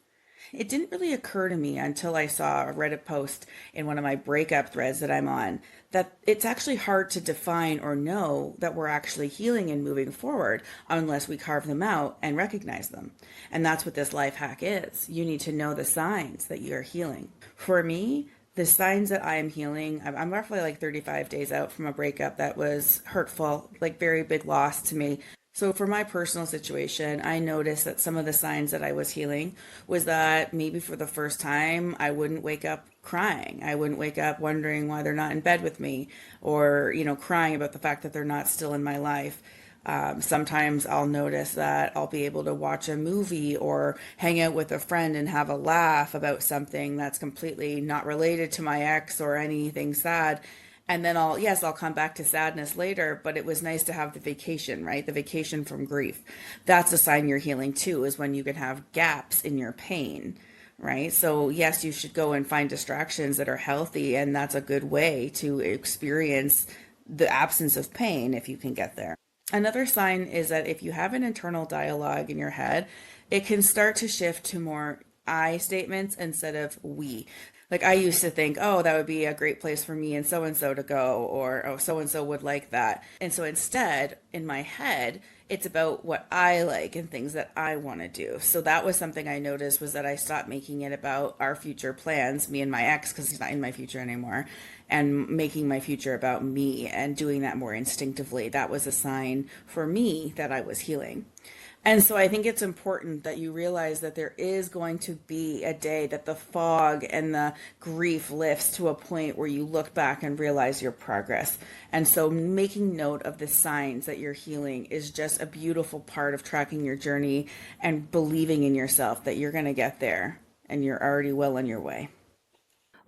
It didn't really occur to me until I saw a Reddit post in one of my breakup threads that I'm on that it's actually hard to define or know that we're actually healing and moving forward unless we carve them out and recognize them. And that's what this life hack is. You need to know the signs that you are healing. For me, the signs that I am healing, I'm roughly like 35 days out from a breakup that was hurtful, like very big loss to me. So for my personal situation, I noticed that some of the signs that I was healing was that maybe for the first time, I wouldn't wake up crying. I wouldn't wake up wondering why they're not in bed with me, or, crying about the fact that they're not still in my life. Sometimes I'll notice that I'll be able to watch a movie or hang out with a friend and have a laugh about something that's completely not related to my ex or anything sad. And then I'll come back to sadness later, but it was nice to have the vacation, right? The vacation from grief. That's a sign you're healing too, is when you can have gaps in your pain, right? So yes, you should go and find distractions that are healthy, and that's a good way to experience the absence of pain if you can get there. Another sign is that if you have an internal dialogue in your head, it can start to shift to more I statements instead of we. Like I used to think, oh, that would be a great place for me and so to go, or oh, so and so would like that. And so instead, in my head, it's about what I like and things that I want to do. So that was something I noticed, was that I stopped making it about our future plans, me and my ex, because he's not in my future anymore, and making my future about me and doing that more instinctively. That was a sign for me that I was healing. And so I think it's important that you realize that there is going to be a day that the fog and the grief lifts to a point where you look back and realize your progress. And so making note of the signs that you're healing is just a beautiful part of tracking your journey and believing in yourself that you're going to get there and you're already well on your way.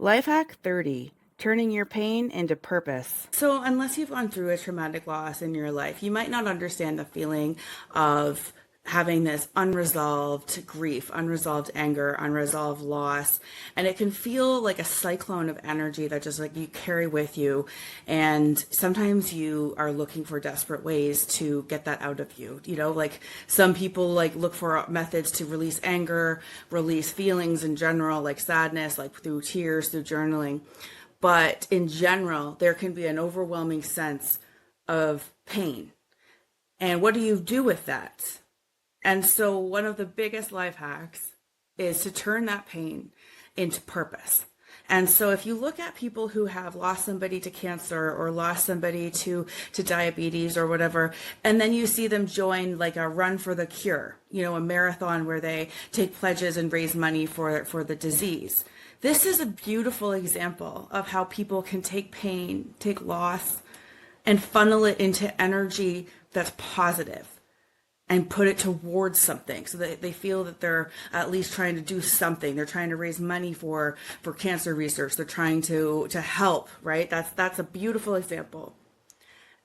Life hack 30. Turning your pain into purpose. So unless you've gone through a traumatic loss in your life, you might not understand the feeling of having this unresolved grief, unresolved anger, unresolved loss. And it can feel like a cyclone of energy that just like you carry with you. And sometimes you are looking for desperate ways to get that out of you. You know, like some people like look for methods to release anger, release feelings in general, like sadness, like through tears, through journaling. But in general, there can be an overwhelming sense of pain. And what do you do with that? And so one of the biggest life hacks is to turn that pain into purpose. And so if you look at people who have lost somebody to cancer or lost somebody to diabetes or whatever, and then you see them join like a run for the cure, you know, a marathon where they take pledges and raise money for the disease. This is a beautiful example of how people can take pain, take loss, and funnel it into energy that's positive and put it towards something, so that they feel that they're at least trying to do something. They're trying to raise money for cancer research. They're trying to help, right? That's a beautiful example.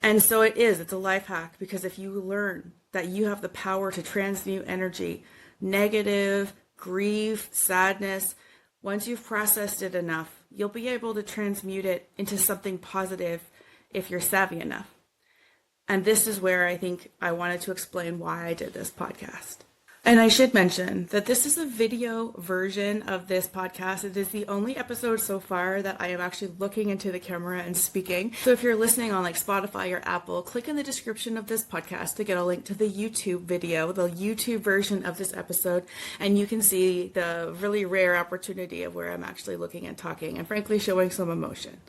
And so it's a life hack, because if you learn that you have the power to transmute energy, negative, grief, sadness, once you've processed it enough, you'll be able to transmute it into something positive if you're savvy enough. And this is where I think I wanted to explain why I did this podcast. And I should mention that this is a video version of this podcast. It is the only episode so far that I am actually looking into the camera and speaking. So if you're listening on like Spotify or Apple, click in the description of this podcast to get a link to the YouTube video, the YouTube version of this episode. And you can see the really rare opportunity of where I'm actually looking and talking and frankly showing some emotion.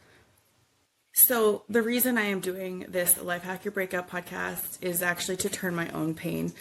So the reason I am doing this Life Hack Your Breakup podcast is actually to turn my own pain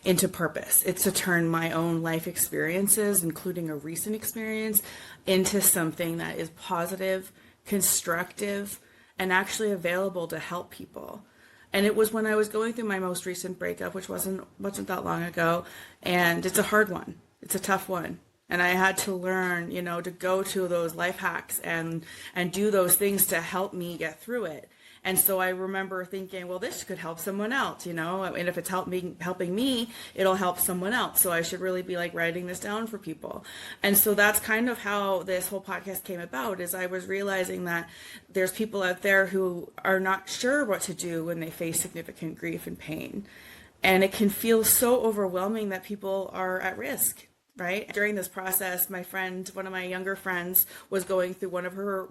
into purpose. It's to turn my own life experiences, including a recent experience, into something that is positive, constructive, and actually available to help people. And it was when I was going through my most recent breakup, which wasn't that long ago, and it's a hard one. It's a tough one. And I had to learn, you know, to go to those life hacks and do those things to help me get through it. And so I remember thinking, well, this could help someone else, you know, and if it's helping me, it'll help someone else. So I should really be like writing this down for people. And so that's kind of how this whole podcast came about, is I was realizing that there's people out there who are not sure what to do when they face significant grief and pain. And it can feel so overwhelming that people are at risk. Right? During this process, my friend, one of my younger friends, was going through one of her,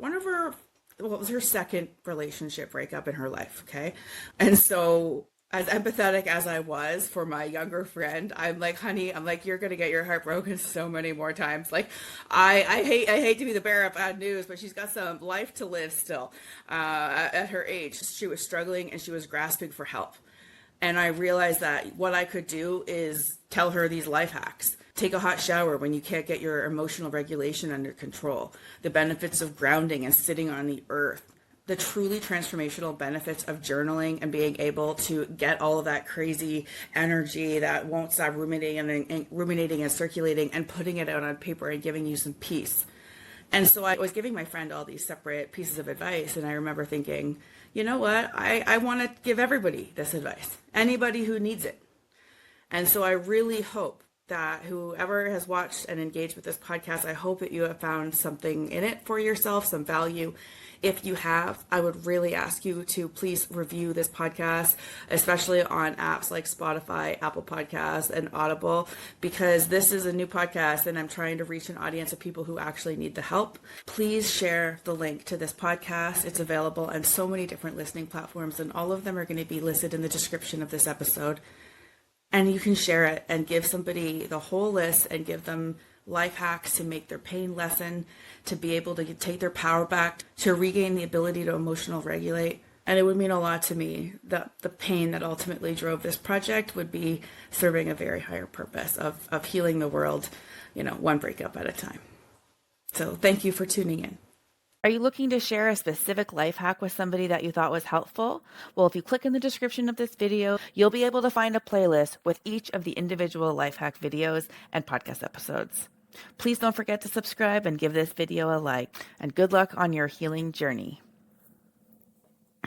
what was her second relationship breakup in her life. Okay. And so as empathetic as I was for my younger friend, I'm like, honey, you're going to get your heart broken so many more times. Like I hate to be the bearer of bad news, but she's got some life to live still. At her age, she was struggling and she was grasping for help. And I realized that what I could do is tell her these life hacks. Take a hot shower when you can't get your emotional regulation under control. The benefits of grounding and sitting on the earth. The truly transformational benefits of journaling and being able to get all of that crazy energy that won't stop ruminating and circulating and putting it out on paper and giving you some peace. And so I was giving my friend all these separate pieces of advice. And I remember thinking, you know what? I want to give everybody this advice. Anybody who needs it. And so I really hope that whoever has watched and engaged with this podcast, I hope that you have found something in it for yourself, some value. If you have, I would really ask you to please review this podcast, especially on apps like Spotify, Apple Podcasts, and Audible, because this is a new podcast and I'm trying to reach an audience of people who actually need the help. Please share the link to this podcast. It's available on so many different listening platforms, and all of them are going to be listed in the description of this episode. And you can share it and give somebody the whole list and give them life hacks to make their pain lessen, to be able to take their power back, to regain the ability to emotional regulate. And it would mean a lot to me that the pain that ultimately drove this project would be serving a very higher purpose of healing the world, one breakup at a time. So thank you for tuning in. Are you looking to share a specific life hack with somebody that you thought was helpful? Well, if you click in the description of this video, you'll be able to find a playlist with each of the individual life hack videos and podcast episodes. Please don't forget to subscribe and give this video a like, and good luck on your healing journey.